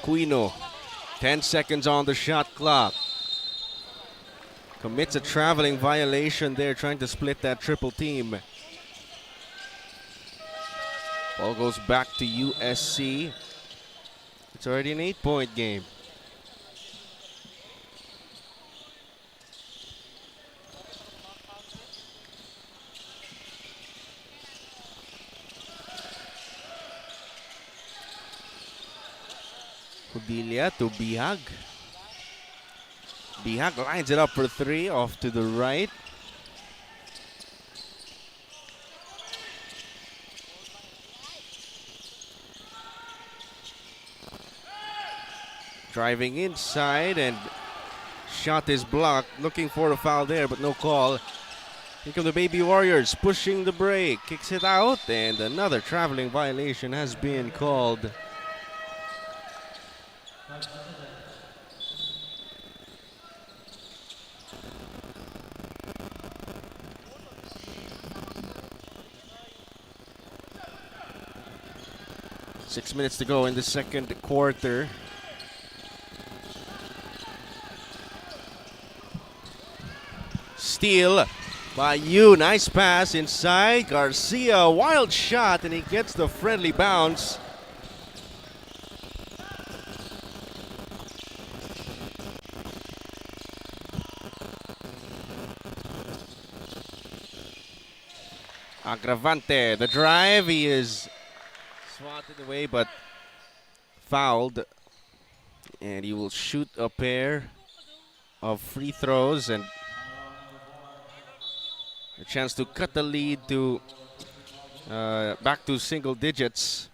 𝐂𝐐E𝐬. 10 seconds on the shot clock. Commits a traveling violation there, trying to split that triple team. Ball goes back to USC. It's already an 8-point game. Padilla to Bihag. Bihag lines it up for three, off to the right. Driving inside, and shot is blocked. Looking for a foul there, but no call. Here come the Baby Warriors, pushing the break. Kicks it out, and another traveling violation has been called. Six minutes to go in the second quarter. Steal by Yu. Nice pass inside. Garcia, wild shot, and he gets the friendly bounce. Agravante, the drive, he is swatted away but fouled, and he will shoot a pair of free throws and a chance to cut the lead to back to single digits.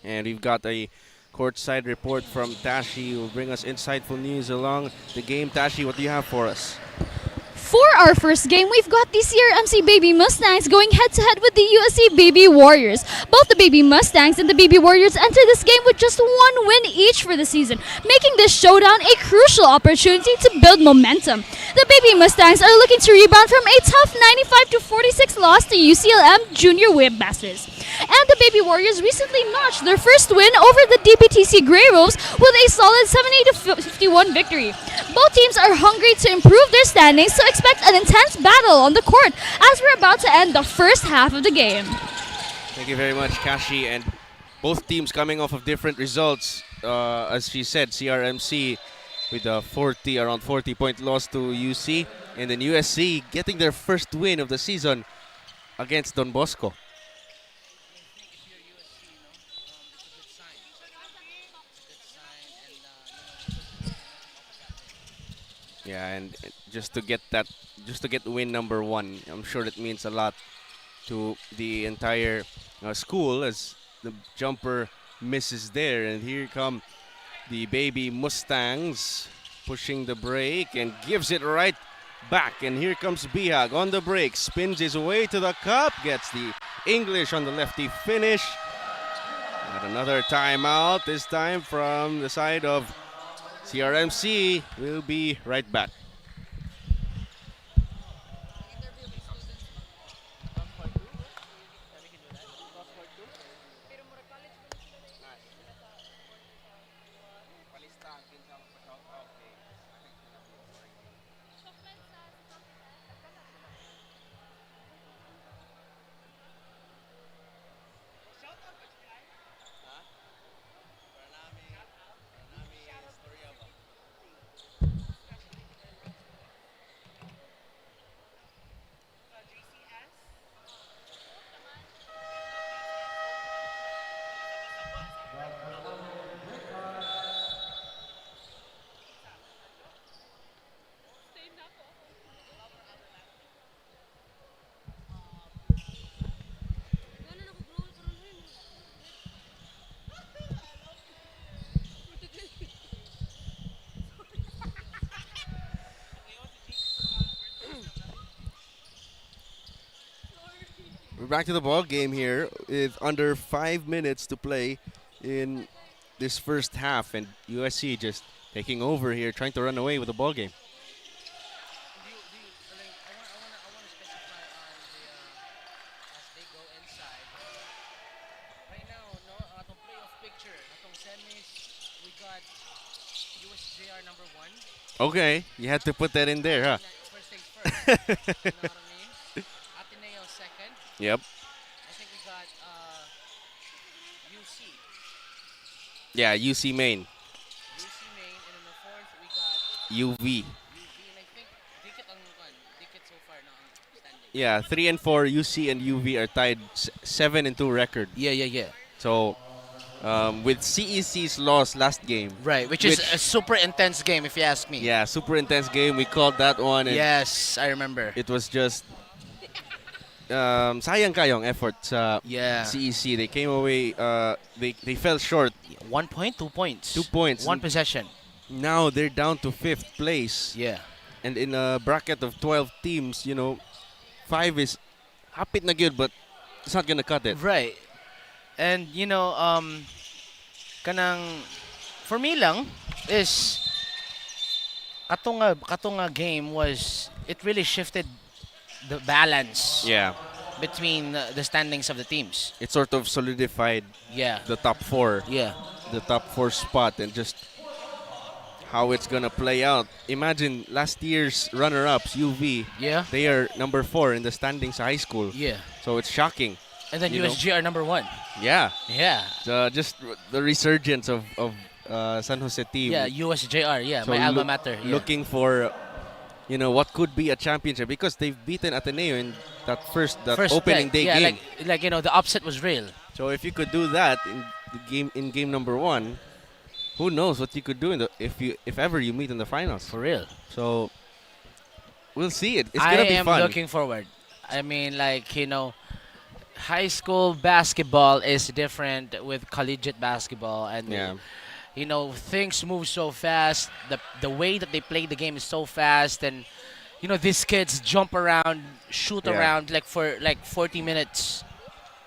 And we've got a courtside report from Tashi, who will bring us insightful news along the game. Tashi, what do you have for us? For our first game, we've got the CRMC Baby Mustangs going head-to-head with the USC Baby Warriors. Both the Baby Mustangs and the Baby Warriors enter this game with just one win each for the season, making this showdown a crucial opportunity to build momentum. The Baby Mustangs are looking to rebound from a tough 95-46 loss to UCLM Junior Windmasters. And the Baby Warriors recently notched their first win over the DBTC Grey Wolves with a solid 78-51 victory. Both teams are hungry to improve their standings, so expect an intense battle on the court as we're about to end the first half of the game. Thank you very much, Kashi. And both teams coming off of different results. As she said, CRMC with a around 40-point loss to UC, and then USC getting their first win of the season against Don Bosco. Yeah, and just to get win number one, I'm sure that means a lot to the entire school, as the jumper misses there. And here come the Baby Mustangs pushing the break and gives it right back. And here comes Bihag on the break, spins his way to the cup, gets the English on the lefty finish. And another timeout, this time from the side of CRMC. We'll be right back. Back to the ball game here with under 5 minutes to play in this first half, and USC just taking over here, trying to run away with the ball game. We got USJ-R number 1. Okay, you had to put that in there, huh? First things first. You know what I mean? Ateneo second. Yep. I think we got UC. Yeah, UC main. UC main. And then the fourth, we got UV. UV. And I think Dikit ang Dikit so far na ang standing. Yeah, 3 and 4, UC and UV are tied 7 and 2 record. Yeah. So, with CEC's loss last game. Right, which is a super intense game if you ask me. Yeah, super intense game. We called that one. And yes, I remember. it was just sayang kayong effort sa Yeah. CEC. They came away, they fell short. 1 point, 2 points. 2 points. One possession. Now they're down to 5th place. Yeah. And in a bracket of 12 teams, 5 is hapit na good, but it's not gonna cut it. Right. And kanang for me lang is katunga game was it really shifted the balance Yeah. between the standings of the teams. It sort of solidified Yeah. the top 4. Yeah. The top 4 spot, and just how it's gonna play out. Imagine last year's runner-ups, UV. Yeah. They are number 4 in the standings high school. Yeah. So it's shocking. And then You know? USG are number 1. Yeah. Yeah. Just the resurgence of San Jose team. Yeah, USJR. Yeah, So my alma look- mater. Yeah. Looking for, what could be a championship, because they've beaten Ateneo in that opening leg. day Yeah, game. like the upset was real. So if you could do that in game number 1, who knows what you could do if ever you meet in the finals. For real. So we'll see it. It's I gonna be am fun. looking forward. I mean, high school basketball is different with collegiate basketball, and Yeah. things move so fast. The way that they play the game is so fast, and these kids jump around, shoot Yeah. around for 40 minutes.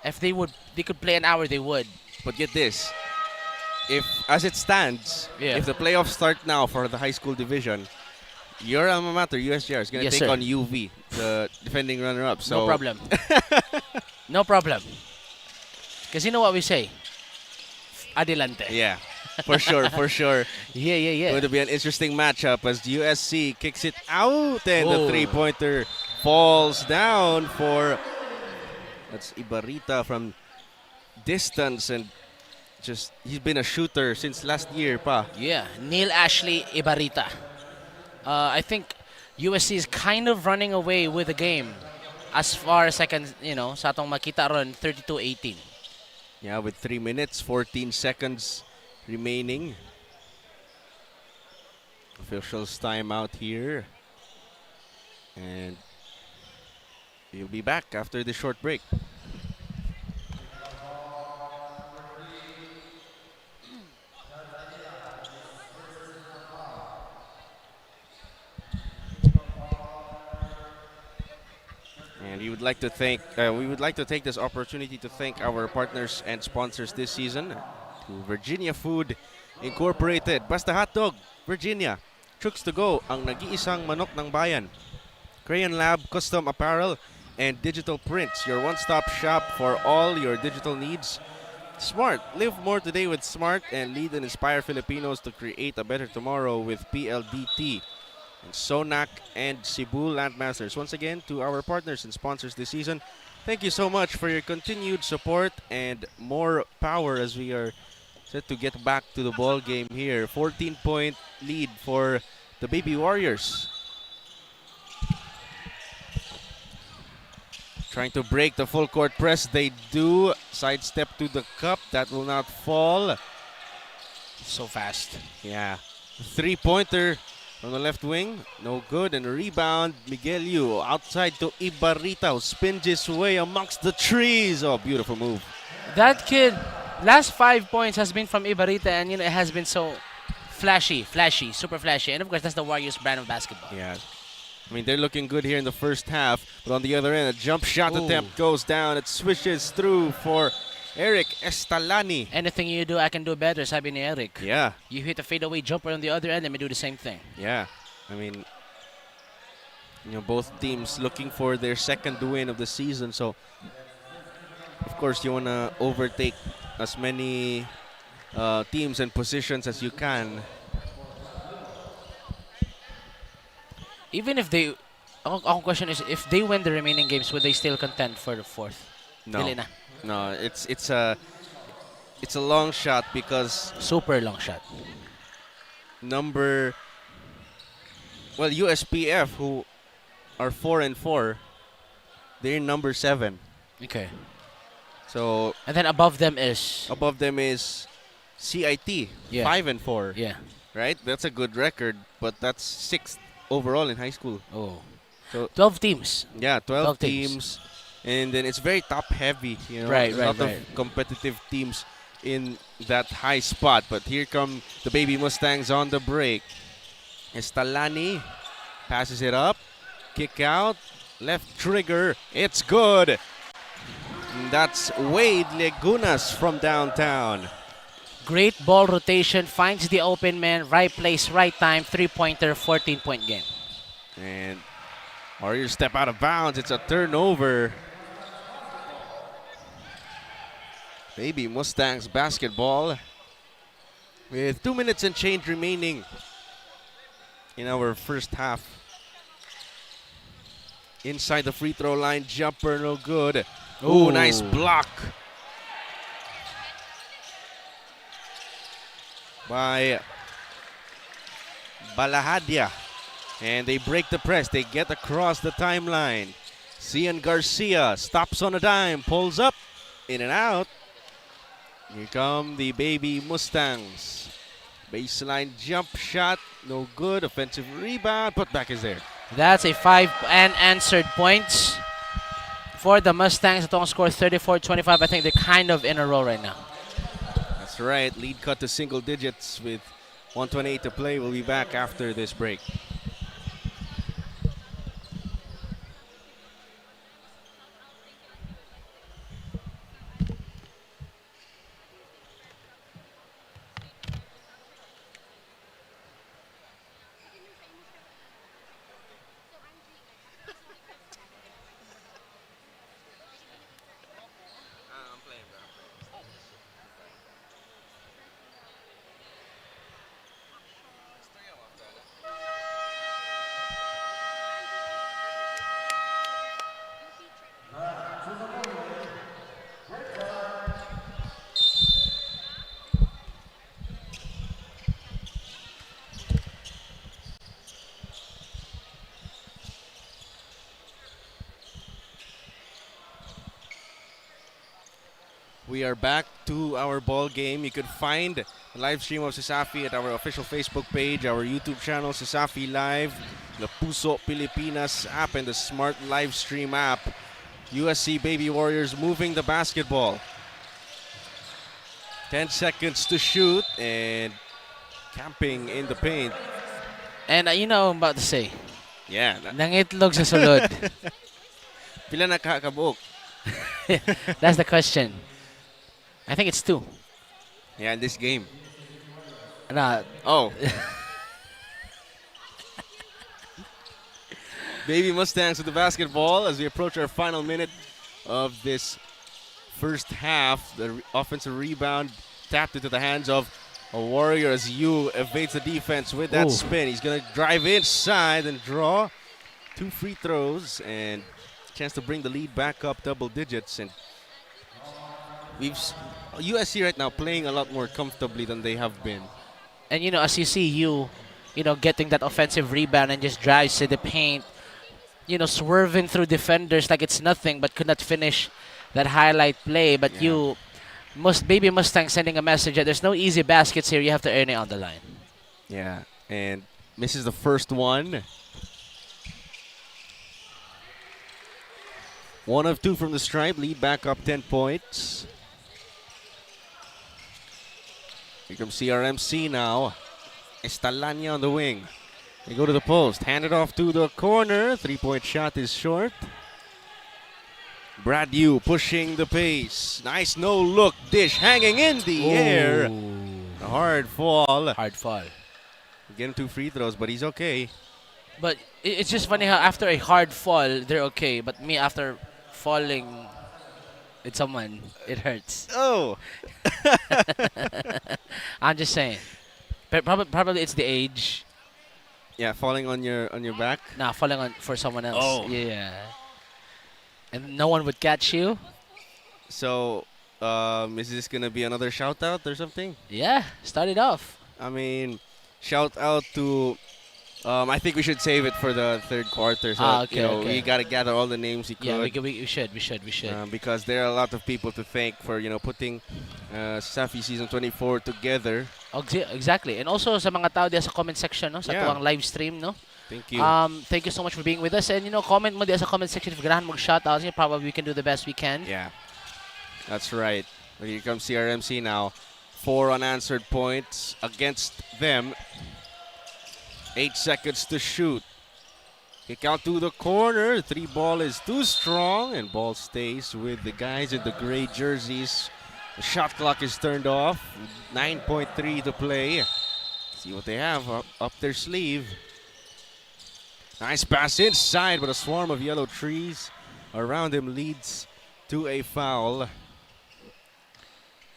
If they could play an hour, they would. But get this. If, as it stands, Yeah. if the playoffs start now for the high school division, your alma mater, USJR, is going to Yes, take sir. on UV, the defending runner-up. So No problem. No problem. Because you know what we say? Adelante. Yeah, for sure, for sure. Yeah. Going to be an interesting matchup as USC kicks it out, and the Oh. three-pointer falls down for, that's Ibarita from distance, and he's been a shooter since last year pa. Yeah, Neil Ashley Ibarita. I think USC is kind of running away with the game as far as I can, sa atong makita ron, 32-18. Yeah, with 3 minutes, 14 seconds remaining. Officials timeout here. And we'll be back after the short break. And we would like to take this opportunity to thank our partners and sponsors this season. To Virginia Food Incorporated, Basta Hotdog, Virginia. Chooks to Go, ang nag-iisang manok ng bayan. Crayon Lab, custom apparel, and digital prints. Your one-stop shop for all your digital needs. Smart, live more today with Smart, and lead and inspire Filipinos to create a better tomorrow with PLDT. And Sonac and Cebu Landmasters. Once again, to our partners and sponsors this season, thank you so much for your continued support and more power as we are set to get back to the ball game here. 14-point lead for the Baby Warriors. Trying to break the full court press. They do. Sidestep to the cup. That will not fall. So fast. Yeah. Three-pointer from the left wing. No good. And a rebound. Miguel Yu outside to Ibarita, who spins his way amongst the trees. Oh, beautiful move. That kid, last 5 points has been from Ibarita, and it has been so flashy, super flashy. And of course, that's the Warriors brand of basketball. Yeah. I mean, they're looking good here in the first half. But on the other end, a jump shot attempt goes down. It swishes through for Eric Estalani. Anything you do, I can do better, sabi ni Eric. Yeah. You hit a fadeaway jumper on the other end, let me do the same thing. Yeah. I mean, both teams looking for their second win of the season. So, of course, you want to overtake as many teams and positions as you can. Even if they, ang question is, if they win the remaining games, would they still contend for the fourth? No, Dili na. no, it's a long shot because Super long shot. USPF, who are 4-4, they're number 7. Okay. So And then above them is above them is CIT, Yeah. 5-4. yeah. Right? That's a good record, but that's 6th overall in high school. Oh. So 12 teams. yeah, 12 12 teams. teams. And then it's very top heavy, you know. Right, a right, lot right. of competitive teams in that high spot. But here come the Baby Mustangs on the break. Estalani passes it up, kick out, left trigger, it's good. And that's Wade Legunas from downtown. Great ball rotation, finds the open man, right place, right time, 3-pointer, 14-point game. And Warriors step out of bounds, it's a turnover. Baby Mustangs basketball with 2 minutes and change remaining in our first half. Inside the free throw line, jumper no good. Ooh, nice block by Balahadia. And they break the press. They get across the timeline. Cian Garcia stops on a dime, pulls up, in and out. Here come the Baby Mustangs. Baseline jump shot, no good. Offensive rebound, putback is there. That's a 5 unanswered points for the Mustangs. Don't score 34-25. I think they're kind of in a row right now. That's right. Lead cut to single digits with 1:28 to play. We'll be back after this break. We are back to our ball game. You could find the live stream of CESAFI at our official Facebook page, our YouTube channel, CESAFI Live, the Puso Pilipinas app, and the Smart Live Stream app. USC Baby Warriors moving the basketball. 10 seconds to shoot and camping in the paint. And you know what I'm about to say. Yeah. Nangitlog sa sulod. Pila na kakabuok? That's the question. I think it's 2. Yeah, in this game. Nah, Oh. Baby Mustangs with the basketball as we approach our final minute of this first half. The offensive rebound tapped into the hands of a Warrior as Yu evades the defense with that spin. He's going to drive inside and draw 2 free throws and chance to bring the lead back up double digits. And USC right now playing a lot more comfortably than they have been. and you know, as you see, you know, getting that offensive rebound and just drives to the paint, you know, swerving through defenders like it's nothing, but could not finish that highlight play. But Yeah. Baby Mustang sending a message that there's no easy baskets here. You have to earn it on the line. Yeah, and misses the first one. 1 of 2 from the stripe, lead back up 10 points. Here comes CRMC now. Estalania on the wing. They go to the post, hand it off to the corner. 3-point shot is short. Brad Yu pushing the pace. Nice no-look dish hanging in the air. A hard fall. Hard fall. Get him 2 free throws, but he's okay. But it's just funny how after a hard fall, they're okay. But me, after falling with someone, it hurts. Oh! I'm just saying. But probably it's the age. Yeah, falling on your back. Nah, falling on for someone else. Oh. Yeah. And no one would catch you. So, is this gonna be another shout out or something? Yeah, start it off. I mean, shout out to. I think we should save it for the third quarter. So Okay, okay. we gotta gather all the names we could. Yeah, we should. Because there are a lot of people to thank for putting CESAFI season 24 together. Exactly. And also sa mga tao diya sa comment section, no, sa tuwang live stream, no. Thank you. Thank you so much for being with us. And comment mo diya sa comment section if ganahan mag shoutouts. Probably we can do the best we can. Yeah, that's right. But here comes CRMC now. 4 unanswered points against them. 8 seconds to shoot. Kick out to the corner. 3 ball is too strong, and ball stays with the guys in the gray jerseys. The shot clock is turned off. 9.3 to play. See what they have up their sleeve. Nice pass inside, but a swarm of yellow trees around him leads to a foul.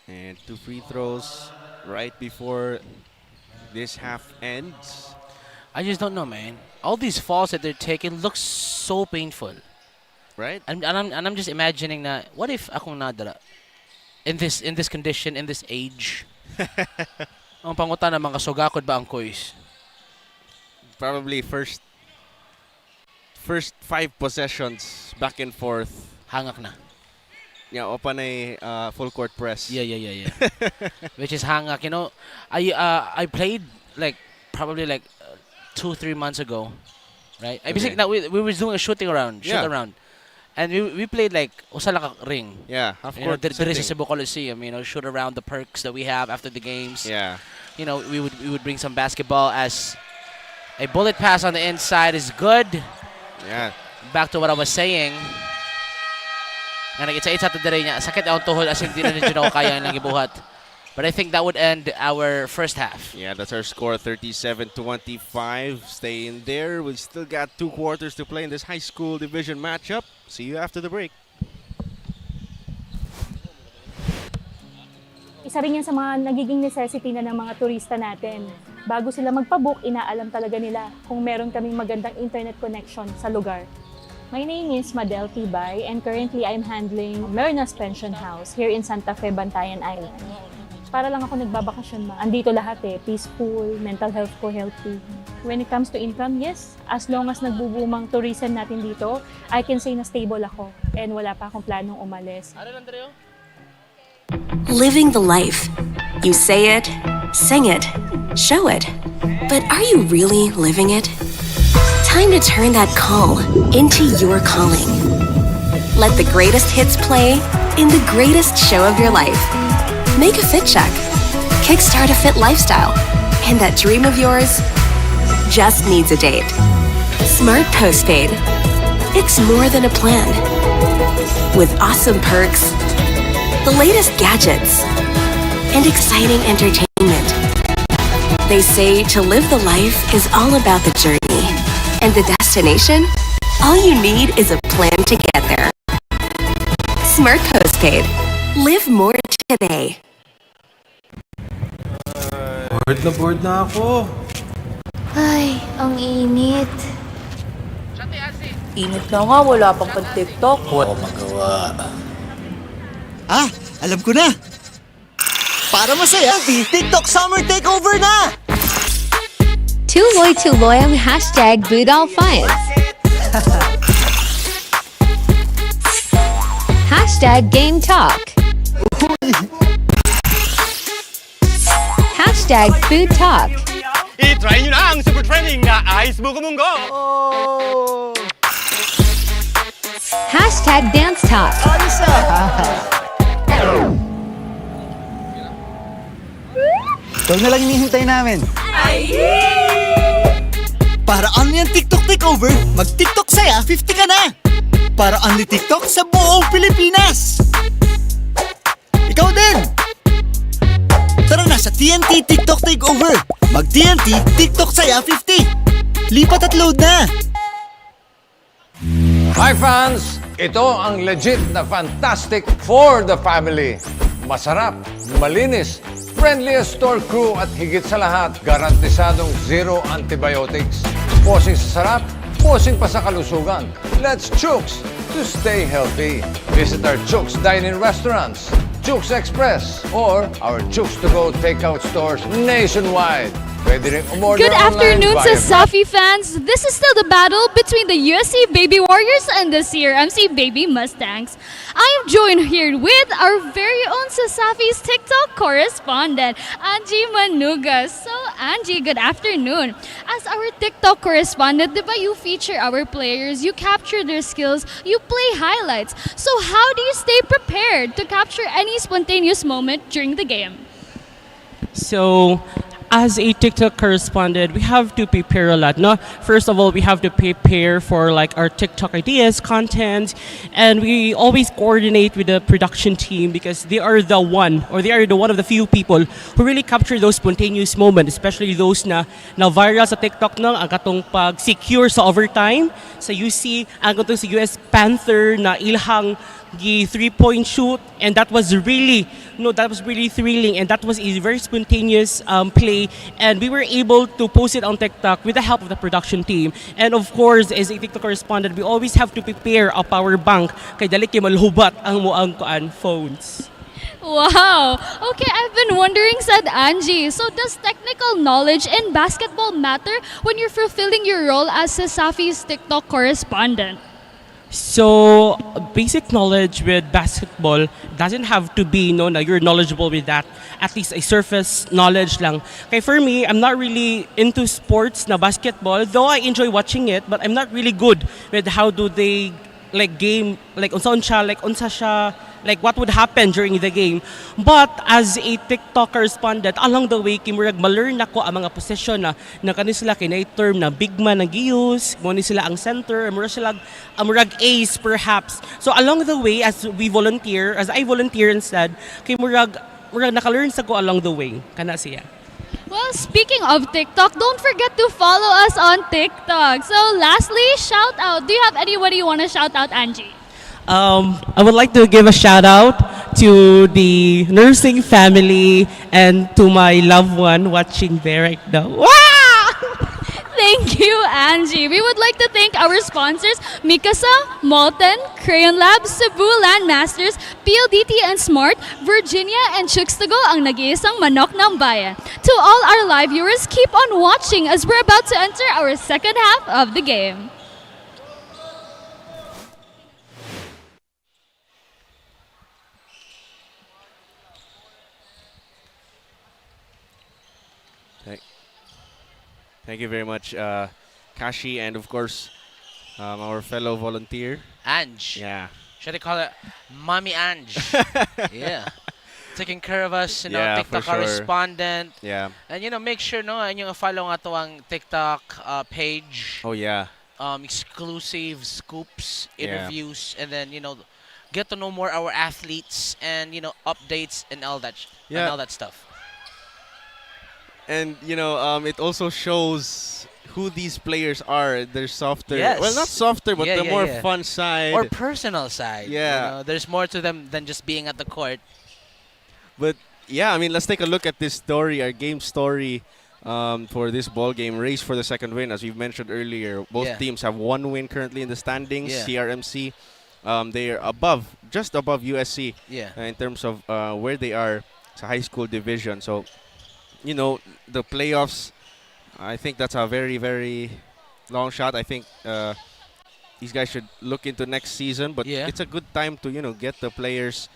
And 2 free throws right before this half ends. I just don't know, man. All these falls that they're taking look so painful. Right? And I'm just imagining na, what if akong nadala in this condition, in this age? Ang pangutan ng mga sugakod ba ang kois? Probably first 5 possessions back and forth. Hangak na. Yeah, open a full court press. Yeah. Which is hangak. I played probably 2-3 months ago, right? Okay. Basically, we were doing a shoot around, and we played usa lang ka ring. Yeah, of course. There is a Cebu Coliseum. Shoot around the perks that we have after the games. Yeah. We would bring some basketball as a bullet pass on the inside is good. Yeah. Back to what I was saying. Nga nag-itsa-itsa to dire niya. Sakit ang tuhod as hindi na ninyo kaya nang ibuhat. But I think that would end our first half. Yeah, that's our score, 37-25. Stay in there. We still got 2 quarters to play in this high school division matchup. See you after the break. Isa rin yan sa mga nagiging necessity na ng mga turista natin. Bago sila magpabook, inaalam talaga nila kung meron kaming magandang internet connection sa lugar. My name is Madel Tibay and currently I'm handling Marinas Pension House here in Santa Fe, Bantayan Island. Para lang ako nagbabakasyon andito lahat peaceful, mental health ko healthy. When it comes to income, yes, as long as nagbubumang tourism natin dito, I can say na stable ako and wala pa akong planong umalis. Living the life. You say it, sing it, show it. But are you really living it? Time to turn that call into your calling. Let the greatest hits play in the greatest show of your life. Make a fit check. Kickstart a fit lifestyle. And that dream of yours just needs a date. Smart Postpaid. It's more than a plan. With awesome perks, the latest gadgets, and exciting entertainment. They say to live the life is all about the journey. And the destination? All you need is a plan to get there. Smart Postpaid. Live more today. Bored na ako. Ay, ang init. Init na nga, wala pang pag-TikTok. Wala akong magawa. Ah, alam ko na! Para masaya, TikTok Summer Takeover na! Tuloy-tuloy ang hashtag Budal Finds. Hashtag Game Talk. Hashtag Food Talk. I-try nyo na ang super trending na Ice Buko Munggo! Hashtag Dance Talk. Ito na lang hinihintay namin. Para only ang TikTok Takeover, mag-TikTok saya, 50 ka na! Para only TikTok sa buong Pilipinas! Ikaw din! Tara na sa TNT TikTok Takeover! Mag-TNT TikTok saya 50! Lipat at load na! Hi fans! Ito ang legit na fantastic for the family. Masarap, malinis, friendliest store crew at higit sa lahat, garantisadong zero antibiotics. Posing sa sarap, posing pa sa kalusugan. Let's Chooks to stay healthy. Visit our Chooks dine-in restaurants, Chooks Express, or our Chooks to go takeout stores nationwide. Pwede rin umorder Good online afternoon, via CESAFI fans. This is still the battle between the USC Baby Warriors and the CRMC Baby Mustangs. I am joined here with our very own CESAFI's TikTok correspondent, Angie Manugas. So, Angie, good afternoon. As our TikTok correspondent, di ba you feature our players, you capture their skills, you play highlights. So, how do you stay prepared to capture any spontaneous moment during the game? So, as a TikTok correspondent, we have to prepare a lot. No, first of all, we have to prepare for like our TikTok ideas, content, and we always coordinate with the production team because they are the one of the few people who really capture those spontaneous moments, especially those na viral sa TikTok no, ang katong pag secure sa overtime sa UC, ang katong sa US Panther na ilhang the 3-point shoot, and that was really thrilling, and that was a very spontaneous play, and we were able to post it on TikTok with the help of the production team. And of course, as a TikTok correspondent, we always have to prepare a power bank kay dali kay malhubat ang moang phones. Wow! Okay, I've been wondering, said Angie. So does technical knowledge in basketball matter when you're fulfilling your role as CESAFI's TikTok correspondent? So, basic knowledge with basketball doesn't have to be na you're knowledgeable with that. At least a surface knowledge lang. Okay, for me, I'm not really into sports na basketball, though I enjoy watching it, but I'm not really good with how do they like game, like unsa siya, like what would happen during the game. But as a TikTok correspondent, along the way, kimurag ma-learn ako ang mga position na kani sila kinay term na big man ang giuse, mo ni sila ang center, murag ace perhaps. So along the way, as I volunteer instead, kimurag naka-learn sa ko along the way. Kana siya. Well, speaking of TikTok, don't forget to follow us on TikTok. So lastly, shout out. Do you have anybody you want to shout out, Angie? I would like to give a shout out to the nursing family and to my loved one watching there right now. Wow! Thank you, Angie. We would like to thank our sponsors, Mikasa, Malton, Crayon Lab, Cebu Landmasters, PLDT and Smart, Virginia, and Chooks to Go, ang nag-iisang manok ng bayan. To all our live viewers, keep on watching as we're about to enter our second half of the game. Thank you very much, Kashi, and of course, our fellow volunteer. Ange. Yeah. Should I call it Mommy Ange? Yeah. Taking care of us, Yeah, TikTok for sure. correspondent. Yeah. And make sure yung follow nga to ang TikTok page. Oh yeah. Exclusive scoops, Yeah. interviews, and then get to know more our athletes and updates and all that and Yeah. all that stuff. And it also shows who these players are. They're softer. Yes. Well, not softer, but Yeah, the yeah, more yeah. fun side. Or personal side. Yeah. There's more to them than just being at the court. But yeah, I mean, let's take a look at this story, our game story for this ball game. Race for the second win, as we've mentioned earlier. Both Yeah. teams have one win currently in the standings. Yeah. CRMC, they are just above USC Yeah. in terms of where they are. It's a high school division. So, the playoffs, I think that's a very, very long shot. I think these guys should look into next season. But Yeah. it's a good time to, get the players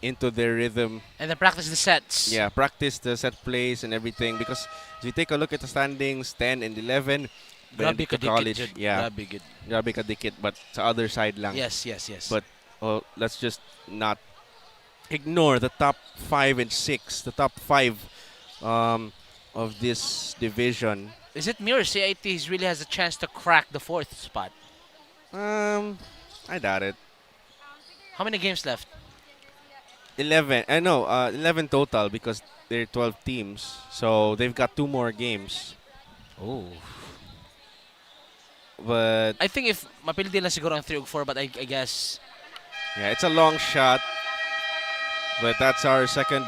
into their rhythm. And then practice the sets. Yeah, practice the set plays and everything. Because if you take a look at the standings, 10 and 11, then Grabe to kadikit, college, Jud. yeah, Grabe good. grabe kadikit, but sa other side lang. Yes. But let's just not ignore the top 5 and 6, the top 5 of this division. Is it me or CIT really has a chance to crack the 4th spot? I doubt it. How many games left? 11. 11 total because there are 12 teams. So they've got 2 more games. Oh. But I think if mapildi lang siguro ang 3 or 4, but I guess yeah, it's a long shot. But that's our second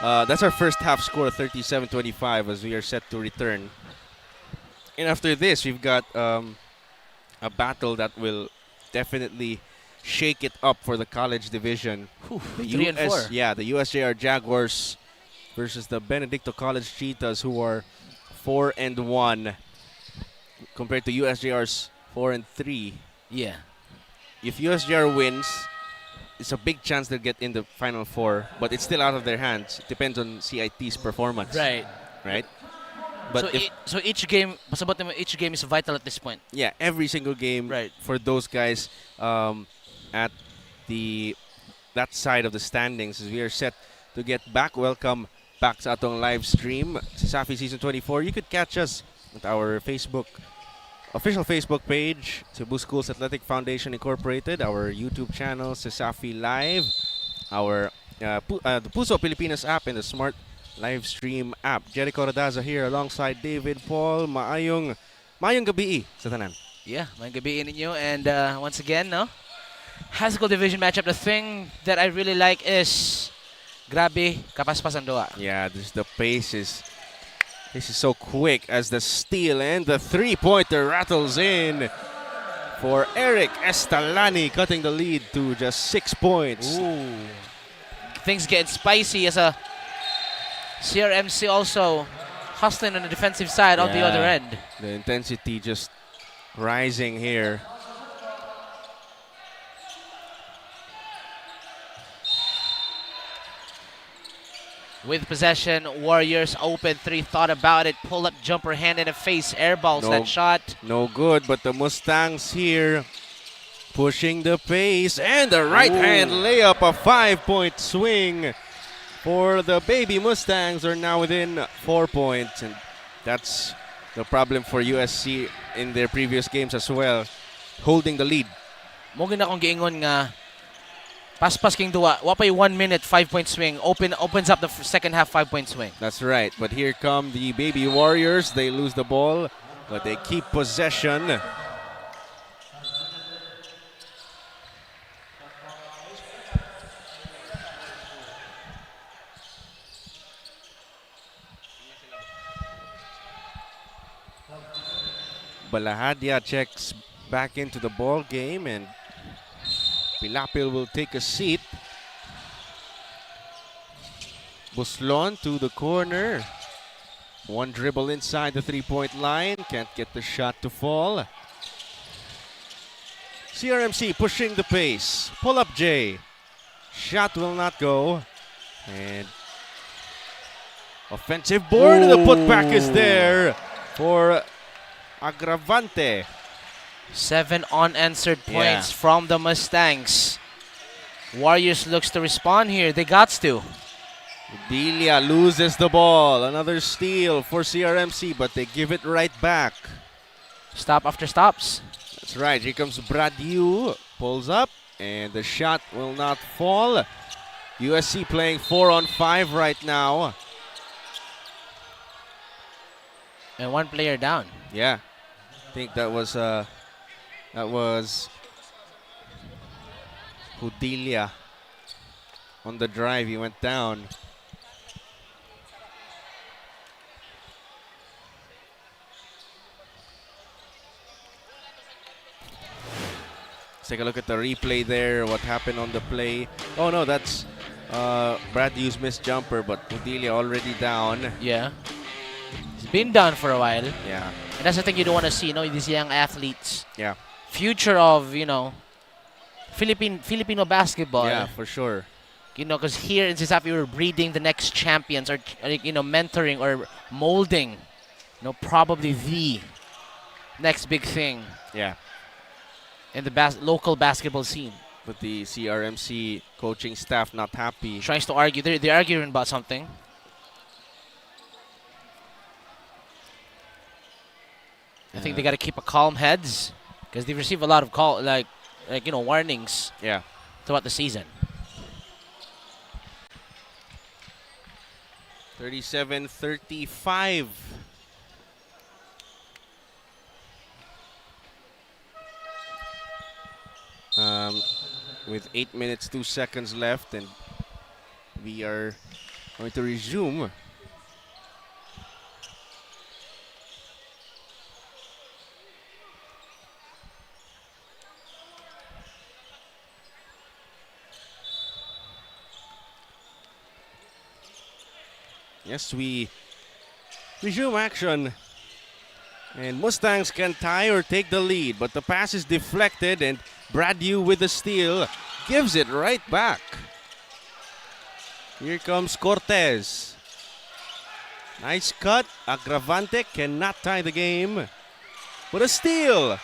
That's our first half score, 37-25, as we are set to return. And after this, we've got a battle that will definitely shake it up for the college division. The 3 and 4. Yeah, the USJ-R Jaguars versus the Benedicto College Cheetahs, who are 4-1 compared to USJ-R's 4-3. Yeah. If USJ-R wins, it's a big chance they'll get in the Final Four, but it's still out of their hands. It depends on CIT's performance. Right? But so each game is vital at this point. Yeah, every single game for those guys at that side of the standings, as we are set to get back. Welcome back sa atong live stream, CESAFI Season 24. You could catch us at our official Facebook page, Cebu Schools Athletic Foundation Incorporated, our YouTube channel, CESAFI Live, our the Puso Pilipinas app, and the Smart Live Stream app. Jericho Radaza here alongside David Paul. Maayong gabi sa tanan. Yeah, maayong gabi ninyo. And once again, no? High school division matchup. The thing that I really like is grabe kapaspas ang doa. Yeah, the pace is so quick as the steal and the three-pointer rattles in for Eric Estalani, cutting the lead to just 6 points. Ooh. Things get spicy as a CRMC also hustling on the defensive side on the other end. The intensity just rising here. With possession, Warriors open three, thought about it, pull up jumper, hand in the face, airballs that shot. No good, but the Mustangs here pushing the pace, and the right hand layup, a 5-point swing for the Baby Mustangs, are now within 4 points, and that's the problem for USC in their previous games as well, holding the lead. Mo gina kong giingon nga paspas king duwa, wapay 1 minute 5-point swing, opens up the second half 5-point swing. That's right, but here come the Baby Warriors. They lose the ball, but they keep possession. Balahadia checks back into the ball game, and Pilapil will take a seat. Buslon to the corner. One dribble inside the three-point line. Can't get the shot to fall. CRMC pushing the pace. Pull up J. Shot will not go. And offensive board. The putback is there for Agravante. 7 unanswered points from the Mustangs. Warriors looks to respond here. They got to. Delia loses the ball. Another steal for CRMC, but they give it right back. Stop after stops. That's right. Here comes Brad Yu. Pulls up, and the shot will not fall. USC playing 4-on-5 right now. And one player down. Yeah. I think that was Hudilia. On the drive, he went down. Let's take a look at the replay there. What happened on the play? Oh no, that's Brad Hughes missed jumper, but Hudilia already down. Yeah. He's been down for a while. Yeah. And that's the thing you don't want to see, these young athletes. Yeah. Future of, Filipino basketball. Yeah, for sure. Because here in CESAFI we're breeding the next champions, or mentoring or molding, probably the next big thing. Yeah. In the local basketball scene. But the CRMC coaching staff not happy. Tries to argue. They're arguing about something. I think they got to keep a calm heads because they receive a lot of warnings. Yeah. Throughout the season. 37-35. With 8 minutes, 2 seconds left, and we are going to resume. Yes, we resume action. And Mustangs can tie or take the lead, but the pass is deflected and Brad Yu with the steal gives it right back. Here comes Cortez. Nice cut. Agravante cannot tie the game. But a steal.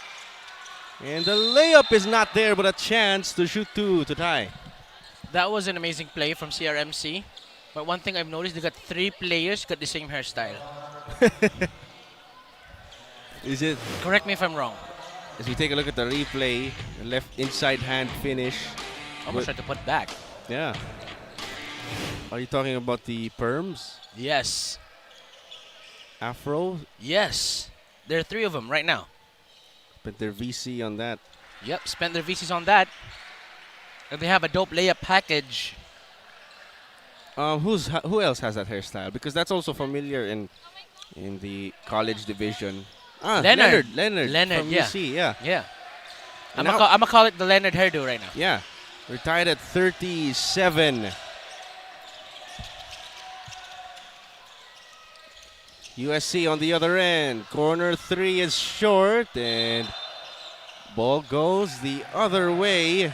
And the layup is not there, but a chance to shoot two to tie. That was an amazing play from CRMC. But one thing I've noticed, they got 3 players got the same hairstyle. Is it? Correct me if I'm wrong. As we take a look at the replay, the left inside hand finish. Almost tried to put back. Yeah. Are you talking about the perms? Yes. Afro? Yes. There are 3 of them right now. But their VC on that. Yep, spent their VCs on that. And they have a dope layup package. Who else has that hairstyle? Because that's also familiar in the college division. Leonard from yeah. UC, yeah. Yeah. I'm gonna call it the Leonard hairdo right now. Yeah. Retired at 37. USC on the other end. Corner 3 is short and ball goes the other way.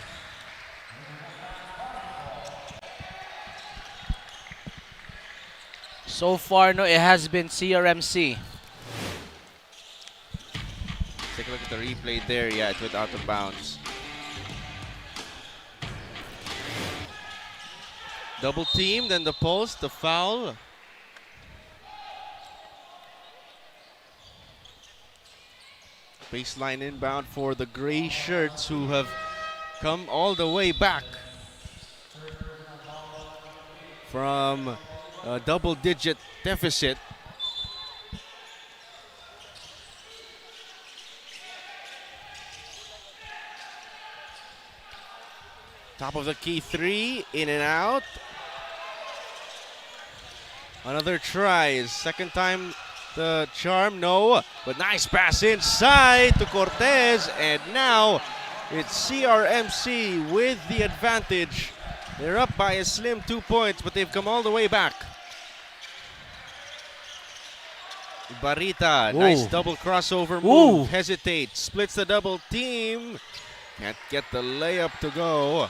So far, no, it has been CRMC. Take a look at the replay there. Yeah, it went out of bounds. Double team, then the post, the foul. Baseline inbound for the gray shirts who have come all the way back from a double-digit deficit. Top of the key 3, in and out. Another try, second time the charm, no. But nice pass inside to Cortez, and now it's CRMC with the advantage. They're up by a slim 2 points, but they've come all the way back. Barita, nice double crossover move, hesitates, splits the double team. Can't get the layup to go.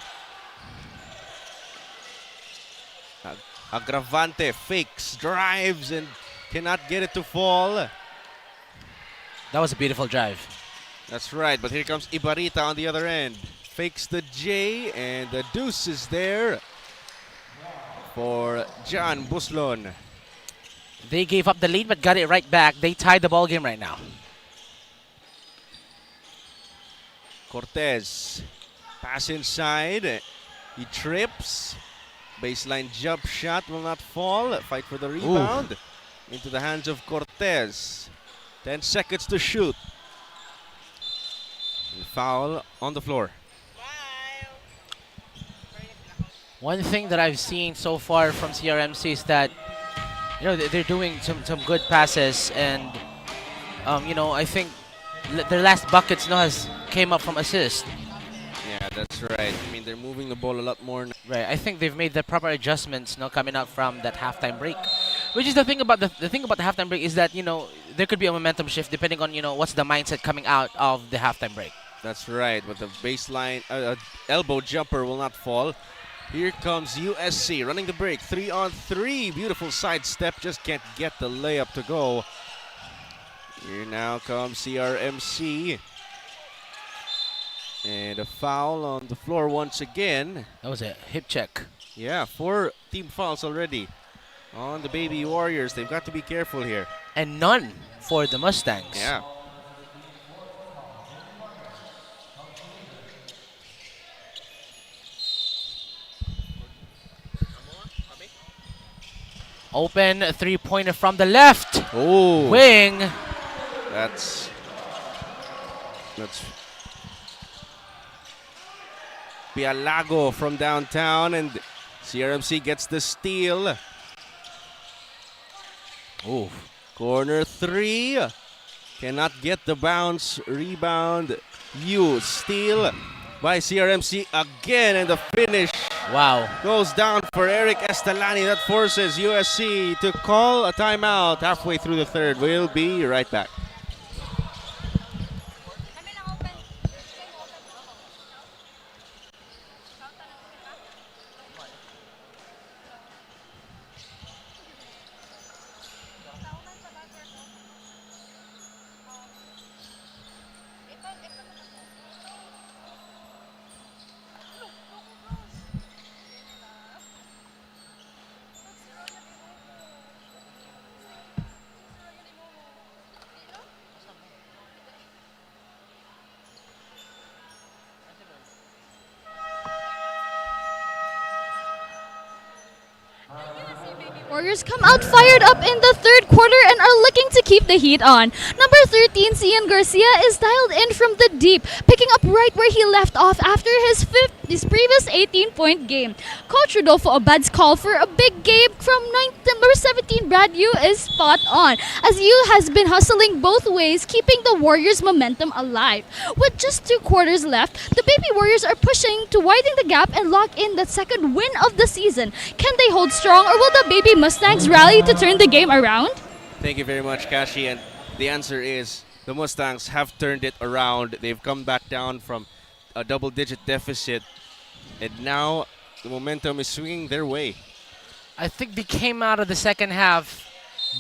Agravante fakes, drives, and cannot get it to fall. That was a beautiful drive. That's right, but here comes Ibarita on the other end. Fakes the J, and the deuce is there for John Buslon. They gave up the lead but got it right back. They tied the ball game right now. Cortez, pass inside. He trips. Baseline jump shot will not fall. Fight for the rebound. Into the hands of Cortez. 10 seconds to shoot. And foul on the floor. One thing that I've seen so far from CRMC is that, you know, they're doing some good passes, and you know, I think their last buckets has came up from assist. Yeah, that's right. I mean, they're moving the ball a lot more now. Right. I think they've made the proper adjustments coming out from that halftime break. Which is the thing about the thing about the halftime break is that, you know, there could be a momentum shift depending on, you know, what's the mindset coming out of the halftime break. That's right. But the baseline elbow jumper will not fall. Here comes USC running the break. 3-on-3. Beautiful sidestep. Just can't get the layup to go. Here now comes CRMC. And a foul on the floor once again. That was a hip check. Yeah, 4 team fouls already on the Baby Warriors. They've got to be careful here. And none for the Mustangs. Yeah. Open 3-pointer from the left. Oh. Wing. That's Pialago from downtown, and CRMC gets the steal. Ooh. Corner 3. Cannot get the bounce. Rebound. Steal by CRMC again, and the finish Wow. goes down for Eric Estalani. That forces USC to call a timeout halfway through the third. We'll be right back. Warriors come out fired up in the third quarter and are looking to keep the heat on. Number 13, Cian Garcia, is dialed in from the deep, picking up right where he left off after his previous 18-point game. Coach Rodolfo Abad's call for a big game from number 17, Brad Yu, is spot on, as Yu has been hustling both ways, keeping the Warriors' momentum alive. With just 2 quarters left, the Baby Warriors are pushing to widen the gap and lock in that second win of the season. Can they hold strong, or will the Baby Mustangs rally to turn the game around? Thank you very much, Kashi. And the answer is the Mustangs have turned it around. They've come back down from a double-digit deficit, and now the momentum is swinging their way. I think they came out of the second half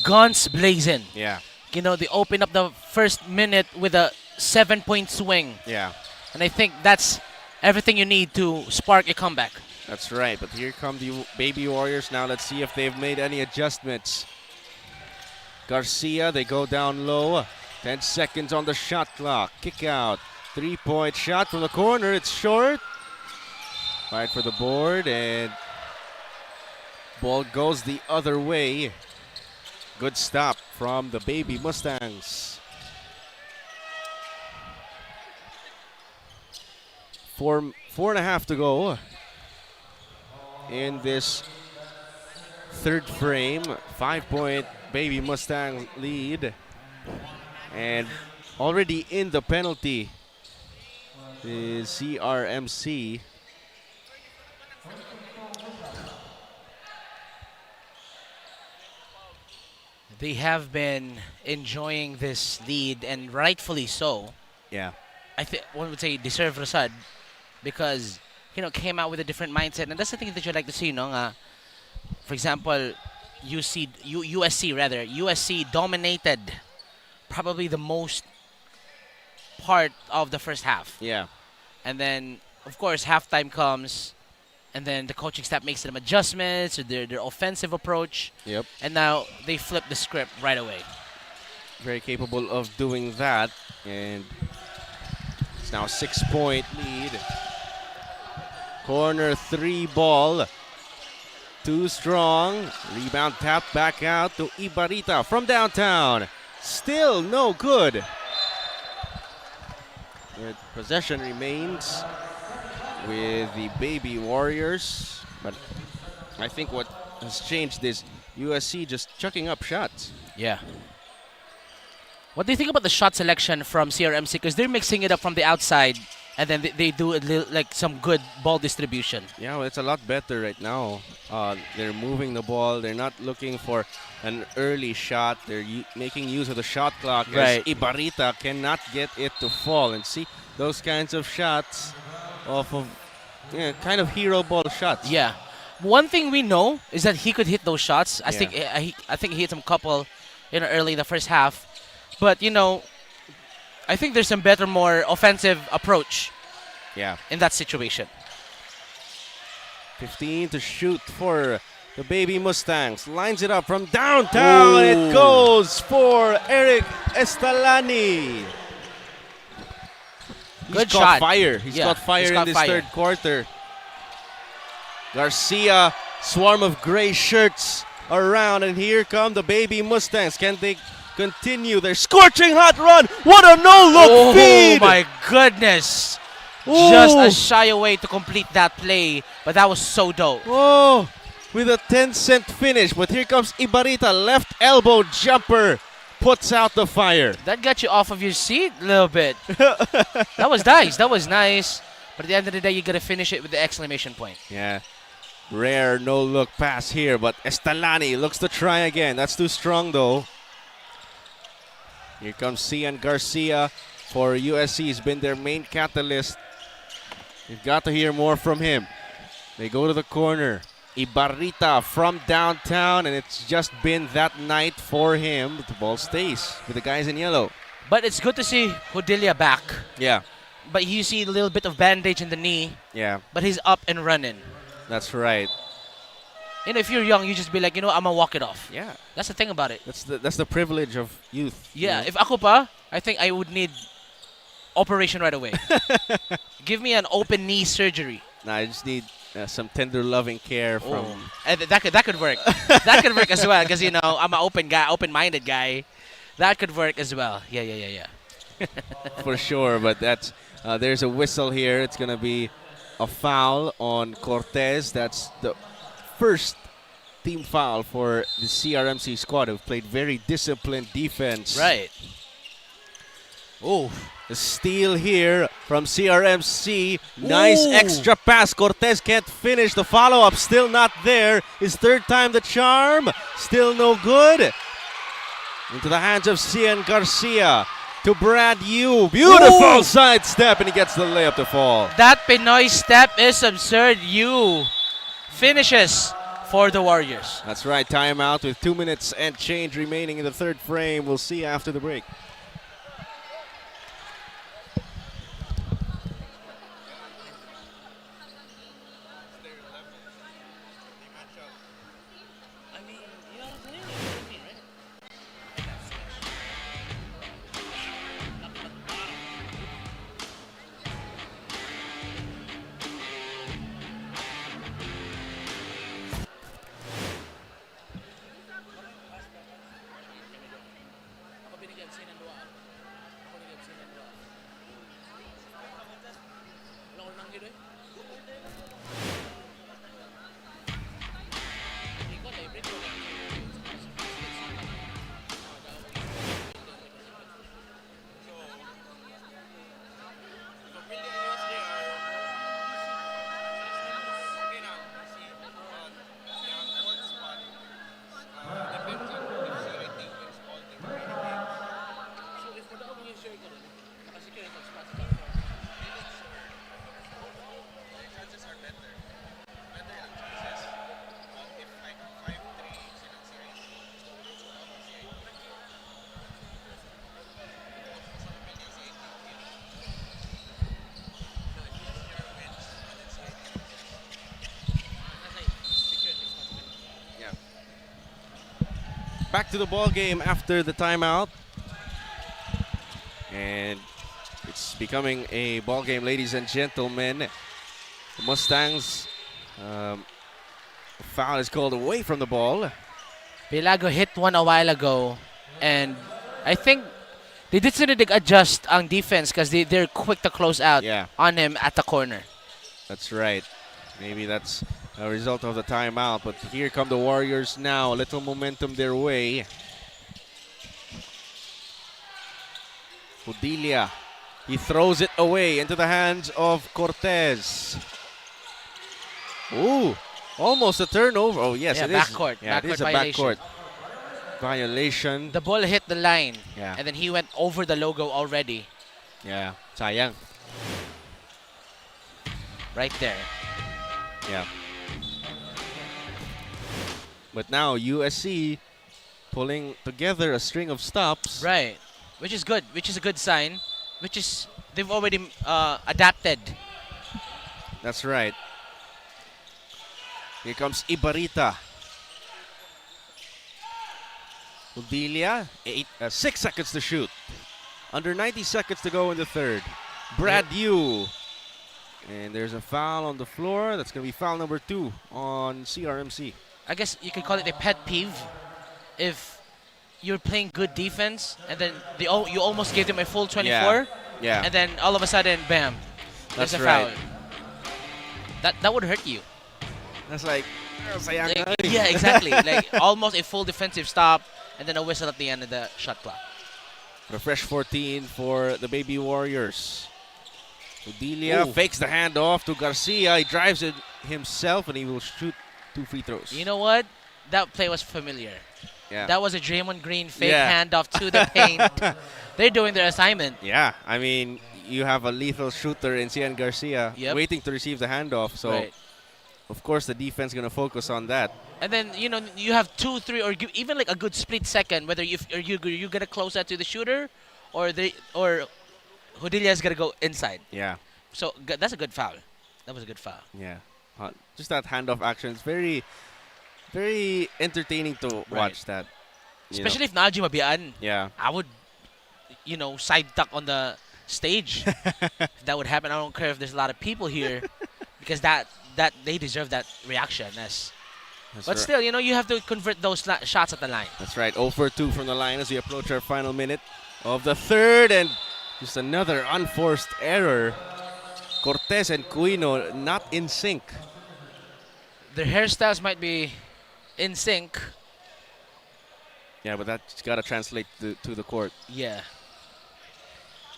guns blazing. Yeah. You know, they opened up the first minute with a 7-point swing. Yeah. And I think that's everything you need to spark a comeback. That's right, but here come the Baby Warriors now. Let's see if they've made any adjustments. Garcia, they go down low. 10 seconds on the shot clock. Kick out. 3-point shot from the corner. It's short. Fight for the board, and ball goes the other way. Good stop from the Baby Mustangs. 4.5 to go in this third frame. 5-point Baby Mustang lead, and already in the penalty is CRMC. They have been enjoying this lead, and rightfully so. Yeah. I think one would say deserve Rasad, because came out with a different mindset, and that's the thing that you like to see. For example, USC dominated probably the most part of the first half. Yeah. And then, of course, halftime comes, and then the coaching staff makes some adjustments to their offensive approach. Yep. And now they flip the script right away. Very capable of doing that, and it's now a 6-point lead. Corner 3 ball. Too strong. Rebound tapped back out to Ibarita from downtown. Still no good. Possession remains with the Baby Warriors, but I think what has changed is USC just chucking up shots. Yeah. What do you think about the shot selection from CRMC? Because they're mixing it up from the outside, and then they do some good ball distribution. Yeah, well, it's a lot better right now. They're moving the ball. They're not looking for an early shot. They're making use of the shot clock, right, as Ibarita cannot get it to fall. And see, those kinds of shots off of kind of hero ball shots. Yeah. One thing we know is that he could hit those shots. I Yeah. think he hit some couple early in the first half. But, I think there's some better, more offensive approach in that situation. 15 to shoot for the Baby Mustangs. Lines it up from downtown. It goes for Eric Estalani. Good He's caught shot. fire. He's Yeah, caught fire he's in caught this fire. third quarter. Garcia, swarm of gray shirts around, and here come the Baby Mustangs. Can they continue their scorching hot run? What a no-look feed! Oh my goodness! Ooh. Just a shy away to complete that play, but that was so dope. Oh, with a 10-cent finish. But here comes Ibarita, left elbow jumper, puts out the fire. That got you off of your seat a little bit. That was nice. That was nice. But at the end of the day, you got to finish it with the exclamation point. Yeah. Rare no-look pass here, but Estalani looks to try again. That's too strong, though. Here comes Cian Garcia for USC. He's been their main catalyst. You've got to hear more from him. They go to the corner. Ibarita from downtown, and it's just been that night for him. But the ball stays with the guys in yellow. But it's good to see Hodilia back. Yeah. But you see a little bit of bandage in the knee. Yeah. But he's up and running. That's right. You know, if you're young, you just be like, you know, I'm gonna walk it off. Yeah. That's the thing about it. That's the privilege of youth. Yeah. You know? If ako pa, I think I would need operation right away. Give me an open knee surgery. Nah, I just need some tender loving care from. And that could work. That could work as well, because you know I'm an open-minded guy. That could work as well. Yeah. For sure, but that's there's a whistle here. It's gonna be a foul on Cortez. That's the first team foul for the CRMC squad, who've played very disciplined defense. Right. Oh, a steal here from CRMC. Nice extra pass. Cortez can't finish. The follow-up still not there. His third time the charm. Still no good. Into the hands of Cian Garcia to Brad Yu. Beautiful sidestep, and he gets the layup to fall. that Pinoy step is absurd. You finishes for the Warriors. That's right. Timeout with 2 minutes and change remaining in the third frame. We'll see after the break. Back to the ball game after the timeout. And it's becoming a ball game, ladies and gentlemen. The Mustangs, foul is called away from the ball. Pilago hit one a while ago, and I think they did sort of adjust on defense because they're quick to close out on him at the corner. That's right. Maybe that's a result of the timeout, but here come the Warriors now. A little momentum their way. Hodilia, he throws it away into the hands of Cortez. Ooh, almost a turnover. Oh yes, it is. Backcourt. Yeah, it is a violation. backcourt violation. The ball hit the line, Yeah. and then he went over the logo already. Yeah, sayang. Right there. Yeah. But now USC pulling together a string of stops. Right, which is good. Which is a good sign. Which is they've already adapted. That's right. Here comes Ibarita. Hodilia, 6 seconds to shoot. Under 90 seconds to go in the third. Brad Yu. And there's a foul on the floor. That's going to be foul number 2 on CRMC. I guess you could call it a pet peeve if you're playing good defense and then you almost gave them a full 24. Yeah. And then all of a sudden, bam, there's That's a right. foul. That would hurt you. That's like, Yeah, exactly. Like almost a full defensive stop, and then a whistle at the end of the shot clock. A fresh 14 for the Baby Warriors. 𝐂𝐤𝐬 fakes the handoff to Garcia. He drives it himself, and he will shoot 2 free throws. You know what? That play was familiar. Yeah. That was a Draymond Green fake handoff to the paint. They're doing their assignment. Yeah, I mean, you have a lethal shooter in Cian Garcia waiting to receive the handoff. So, of course, the defense going to focus on that. And then, you know, you have 2, 3, or even like a good split second, whether you're going to close that to the shooter or 𝐂𝐤𝐬 is going to go inside. Yeah. So, that's a good foul. That was a good foul. Yeah. Just that handoff action is very, very entertaining to watch that. Especially if Najee mabian. Yeah. I would, you know, side tuck on the stage. If that would happen, I don't care if there's a lot of people here because that they deserve that reaction. But still, you know, you have to convert those shots at the line. That's right. 0 for 2 from the line as we approach our final minute of the third. And just another unforced error. Cortez and 𝐂𝐤𝐬 not in sync. Their hairstyles might be in sync. Yeah, but that's got to translate to the court. Yeah.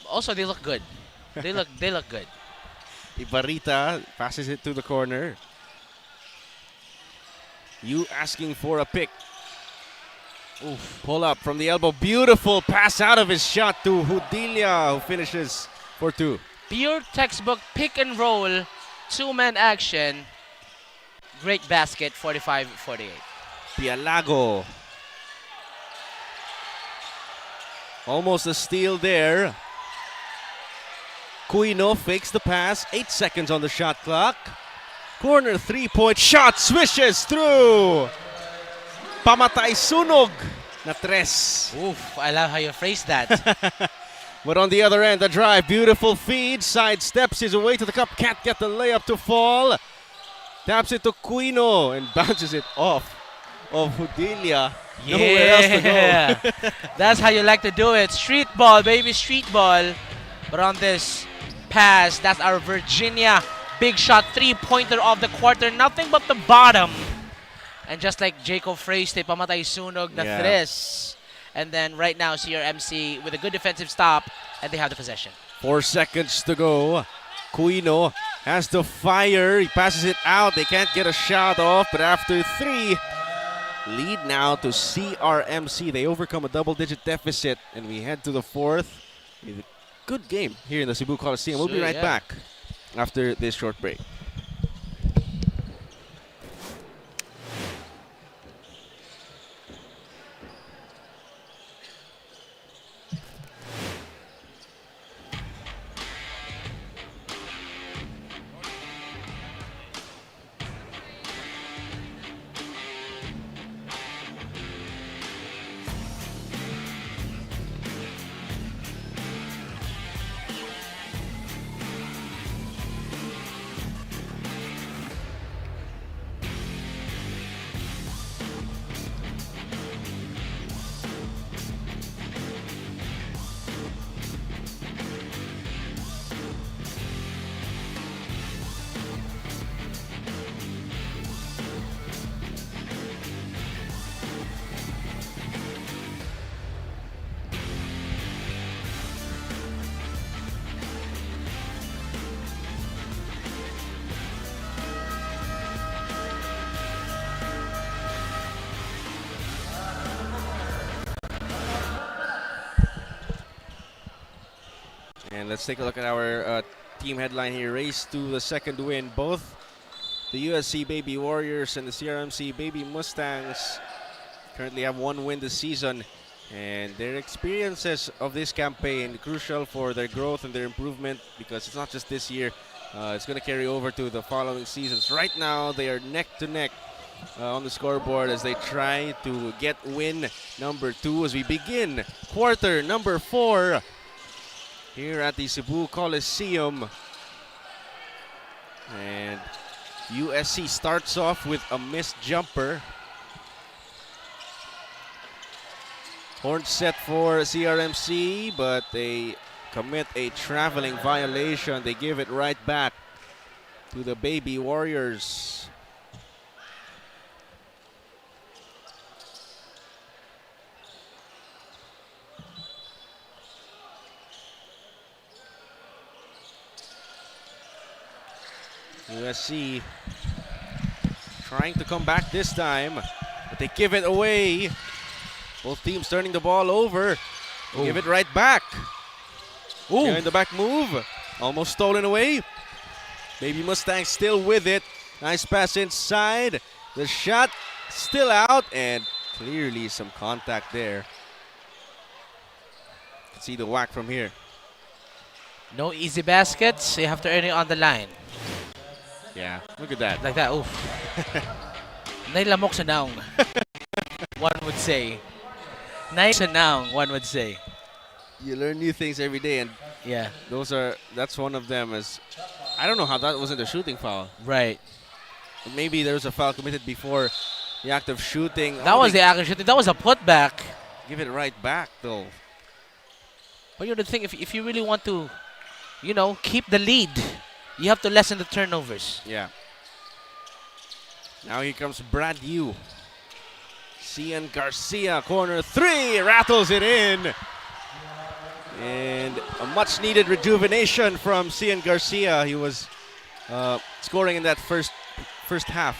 Also, they look good. They look good. Ibarita passes it to the corner. You asking for a pick. Oof. Pull up from the elbow. Beautiful pass out of his shot to 𝐂𝐤𝐬, who finishes for 2. Pure textbook pick and roll, 2-man action. Great basket, 45-48. Pialago. Almost a steal there. 𝐂𝐤𝐬 fakes the pass. 8 seconds on the shot clock. Corner 3-point shot swishes through. Pamatay sunog na 3. Oof, I love how you phrased that. But on the other end, the drive, beautiful feed, side steps his way to the cup, can't get the layup to fall. Taps it to 𝐂𝐤𝐬 and bounces it off of 𝐂𝐤𝐬. Yeah. Nowhere else to go. That's how you like to do it. Street ball, baby, street ball. But on this pass, that's our Virginia big shot 3-pointer of the quarter. Nothing but the bottom. And just like Jacob phrased it, pamatay sunog na 3. And then right now, CRMC with a good defensive stop, and they have the possession. 4 seconds to go. 𝐂𝐤𝐬 has to fire. He passes it out. They can't get a shot off, but after 3, lead now to CRMC. They overcome a double-digit deficit, and we head to the 4th. Good game here in the Cebu Coliseum. We'll be right back after this short break. And let's take a look at our team headline here. Race to the second win. Both the USC Baby Warriors and the CRMC Baby Mustangs currently have 1 win this season. And their experiences of this campaign crucial for their growth and their improvement, because it's not just this year. It's going to carry over to the following seasons. Right now, they are neck to neck on the scoreboard as they try to get win number 2 as we begin quarter number 4 here at the Cebu Coliseum. And USC starts off with a missed jumper. Horn set for CRMC, but they commit a traveling violation. They give it right back to the Baby Warriors. USC trying to come back this time, but they give it away. Both teams turning the ball over. Give it right back. In the back move. Almost stolen away. Baby Mustang still with it. Nice pass inside. The shot still out, and clearly some contact there. See the whack from here. No easy baskets. You have to earn it on the line. Yeah, look at that. Like that. Oof. Nailamok sa naong. One would say. Nice sa naong, one would say. You learn new things every day, and yeah, that's one of them. As I don't know how that wasn't a shooting foul. Right. Maybe there was a foul committed before the act of shooting. That was the act of shooting. That was a putback. Give it right back, though. But you know the thing, if you really want to, keep the lead, you have to lessen the turnovers. Yeah. Now here comes Brad Yu. Cian Garcia, corner three, rattles it in. And a much-needed rejuvenation from Cian Garcia. He was scoring in that first half.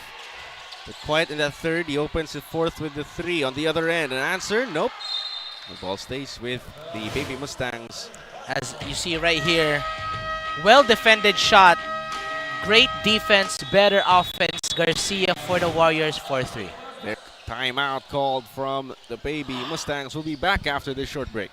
But quiet in that third. He opens the fourth with the three on the other end. An answer? Nope. The ball stays with the Baby Mustangs. As you see right here, well-defended shot. Great defense, better offense. Garcia for the Warriors, 4-3. Their timeout called from the Baby Mustangs. Will be back after this short break.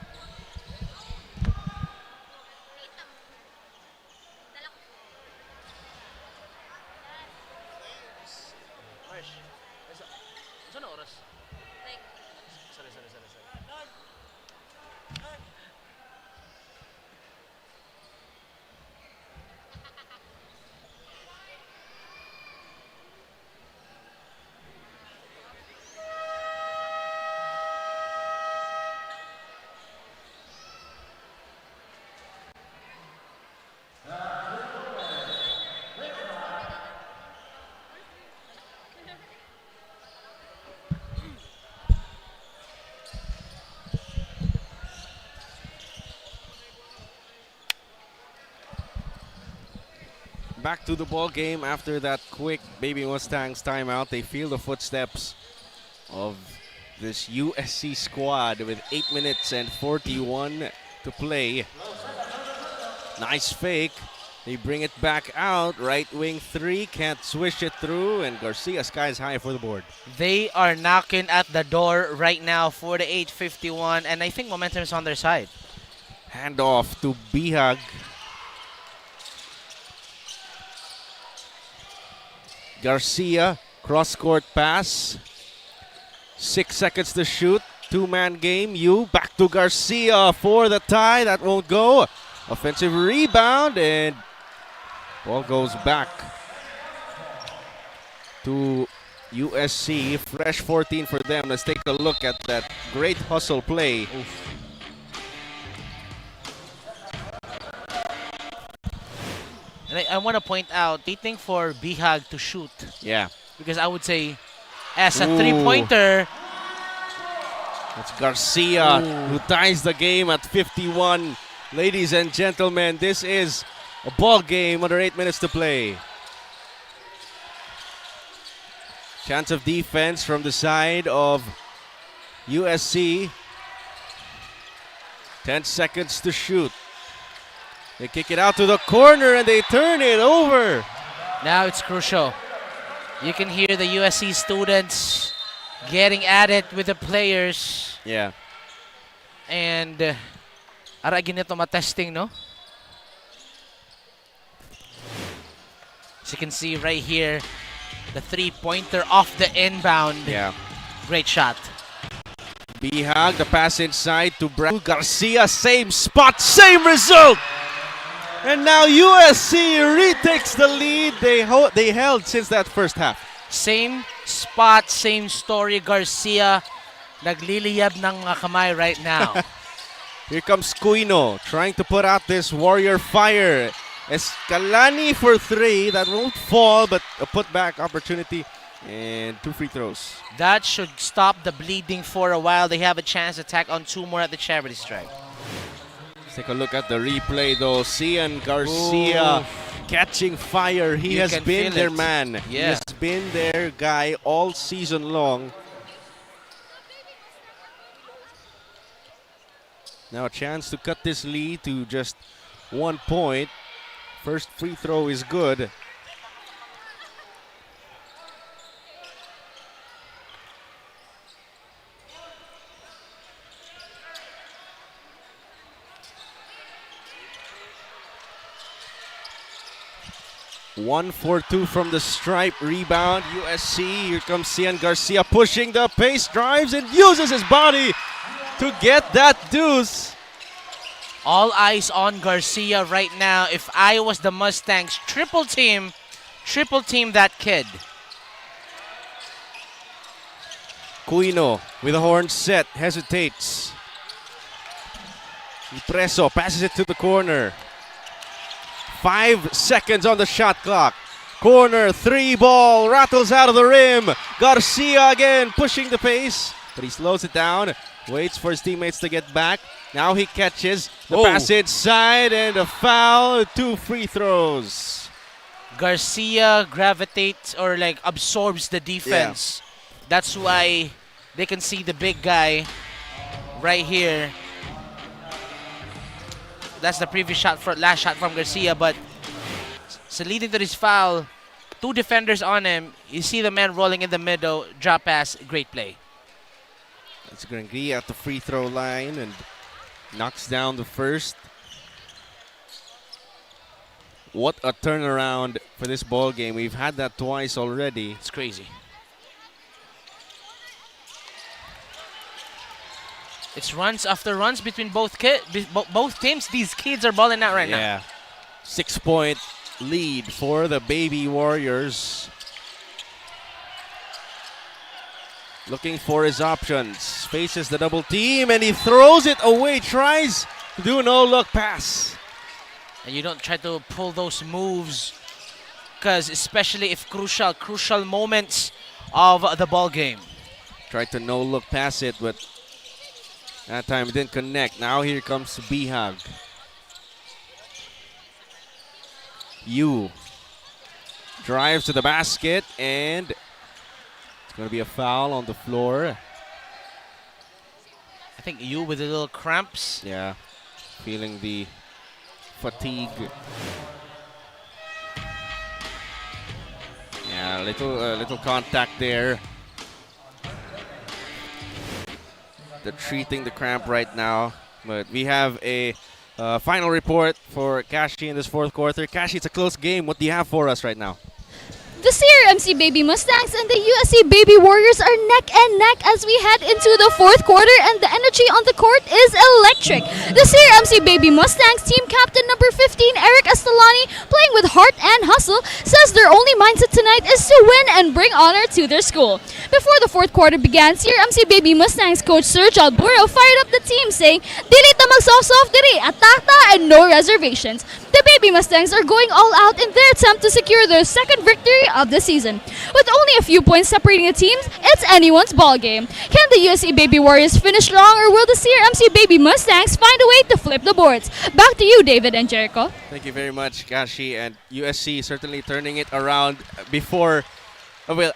Back to the ball game after that quick Baby Mustangs timeout. They feel the footsteps of this USC squad with 8 minutes and 41 to play. Nice fake. They bring it back out. Right wing three, can't swish it through, and Garcia skies high for the board. They are knocking at the door right now for the 8:51, and I think momentum is on their side. Handoff to Bihag. Garcia, cross-court pass. 6 seconds to shoot. Two-man game. Back to Garcia for the tie. That won't go. Offensive rebound, and ball goes back to USC. Fresh 14 for them. Let's take a look at that great hustle play. Oof. And I want to point out, waiting for Bihag to shoot. Yeah. Because I would say, as a three-pointer, that's Garcia who ties the game at 51. Ladies and gentlemen, this is a ball game under 8 minutes to play. Chance of defense from the side of USC. 10 seconds to shoot. They kick it out to the corner and they turn it over. Now it's crucial. You can hear the USC students getting at it with the players. Yeah. And ara ginito matesting, no? As you can see right here, the three-pointer off the inbound. Yeah. Great shot. Bihag, the pass inside to Garcia. Same spot, same result. And now USC retakes the lead they held since that first half. Same spot, same story. Garcia nagliliyab ng mga kamay right now. Here comes Cuino trying to put out this Warrior fire. Escalani for three. That won't fall, but a putback opportunity and 2 free throws. That should stop the bleeding for a while. They have a chance to tack on 2 more at the charity stripe. Let's take a look at the replay though. Cian Garcia catching fire. He You has can been feel their it. man. He Yeah. has been their guy all season long. Now a chance to cut this lead to just 1 point. First free throw is good. One for two from the stripe. Rebound, USC. Here comes Cian Garcia pushing the pace, drives and uses his body to get that deuce. All eyes on Garcia right now. If I was the Mustangs, triple team that kid. Cuino with a horn set, hesitates. Preso passes it to the corner. 5 seconds on the shot clock. Corner, 3 ball, rattles out of the rim. Garcia again pushing the pace, but he slows it down, waits for his teammates to get back. Now he catches the pass inside and a foul, 2 free throws. Garcia gravitates or like absorbs the defense. That's why they can see the big guy right here. That's the previous shot for last shot from Garcia, but so leading to this foul, 2 defenders on him. You see the man rolling in the middle, drop pass, great play. It's Grangri at the free throw line and knocks down the first. What a turnaround for this ball game. We've had that twice already. It's crazy. It's runs after runs between both teams. These kids are balling out right now. Yeah. 6-point lead for the Baby Warriors. Looking for his options. Faces the double team and he throws it away. Tries to do a no-look pass. And you don't try to pull those moves, because especially if crucial moments of the ball game. Tried to no-look pass it, but that time it didn't connect. Now here comes Bihag. Yu drives to the basket and it's going to be a foul on the floor. I think you with the little cramps. Yeah, feeling the fatigue. Yeah, little contact there. They're treating the cramp right now, but we have a final report for Kashi in this 4th quarter. Kashi, it's a close game. What do you have for us right now? The CRMC Baby Mustangs and the USC Baby Warriors are neck and neck as we head into the 4th quarter, and the energy on the court is electric. The CRMC Baby Mustangs team captain number 15, Eric Estelani, playing with heart and hustle, says their only mindset tonight is to win and bring honor to their school. Before the 4th quarter began, CRMC Baby Mustangs coach Sir Jalburo fired up the team, saying, "Dili ta mag-soft diri, attack and no reservations." The Baby Mustangs are going all out in their attempt to secure their 2nd victory of the season. With only a few points separating the teams, it's anyone's ball game. Can the USC Baby Warriors finish strong, or will the CRMC Baby Mustangs find a way to flip the boards? Back to you, David and Jericho. Thank you very much, Kashi. And USC certainly turning it around before,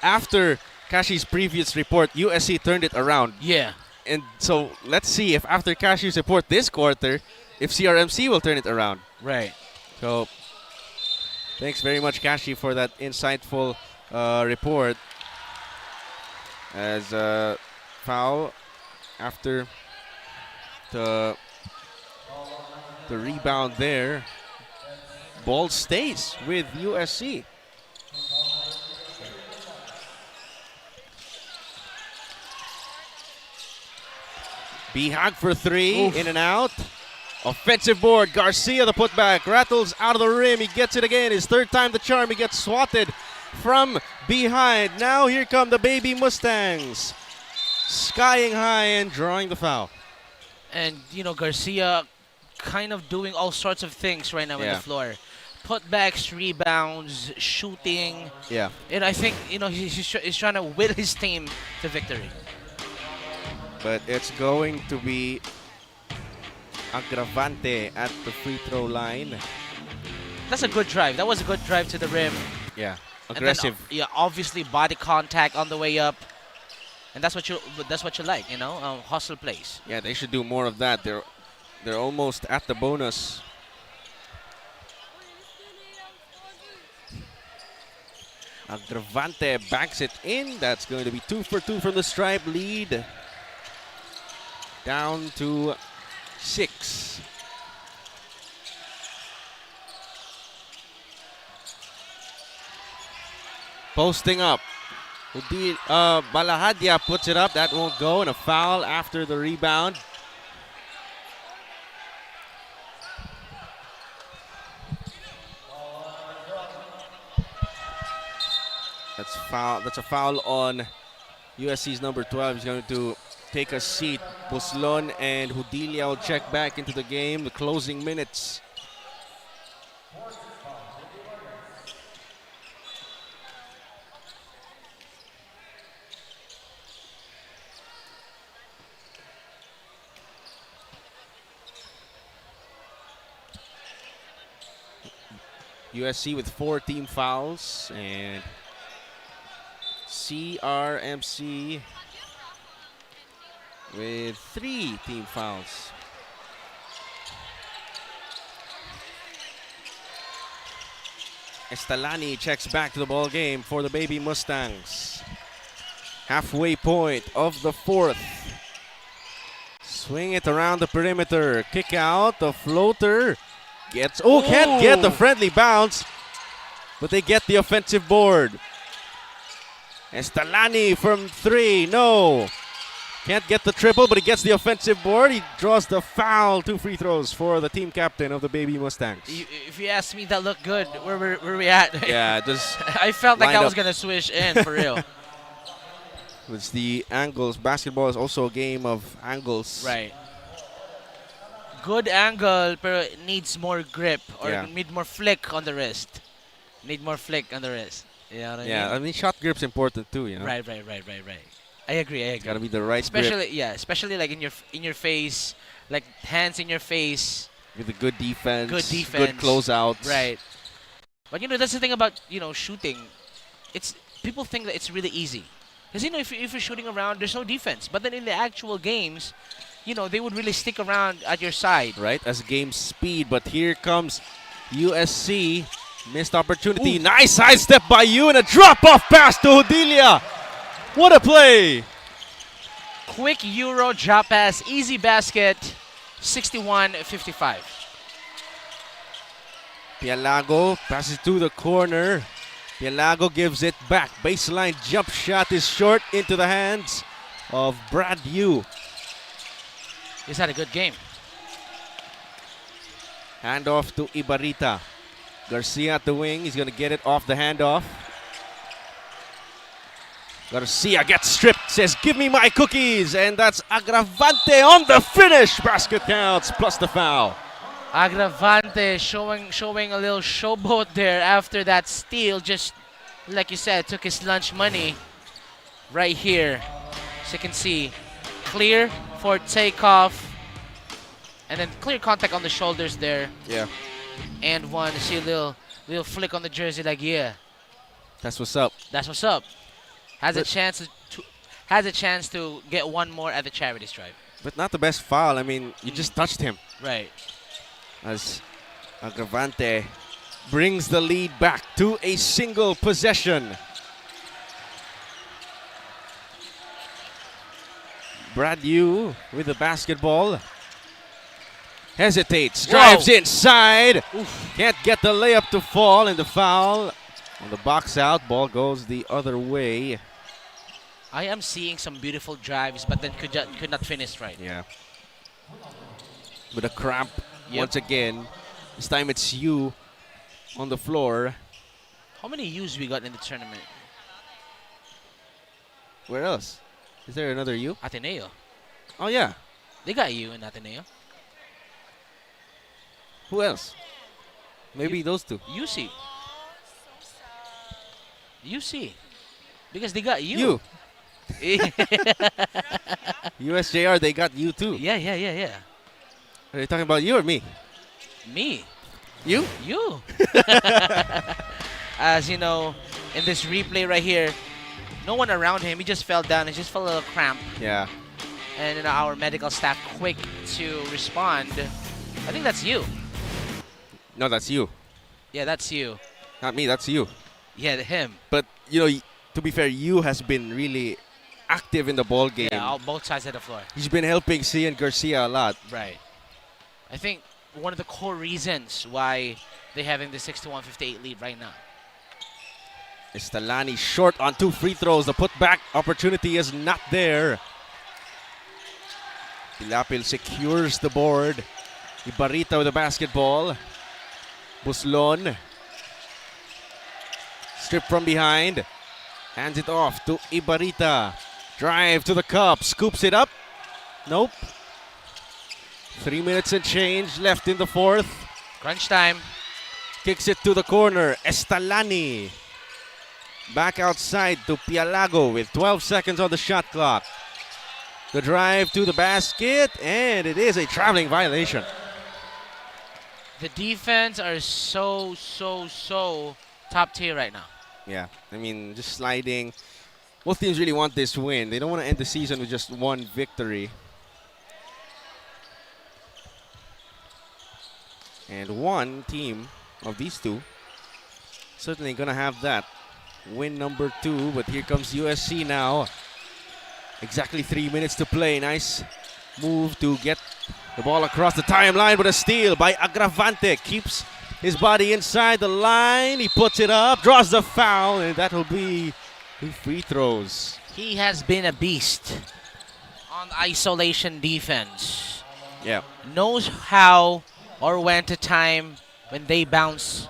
after Kashi's previous report, USC turned it around. Yeah. And so let's see if after Kashi's report this quarter, if CRMC will turn it around. Right. So thanks very much, Kashi, for that insightful report. As a foul after the rebound there. Ball stays with USC. Bihag for 3, in and out. Offensive board, Garcia the putback, rattles out of the rim, he gets it again, his 3rd time the charm, he gets swatted from behind. Now here come the Baby Mustangs, skying high and drawing the foul. And, you know, Garcia kind of doing all sorts of things right now on the floor. Putbacks, rebounds, shooting. Yeah. And I think, you know, he's trying to will his team to victory. But it's going to be Agravante at the free throw line. that's a good drive. That was a good drive to the rim. Yeah, And then, aggressive. yeah, obviously body contact on the way up, and that's what you like, you know, hustle plays. Yeah, they should do more of that. They're almost at the bonus. Agravante backs it in. That's going to be 2 for 2 from the stripe. Lead down to 6. Posting up. Balahadia puts it up. That won't go. And a foul after the rebound. That's a foul on USC's number 12. He's going to take a seat. Puslon and Hudilia will check back into the game. The closing minutes. USC with 4 team fouls and CRMC with 3 team fouls. Estalani checks back to the ball game for the Baby Mustangs. Halfway point of the 4th. Swing it around the perimeter. Kick out the floater. Can't get the friendly bounce, but they get the offensive board. Estalani from 3, no. Can't get the triple, but he gets the offensive board. He draws the foul. 2 free throws for the team captain of the Baby Mustangs. If you ask me, that looked good. Where we at? Yeah, just I felt like I was going to swish in, for real. It's the angles. Basketball is also a game of angles. Right. Good angle, but it needs more grip or need more flick on the wrist. Need more flick on the wrist. You know what I mean? Yeah, I mean shot grip's important too, you know. Right. I agree. It's gotta be the right grip. Especially like in your face, like hands in your face. With a good defense. Good closeouts. Right. But you know, that's the thing about, you know, shooting. It's people think that it's really easy. Because, you know, if you're shooting around, there's no defense. But then in the actual games, you know, they would really stick around at your side. Right, as game speed. But here comes USC. Missed opportunity. Ooh. Nice side step by you and a drop-off pass to Hudilia. What a play. Quick Euro drop pass. Easy basket. 61-55. Pialago passes to the corner. Pialago gives it back. Baseline jump shot is short into the hands of Brad Yu. He's had a good game. Handoff to Ibarita. Garcia at the wing. He's going to get it off the handoff. Garcia gets stripped. Says, give me my cookies. And that's Agravante on the finish. Basket counts plus the foul. Agravante showing a little showboat there after that steal. Just like you said, took his lunch money right here. So you can see clear for takeoff. And then clear contact on the shoulders there. Yeah. And one, see a little flick on the jersey, like, yeah. That's what's up. That's what's up. Has a chance to get one more at the charity stripe. But not the best foul. I mean, you just touched him. Right. As Agravante brings the lead back to a single possession. Brad Yu with the basketball. Hesitates, drives inside. Oof. Can't get the layup to fall, and the foul on the box out. Ball goes the other way. I am seeing some beautiful drives, but then could not finish right. Yeah. With a cramp once again. This time it's Yu on the floor. How many U's we got in the tournament? Where else? Is there another U? Ateneo. Oh, yeah. They got U in Ateneo. Who else? Maybe those two. UC. Because they got U. USJ-R, they got you too. Yeah. Are you talking about you or me? Me. You? You. As you know, in this replay right here, no one around him. He just fell down. He just felt a little cramp. Yeah. And you know, our medical staff quick to respond. I think that's you. No, that's you. Yeah, that's you. Not me, that's you. Yeah, him. But, you know, to be fair, you has been really active in the ball game. Yeah, both sides of the floor. He's been helping 𝐶&Garcia a lot. Right. I think one of the core reasons why they're having the 61-58 lead right now. Estalani short on 2 free throws. The putback opportunity is not there. Pilapil secures the board. Ibarita with the basketball. Buslon. Stripped from behind. Hands it off to Ibarita. Drive to the cup. Scoops it up. Nope. 3 minutes and change left in the fourth. Crunch time. Kicks it to the corner. Estalani. Back outside to Pialago with 12 seconds on the shot clock. The drive to the basket, and it is a traveling violation. The defense are so top tier right now. Yeah, I mean, just sliding. Both teams really want this win. They don't want to end the season with just one victory. And one team of these two certainly going to have that. Win number 2, but here comes USC now. Exactly 3 minutes to play. Nice move to get the ball across the timeline, but a steal by Agravante. Keeps his body inside the line. He puts it up, draws the foul, and that'll be 2 free throws. He has been a beast on isolation defense. Yeah. Knows how or when to time when they bounce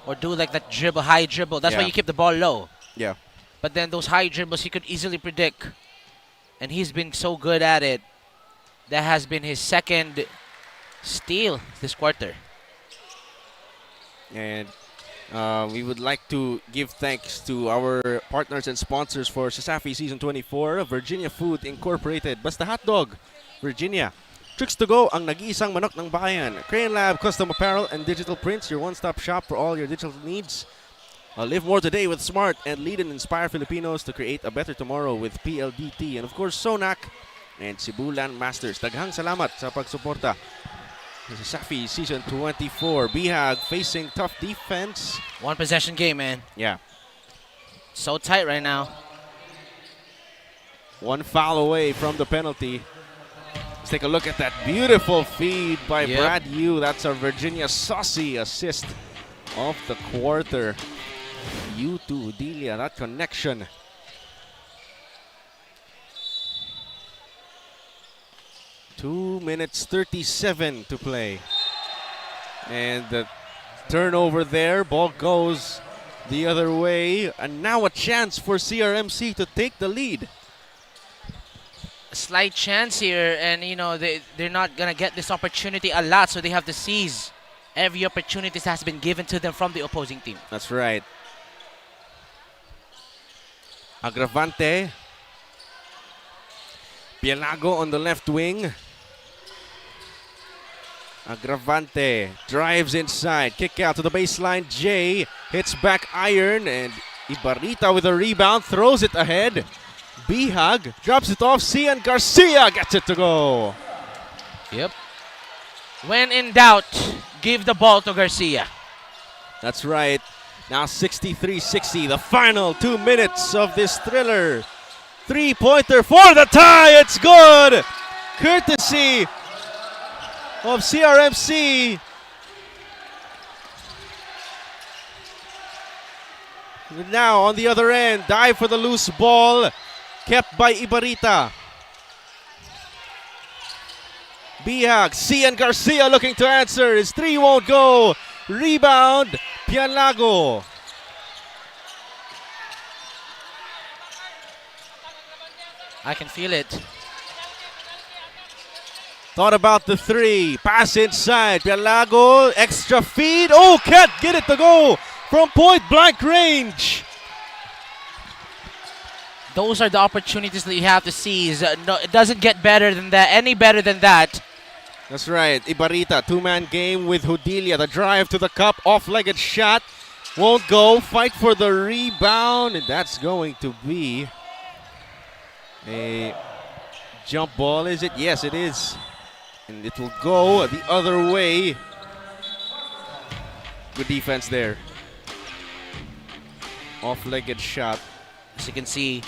or do like that dribble, high dribble. That's why you keep the ball low. Yeah. But then those high dribbles he could easily predict. And he's been so good at it. That has been his second steal this quarter. And we would like to give thanks to our partners and sponsors for CESAFI Season 24, Virginia Food Incorporated, Basta Hotdog, Virginia. Tricks to Go, ang nag-iisang manok ng bayan. Crayon Lab, custom apparel and digital prints, your one-stop shop for all your digital needs. Live more today with Smart and lead and inspire Filipinos to create a better tomorrow with PLDT. And of course, Sonac and Cebu Land Masters. Daghang salamat sa pagsuporta. This is CESAFI Season 24. Bihag facing tough defense. One possession game, man. Yeah. So tight right now. One foul away from the penalty. Let's take a look at that beautiful feed by Brad Yu. That's our Virginia saucy assist of the quarter. Yu to Udilia, that connection. Two minutes 37 to play. And the turnover there. Ball goes the other way. And now a chance for CRMC to take the lead. A slight chance here, and you know they're not gonna get this opportunity a lot, so they have to seize every opportunity that has been given to them from the opposing team. That's right. Agravante. Pialago on the left wing. Agravante drives inside. Kick out to the baseline. Jay hits back iron, and Ibarita with a rebound throws it ahead. Bihag drops it off. 𝐶&Garcia gets it to go. Yep. When in doubt, give the ball to Garcia. That's right. Now 63-60, the final 2 minutes of this thriller. Three-pointer for the tie. It's good. Courtesy of CRMC. Now on the other end, dive for the loose ball. Kept by Ibarita. Bihag, 𝐶&Garcia looking to answer. His three won't go. Rebound, Pialago. I can feel it. Thought about the three. Pass inside. Pialago, extra feed. Oh, can't get it to go from point blank range. Those are the opportunities that you have to seize. No, it doesn't get better than that, any better than that. That's right. Ibarita, two-man game with Hudilia. The drive to the cup, off-legged shot. Won't go. Fight for the rebound. And that's going to be a jump ball, is it? Yes, it is. And it will go the other way. Good defense there. Off-legged shot. As you can see,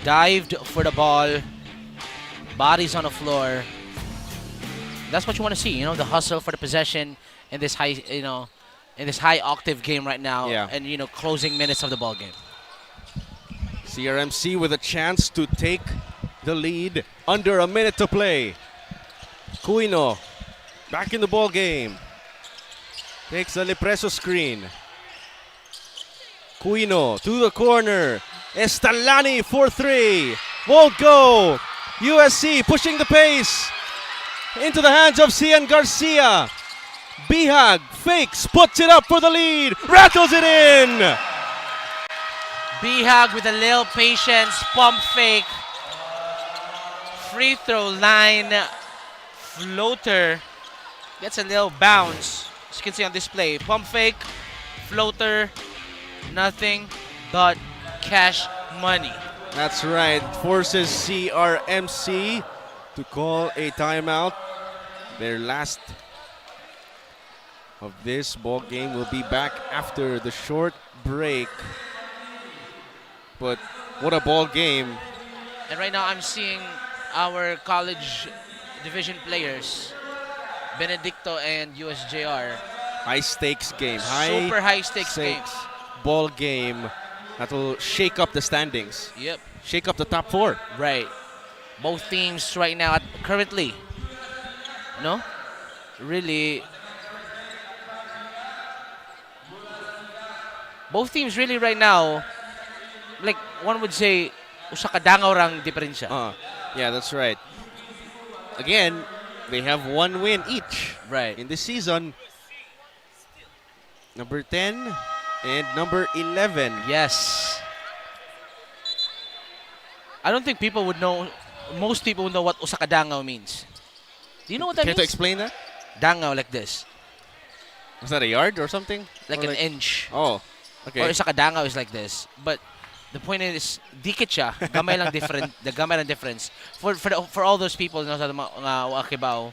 dived for the ball. Bodies on the floor. That's what you want to see, the hustle for the possession in this high, in this high octave game right now. Yeah. And, closing minutes of the ball game. CRMC with a chance to take the lead under a minute to play. 𝐂𝐄𝐬 back in the ball game. Takes a Lepreso screen. 𝐂𝐄𝐬 to the corner. Estalani for three. Won't go. USC pushing the pace. Into the hands of Cian Garcia. Bihag fakes, puts it up for the lead. Rattles it in. Bihag with a little patience. Pump fake. Free throw line. Floater. Gets a little bounce. As you can see on display. Pump fake. Floater. Nothing but cash money. That's right. Forces CRMC to call a timeout. Their last of this ball game will be back after the short break. But what a ball game. And right now I'm seeing our college division players, Benedicto and USJ-R. High stakes game. Super high stakes games. Ball game that will shake up the standings. Yep. Shake up the top four. Right. Both teams right now, currently, really, both teams really right now, like one would say, usa ka dangaw rang diferensya. Yeah, that's right. Again, they have one win each. Right. In this season. Number 10 and number 11. Yes. I don't think people would know. Most people would know what usa ka dangaw means. Do you know what that Care means? to explain that? Dangaw like this. Was that a yard or something? Like or an inch. Oh, okay. Or isa ka dangaw is like this. But the point is, dikit siya. Gamay lang different. The gamay lang difference. For all those people sa mga wakibaw,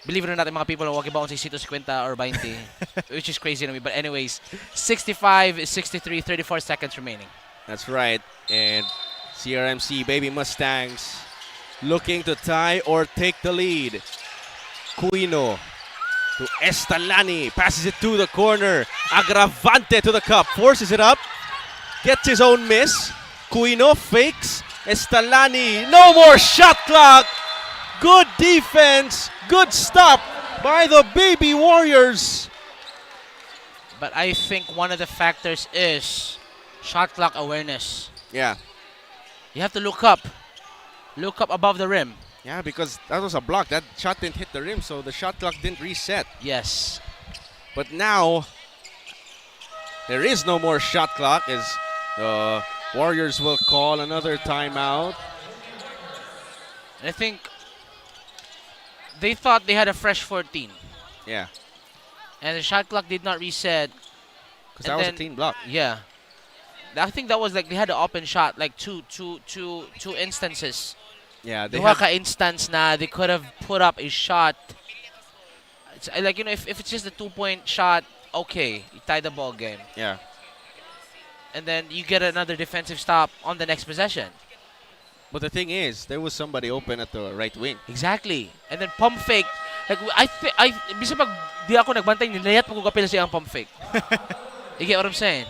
believe it or not, mga people na wakibaw sa 50 or 20, which is crazy to me. But anyways, 65, 63, 34 seconds remaining. That's right. And CRMC Baby Mustangs looking to tie or take the lead. 𝐂𝐄𝐬 to Estalani. Passes it to the corner. Agravante to the cup. Forces it up. Gets his own miss. 𝐂𝐄𝐬 fakes. Estalani. No more shot clock. Good defense. Good stop by the Baby Warriors. But I think one of the factors is shot clock awareness. Yeah. You have to look up. Look up above the rim. Yeah, because that was a block. That shot didn't hit the rim, so the shot clock didn't reset. Yes. But now, there is no more shot clock as the Warriors will call another timeout. I think they thought they had a fresh 14. Yeah. And the shot clock did not reset. Because that was a clean block. Yeah. I think that was like they had an open shot, like two instances. Yeah, they Duha have, ka instance na they could have put up a shot. It's like, if it's just a 2-point shot, okay, you tie the ball game. Yeah. And then you get another defensive stop on the next possession. But the thing is, there was somebody open at the right wing. Exactly. And then pump fake. Like bisa pag di ako nagbantay, nilayat pa ko kapila siya ang pump fake. You get what I'm saying?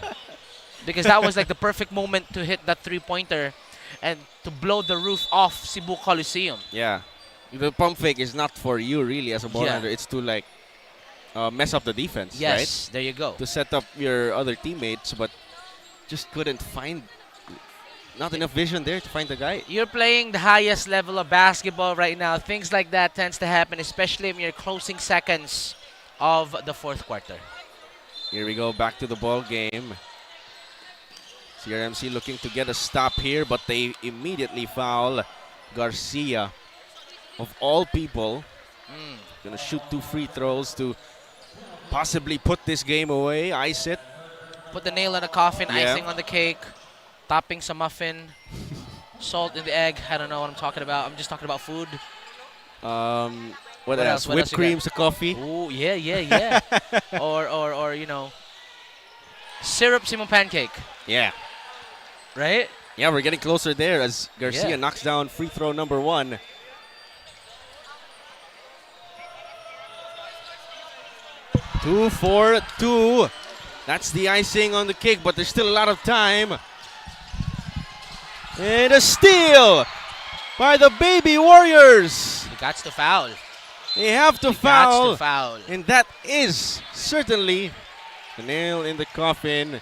Because that was like the perfect moment to hit that 3-pointer and to blow the roof off Cebu Coliseum. Yeah. The pump fake is not for you really as a ball Yeah. handler. It's to like mess up the defense, Yes, right? there you go. To set up your other teammates, but just couldn't find, not enough vision there to find the guy. You're playing the highest level of basketball right now. Things like that tends to happen, especially in your closing seconds of the fourth quarter. Here we go, back to the ball game. CRMC looking to get a stop here, but they immediately foul Garcia. Of all people, Gonna shoot 2 free throws to possibly put this game away, ice it. Put the nail in the coffin, Yeah. icing on the cake, topping some muffin, salt in the egg. I don't know what I'm talking about. I'm just talking about food. What else? What Whipped else you cream, got? some coffee. Oh, yeah. or you know, syrup simon pancake, Yeah. right? Yeah, we're getting closer there as Garcia Yeah. knocks down free throw number 1. Two for 2. That's the icing on the cake, but there's still a lot of time. And a steal by the Baby Warriors. You got to foul. They have to You foul. got to foul. And that is certainly the nail in the coffin.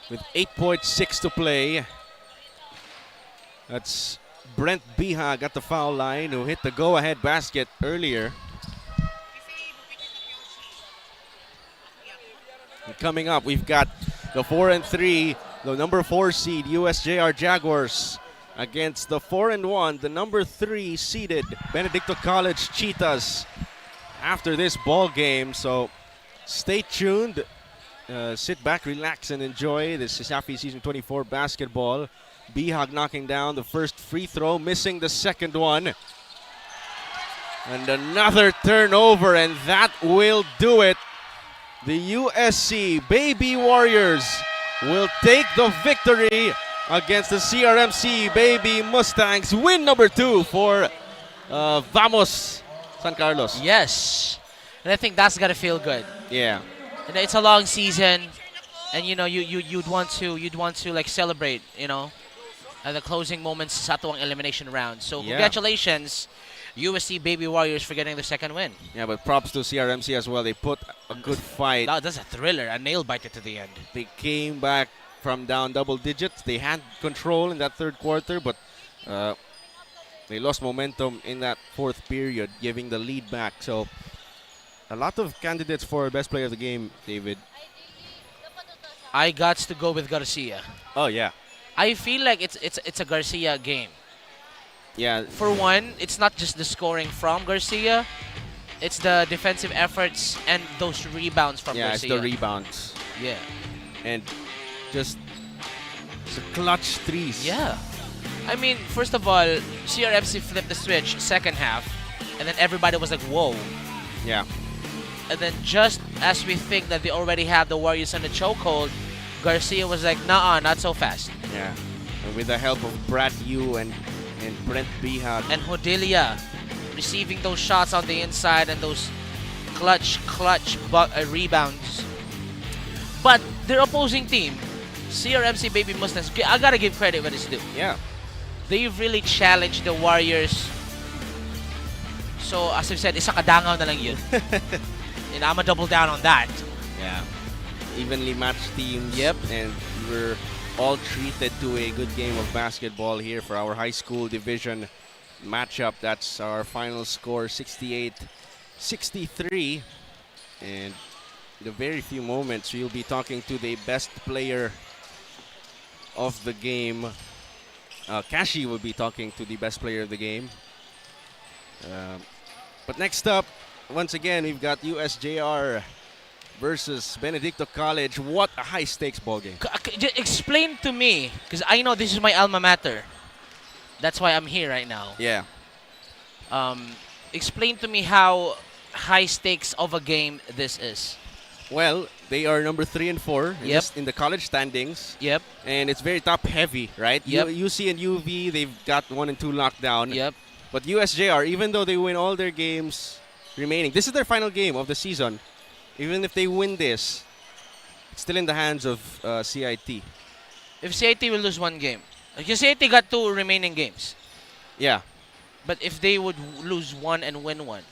With 8.6 to play. That's Brent Bihag at the foul line, who hit the go-ahead basket earlier. And coming up, we've got the 4 and 3, the number 4 seed USJ-R Jaguars against the 4 and 1, the number 3 seeded Benedicto College Cheetahs after this ball game. So stay tuned. Sit back, relax, and enjoy this CESAFI Season 24 basketball. Bihag knocking down the first free throw, missing the second one. And another turnover, and that will do it. The USC Baby Warriors will take the victory against the CRMC Baby Mustangs. Win number 2 for Vamos San Carlos. Yes, and I think that's gotta feel good. Yeah. And it's a long season, and you know you'd want to like celebrate, you know, at the closing moments sa tuwang elimination round. So Yeah. congratulations, USC Baby Warriors, for getting the second win. Yeah, but props to CRMC as well. They put a good fight. That's a thriller, a nail biter to the end. They came back from down double digits. They had control in that third quarter, but they lost momentum in that fourth period, giving the lead back. So a lot of candidates for best player of the game, David. I got to go with Garcia. Oh, yeah. I feel like it's a Garcia game. Yeah. For one, it's not just the scoring from Garcia, it's the defensive efforts and those rebounds from Yeah, Garcia. it's the rebounds. Yeah. And just clutch threes. Yeah. I mean, first of all, CRMC flipped the switch second half, and then everybody was like, whoa. Yeah. And then just as we think that they already have the Warriors on the chokehold, Garcia was like, nah, not so fast. Yeah. And with the help of Brad Yu and Brent Bihag. And Hodelia receiving those shots on the inside and those clutch rebounds. But their opposing team, CRMC Baby Mustangs, I gotta give credit where it's due. Yeah. They've really challenged the Warriors. So, as I've said, isa kadangaw na lang yun. And I'm gonna double down on that. Yeah. Evenly matched teams. Yep. And we're all treated to a good game of basketball here for our high school division matchup. That's our final score, 68-63. And in a very few moments, we'll be talking to the best player of the game. Kashi will be talking to the best player of the game. But next up, once again, we've got USJ-R versus Benedicto College. What a high-stakes ball game. Explain to me, because I know this is my alma mater. That's why I'm here right now. Yeah. Explain to me how high stakes of a game this is. Well, they are number 3 and 4 in the college standings. Yep. And it's very top-heavy, right? Yep. UC and UV, they've got 1 and 2 locked down. Yep. But USJ-R, even though they win all their games remaining, this is their final game of the season. Even if they win this, it's still in the hands of CIT. If CIT will lose one game, because CIT got 2 remaining games. Yeah. But if they would lose one and win one,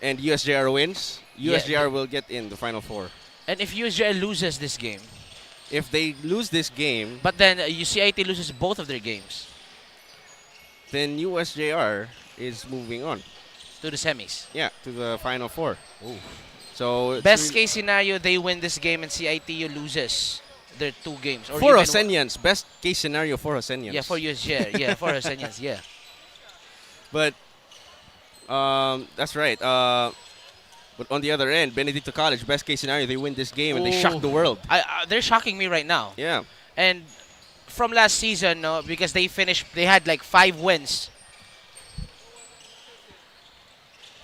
and USJ-R wins, USJ-R will get in the Final Four. And if USJ loses this game, if they lose this game, but then CIT loses both of their games, then USJ-R is moving on to the semis. Yeah, to the Final Four. Ooh. So best case scenario, they win this game and CIT loses. their 2 games. Or For even Ħsenyans, best case scenario for Ħsenyans. Yeah, for USJ. Yeah, for Ħsenyans. Yeah. But that's right. But on the other end, Benedicto College, best case scenario, they win this game and they shock the world. They're shocking me right now. Yeah. And from last season, no, because they had like 5 wins.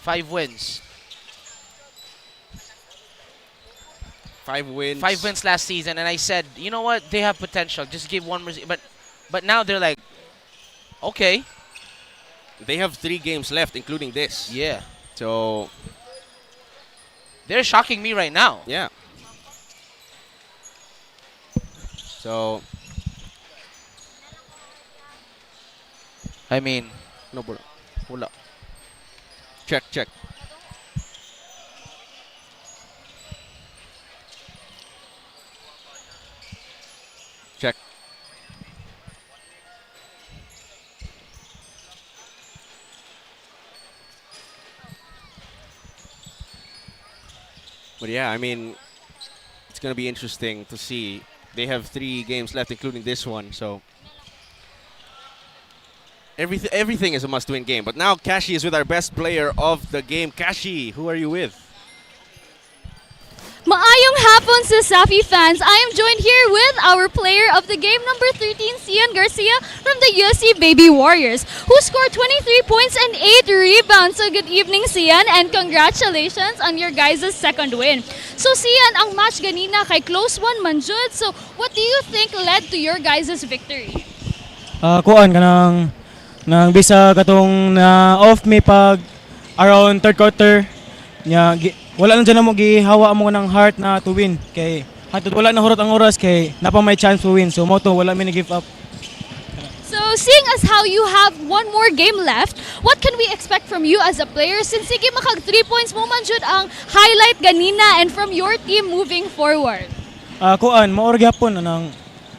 5 wins. 5 wins. 5 wins last season, and I said, you know what? They have potential. Just give one more. But now they're like, okay. They have 3 games left, including this. Yeah. So they're shocking me right now. yeah. So I mean, no bro. Hold up. Check. Check. But yeah, I mean, it's going to be interesting to see. They have 3 games left, including this one, so everything is a must-win game. But now Kashi is with our best player of the game. Kashi, who are you with? Maayong hapon sa CESAFI fans. I am joined here with our player of the game, number 13, Cian Garcia from the USC Baby Warriors, who scored 23 points and 8 rebounds. So good evening, Cian, and congratulations on your guys' second win. So Cian, ang match ganina kay close one man jud. So what do you think led to your guys' victory? Kuan kanang nang bisa katong na off me pag around third quarter nya wala na dyan mo gihawa mo ng heart na to win kay hatod wala na hurot ang oras kay napa may chance to win so mo to wala mi give up. So seeing as how you have one more game left, what can we expect from you as a player since sige makag 3 points mo man jud ang highlight ganina and from your team moving forward? Kuan maor gyapon anang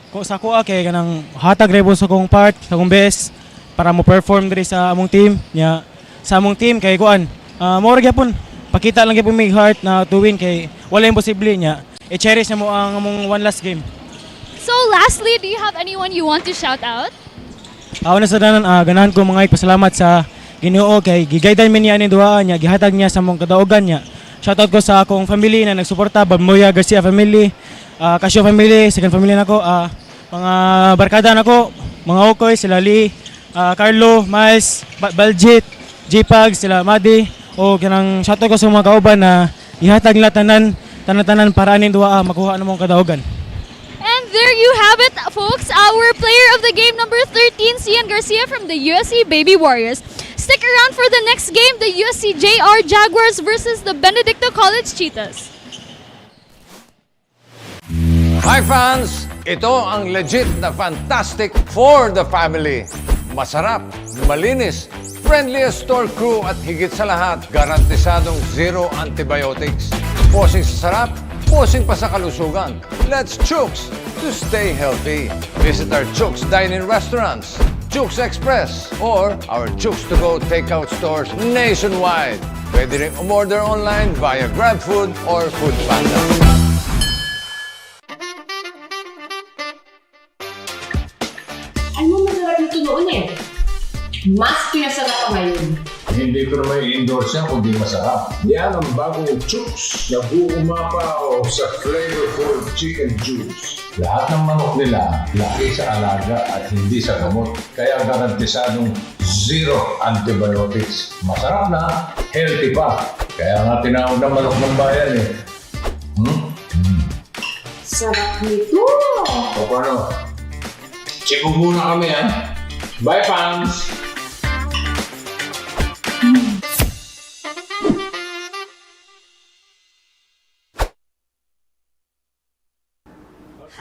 ko sa kuha kay kanang hatag rebo sa kong part sa kong best para mo perform diri sa among team nya sa among team kay kuan maor gyapon pakita lang gyapon mig heart na to win kay wala imposible nya i-cherish na mo ang among one last game. So lastly, do you have anyone you want to shout out? Una sa danan ganahan ko mga pasalamat sa Ginoo kay gigaydan mi niya ni duha nya gihatag niya sa among kadaugan nya. Shoutout ko sa akong family na nagsuporta, Balmoya Garcia family, Casio family, second family nako, mga barkada nako, mga Okoy, sila Lee, Carlo, Miles, Baljit, J-Pag, sila Madi, o kanang shoutout ko sa mga kauban na ihatag nila tanan para anin duha makuha namong kadaugan. And there you have it, folks. Our player of the game, number 13, Cian Garcia from the USC Baby Warriors. Stick around for the next game, the USJ-R Jaguars versus the Benedicto College Cheetahs. Hi fans! Ito ang legit na fantastic for the family. Masarap, malinis, friendliest store crew at higit sa lahat, garantisadong zero antibiotics. Posing sa sarap, posing pa sa kalusugan. Let's Chooks to stay healthy. Visit our Chooks dine-in restaurants, Chooks Express, or our Chooks to go takeout stores nationwide. Pwede rin umorder online via GrabFood or Foodpanda. Ano masarap nito noon eh? Mas pinasarap pa ngayon. Hindi ko naman i-endorse yan kundi masarap. Yan ang bagong Chooks na buumapaw sa flavorful chicken juice. Lahat ng manok nila laki sa alaga at hindi sa gamot. Kaya garantisadong zero antibiotics. Masarap na, healthy pa. Kaya nga tinawag na manok ng bayan eh. Sarap nito! O paano? Check muna kami ha. Bye fans!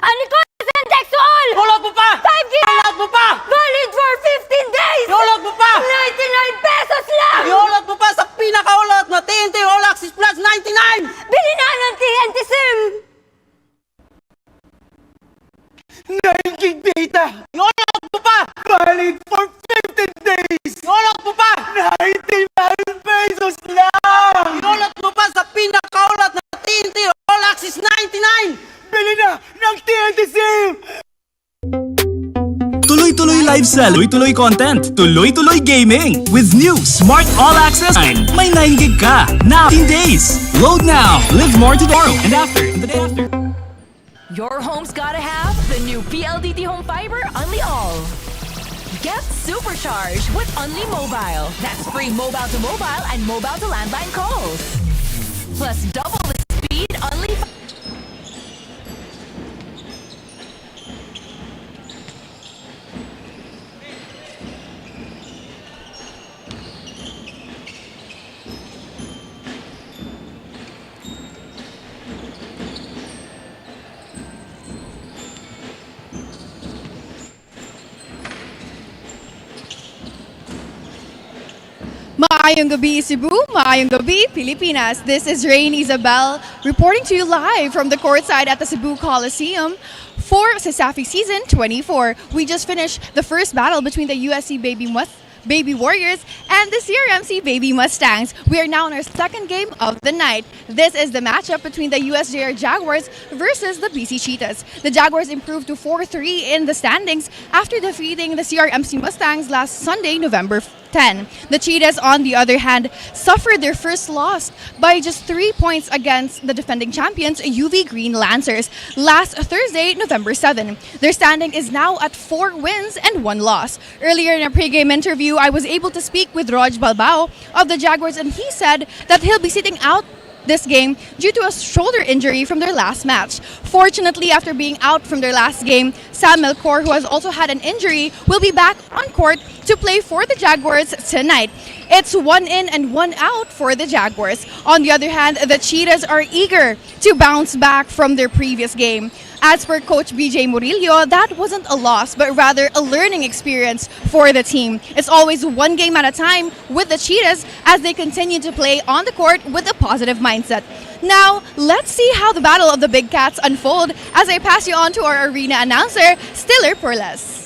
Ano ko? Sentex to all! Hulog mo pa! 5 years! Hulog mo pa! Valid for 15 days! Hulog mo pa! 99 pesos lang! Hulog mo pa sa pinakaulot na TNT All Access Plus 99! Bili na ng TNT SIM! 9 gig data! Hulog mo pa! Valid for 15 days! Hulog mo pa! 99 pesos lang! Hulog mo pa sa pinakaulot na TNT All Access 99! Bili na ng TNT Tuloy-tuloy live sell, tuloy-tuloy content, tuloy-tuloy gaming. With new Smart All Access 9, may 9 gig ka. Now, 15 days. Load now. Live more tomorrow and after, and the day after. Your home's gotta have the new PLDT Home Fiber Unli All. Get supercharged with Unli Mobile. That's free mobile to mobile and mobile to landline calls. Plus double the speed Unli. Maayong gabi Cebu, maayong gabi Pilipinas. This is Rain Isabel reporting to you live from the courtside at the Cebu Coliseum for CESAFI Season 24. We just finished the first battle between the USC Baby Warriors and the CRMC Baby Mustangs. We are now in our second game of the night. This is the matchup between the USJ-R Jaguars versus the BC Cheetahs. The Jaguars improved to 4-3 in the standings after defeating the CRMC Mustangs last Sunday, November 10. The Cheetahs, on the other hand, suffered their first loss by just 3 points against the defending champions, UV Green Lancers, last Thursday, November 7. Their standing is now at 4 wins and 1 loss. Earlier in a pregame interview, I was able to speak with Rog Balbao of the Jaguars, and he said that he'll be sitting out this game due to a shoulder injury from their last match. Fortunately, after being out from their last game, Sam Melchor, who has also had an injury, will be back on court to play for the Jaguars tonight. It's 1 in and 1 out for the Jaguars. On the other hand, the Cheetahs are eager to bounce back from their previous game. As per Coach BJ Murillo, that wasn't a loss, but rather a learning experience for the team. It's always 1 game at a time with the Cheetahs as they continue to play on the court with a positive mindset. Now, let's see how the battle of the Big Cats unfold as I pass you on to our arena announcer, Stiller Perles.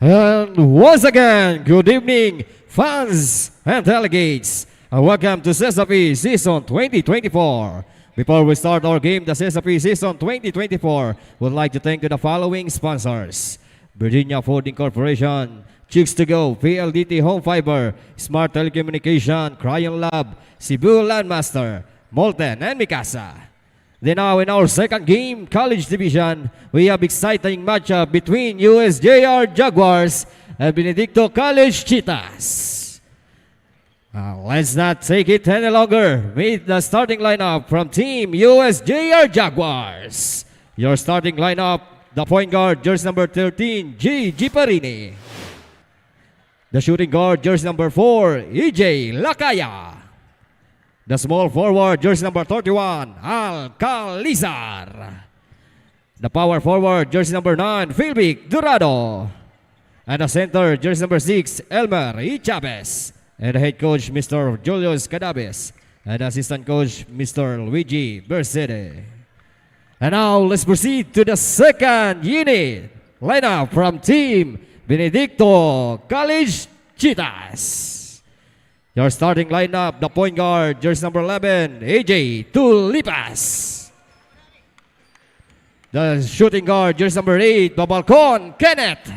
And once again, good evening, fans and delegates, and welcome to CESAFI Season 2024. Before we start our game, the CESAFI Season 2024, we'd like to thank the following sponsors: Virginia Fooding Corporation, Chicks to Go, PLDT Home Fiber, Smart Telecommunication, Cryon Lab, Cebu Landmaster, Molten, and Mikasa. Then now in our second game, College Division, we have exciting matchup between USJ-R Jaguars and Benedicto College Cheetahs. Let's not take it any longer. Meet the starting lineup from Team USJ-R Jaguars. Your starting lineup, the point guard, jersey number 13, G. Parini. The shooting guard, jersey number 4, EJ Lakaya. The small forward, jersey number 31, Alcalizar. The power forward, jersey number 9, Philbic Durado. And the center, jersey number 6, Elmer Chavez. And the head coach, Mr. Julius Cadabes. And assistant coach, Mr. Luigi Bersede. And now, let's proceed to the second unit. Lineup from Team Benedicto College Cheetahs. Your starting lineup, the point guard, jersey number 11, AJ Tulipas. The shooting guard, jersey number 8, Babalcon Kenneth.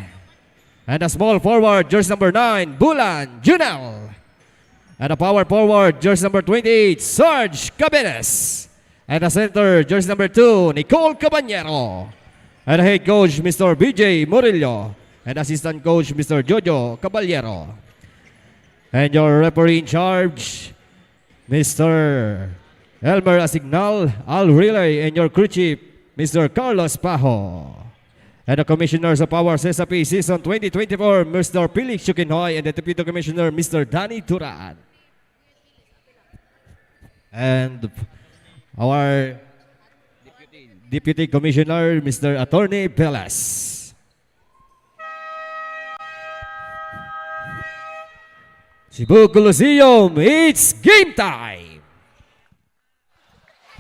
And the small forward, jersey number 9, Bulan Junel. And the power forward, jersey number 28, Sarge Cabenes. And the center, jersey number 2, Nicole Caballero. And the head coach, Mr. BJ Murillo. And assistant coach, Mr. Jojo Caballero. And your referee in charge, Mr. Elmer Asignal, Al Relay, and your crew chief, Mr. Carlos Pajo. And the commissioners of our CESAFI season 2024, Mr. Felix Chukinhoy, and the deputy commissioner, Mr. Danny Turan. And our deputy commissioner, Mr. Attorney Pelas. Cebu Coliseum, it's game time!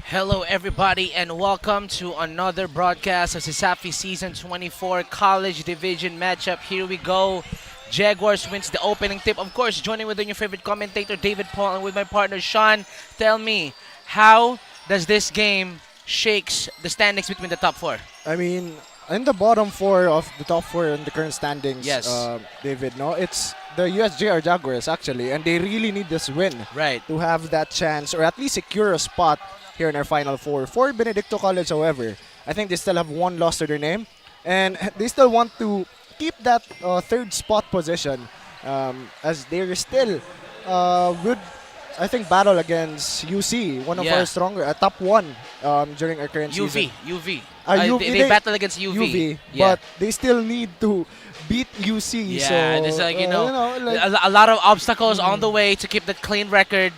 Hello everybody and welcome to another broadcast of CESAFI Season 24 College Division matchup. Here we go. Jaguars wins the opening tip. Of course, joining with your favorite commentator, David Paul, and with my partner, Sean. Tell me, how does this game shakes the standings between the top four? I mean, in the bottom four of the top four in the current standings, yes. David, no, it's the USJ-R Jaguars actually, and they really need this win to have that chance or at least secure a spot here in our Final Four. For Benedicto College, however, I think they still have one loss to their name, and they still want to keep that third spot position as they're still good. I think battle against UC, one of our stronger, top one during our current season. UV. They battle against UV. But they still need to beat UC. Yeah, so, there's a lot of obstacles on the way to keep that clean record.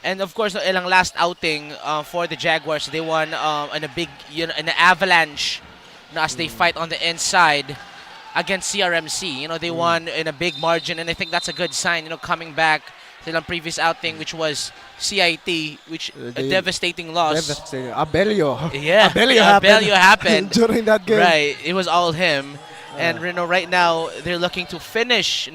And of course, ilang last outing for the Jaguars, they won in a big, an avalanche as they fight on the inside against CRMC. They won in a big margin, and I think that's a good sign. Coming back to the previous outing, which was CIT, which a devastating loss. Devastating. Abelio. Yeah, Abelio happened during that game. Right, it was all him. And right now they're looking to finish.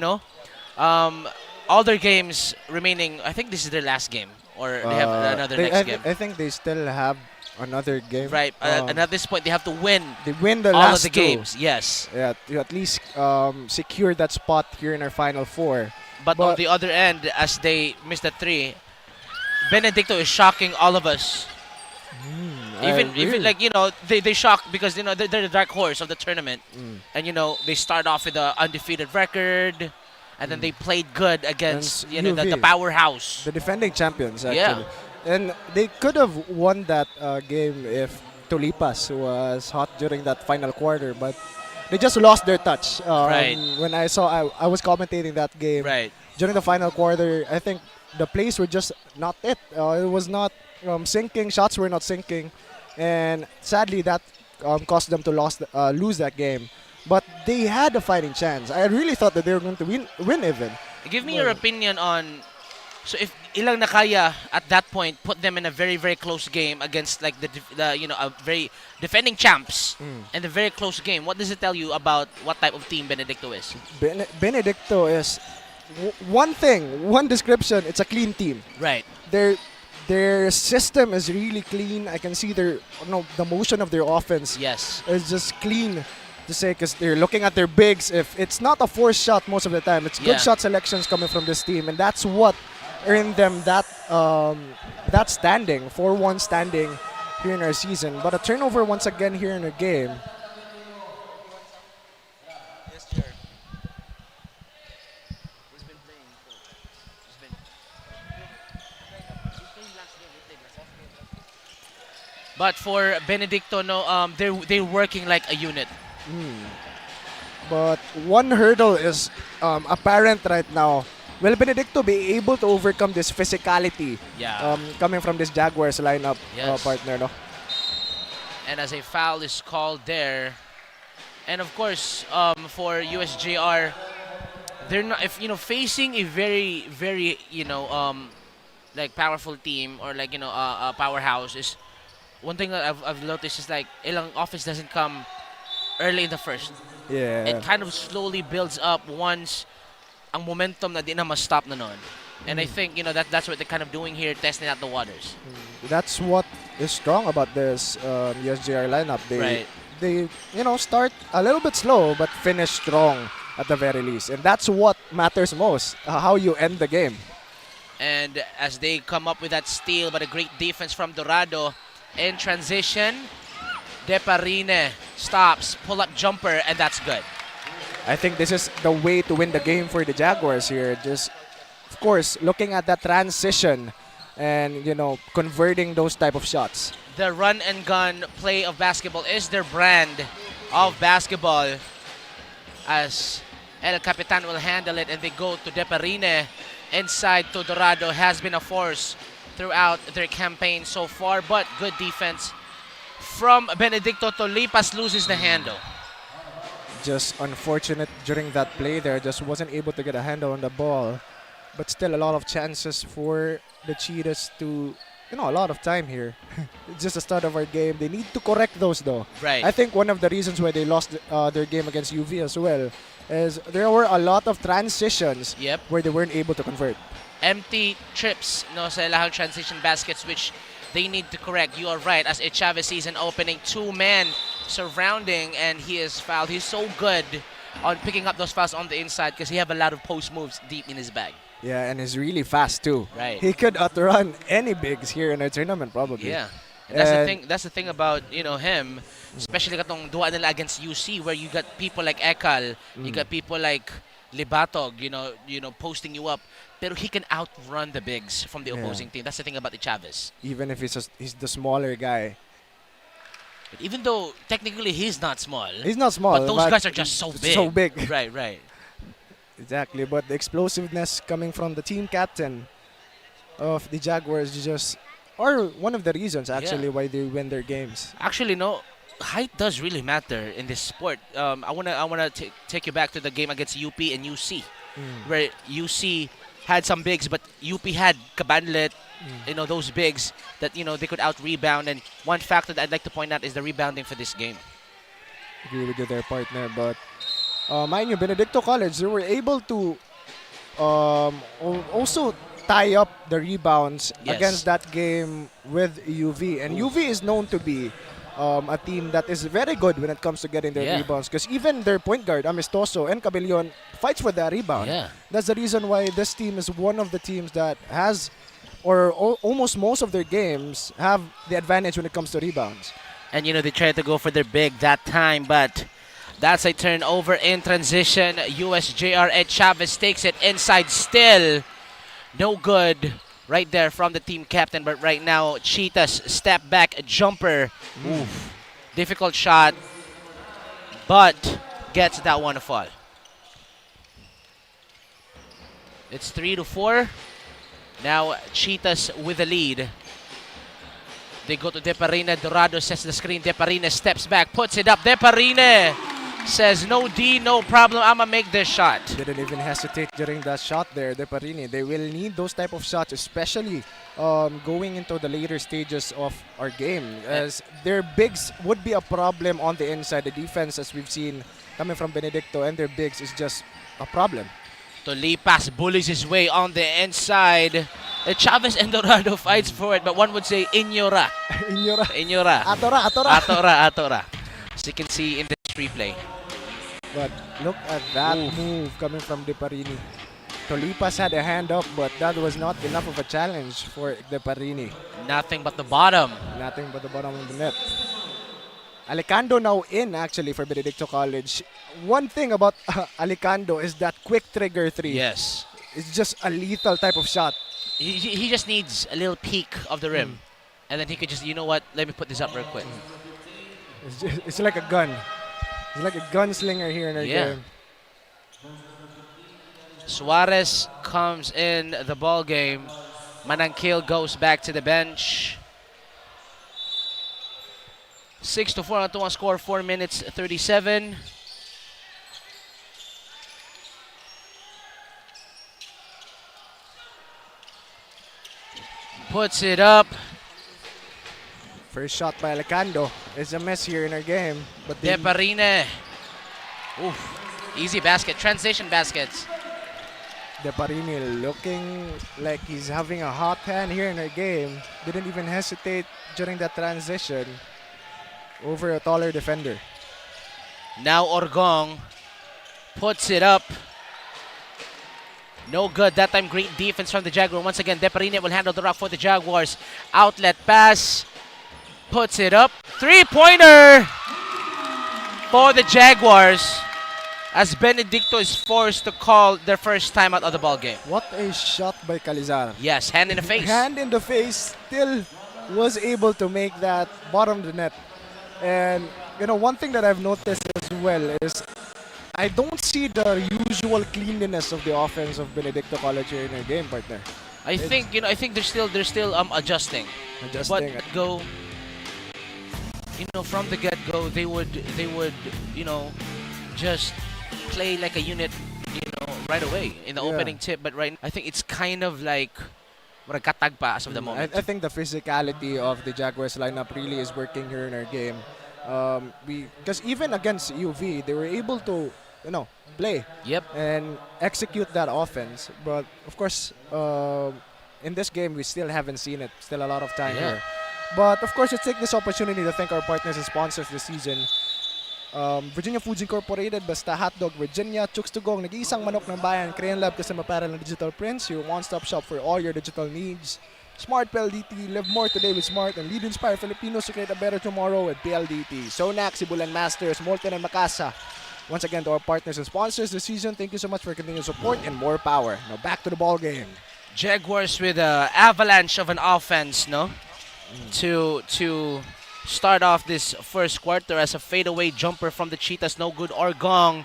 All their games remaining. I think this is their last game, or they have another next game. I think they still have another game. Right, and at this point they have to win. They win the all last of the games. Yes. Yeah, to at least secure that spot here in our Final Four. But on the other end, as they missed the 3, Benedicto is shocking all of us. Even like they shock because they're the dark horse of the tournament, and they start off with an undefeated record, and then they played good against the powerhouse, the defending champions actually. And they could have won that game if Tulipas was hot during that final quarter, but they just lost their touch. When I was commentating that game during the final quarter, I think the plays were just not it. It was not sinking. Shots were not sinking, and sadly that caused them to lose that game. But they had a fighting chance. I really thought that they were going to win even. Give me your opinion on. So if ilang nakaya at that point put them in a very very close game against like the a very defending champs and a very close game, what does it tell you about what type of team Benedicto is? Benedicto is one description. It's a clean team. Right. Their system is really clean. I can see the motion of their offense. Yes. Is just clean to say because they're looking at their bigs. If it's not a forced shot most of the time, it's good shot selections coming from this team, and that's what earned them that standing, 4-1 standing here in our season. But a turnover once again here in our game. But for Benedicto, no, they're working like a unit. But one hurdle is apparent right now. Will Benedicto be able to overcome this physicality coming from this Jaguars lineup partner? No? And as a foul is called there, and of course for USJ-R, they're not facing a very like powerful team or like a powerhouse. Is one thing that I've noticed is like ilang offense doesn't come early in the first. Yeah. It kind of slowly builds up once ang momentum na di na ma-stop na nun. And I think that's what they're kind of doing here, testing out the waters. That's what is strong about this USJ-R lineup. They start a little bit slow but finish strong at the very least, and that's what matters most. How you end the game. And as they come up with that steal, but a great defense from Dorado in transition, Deparine stops, pull-up jumper, and that's good. I think this is the way to win the game for the Jaguars here. Just, of course, looking at that transition and, converting those type of shots. The run and gun play of basketball is their brand of basketball, as El Capitan will handle it, and they go to Deparine inside to Dorado. Has been a force throughout their campaign so far, but good defense from Benedicto. Tolipas loses the handle. Just unfortunate during that play there, just wasn't able to get a handle on the ball. But still a lot of chances for the Cheetahs to, a lot of time here. It's just the start of our game. They need to correct those though. Right. I think one of the reasons why they lost their game against UV as well is there were a lot of transitions where they weren't able to convert. Empty trips sa lahang transition baskets, which they need to correct. You are right, as 𝐂𝐿 sees an opening, two-man surrounding, and he is fouled. He's so good on picking up those fouls on the inside because he have a lot of post moves deep in his bag. Yeah, and he's really fast too. Right. He could outrun any bigs here in our tournament probably. Yeah. And that's the thing. That's the thing about him, especially katong duwa nila against UC, where you got people like 𝐂𝐿, you got people like Libatog, posting you up. Pero he can outrun the bigs from the opposing team. That's the thing about 𝐂𝐿. Even if he's the smaller guy. But even though technically he's not small. He's not small. But those guys are just so big. So big. Right. Exactly. But the explosiveness coming from the team captain of the Jaguars are one of the reasons actually why they win their games. Actually, no. Height does really matter in this sport. I wanna take you back to the game against UP and UC, where UC had some bigs, but UP had Cabanlet, those bigs that they could out rebound. And one factor that I'd like to point out is the rebounding for this game. Agree with you there, partner. But mind you, Benedicto College, they were able to also tie up the rebounds against that game with UV, and UV is known to be a team that is very good when it comes to getting their rebounds, because even their point guard, Amistoso and Cabellion, fights for that rebound. That's the reason why this team is one of the teams that has, or almost most of their games, have the advantage when it comes to rebounds. And they tried to go for their big that time, but that's a turnover in transition. USJ-R 𝐂𝐿 takes it inside still. No good. Right there from the team captain, but right now Cheetahs step back jumper. Oof. Difficult shot, but gets that one to fall. It's 3-4. Now Cheetahs with the lead. They go to Deparine. Dorado sets the screen. Deparine steps back, puts it up. Deparine says, no D, no problem, I'ma make this shot. Didn't even hesitate during that shot there, Deparine. They will need those type of shots, especially going into the later stages of our game, as their bigs would be a problem on the inside. The defense, as we've seen coming from Benedicto, and their bigs is just a problem. Tolipas bullies his way on the inside. 𝐂𝐿 and Dorado fights for it, but one would say Ignora. Ignora. Atora. As you can see in this replay. But look at that move coming from Deparine. Tolipas had a hand up, but that was not enough of a challenge for Deparini. Nothing but the bottom. Nothing but the bottom of the net. Alicando now in actually for Benedicto College. One thing about Alicando is that quick trigger 3. Yes. It's just a lethal type of shot. He just needs a little peek of the rim. And then he could just, you know what, let me put this up real quick. It's like a gun. It's like a gunslinger here in our game. Suarez comes in the ball game. Manangkil goes back to the bench. 6-4 on 2-1 score, 4 minutes 37. Puts it up. First shot by Alicando. It's a mess here in our game. But Deparine. Oof. Easy basket. Transition baskets. Deparini looking like he's having a hot hand here in our game. Didn't even hesitate during that transition over a taller defender. Now Orgong puts it up. No good. That time great defense from the Jaguars. Once again, Deparine will handle the rock for the Jaguars. Outlet pass. Puts it up. Three-pointer for the Jaguars as Benedicto is forced to call their first time out of the ball game. What a shot by 𝐂𝐿𝐴𝐻. Yes, hand in the face. Hand in the face. Still was able to make that bottom of the net. And, you know, one thing that I've noticed as well is I don't see the usual cleanliness of the offense of Benedicto College here in their game, partner. I think they're still adjusting. But go, from the get-go, they would just play like a unit, right away in the opening tip. But right, I think it's kind of like katagpa as of the moment. I think the physicality of the Jaguars lineup really is working here in our game. Because even against UV, they were able to, play and execute that offense. But of course, in this game, we still haven't seen it. Still a lot of time here. But of course, let's take this opportunity to thank our partners and sponsors this season. Virginia Foods Incorporated, Basta Hotdog Virginia, 𝐂𝐿𝐴, nag-iisang manok ng bayan, Korean Lab Custom Apparel and Digital Prints, your one-stop shop for all your digital needs. Smart PLDT, live more today with Smart, and lead inspire Filipinos to create a better tomorrow with PLDT. Sonac, Sibulan Masters, Molten and Macasa. Once again, to our partners and sponsors this season, thank you so much for continued support and more power. Now back to the ball game. Jaguars with an avalanche of an offense, to start off this first quarter as a fadeaway jumper from the Cheetahs. No good. Orgong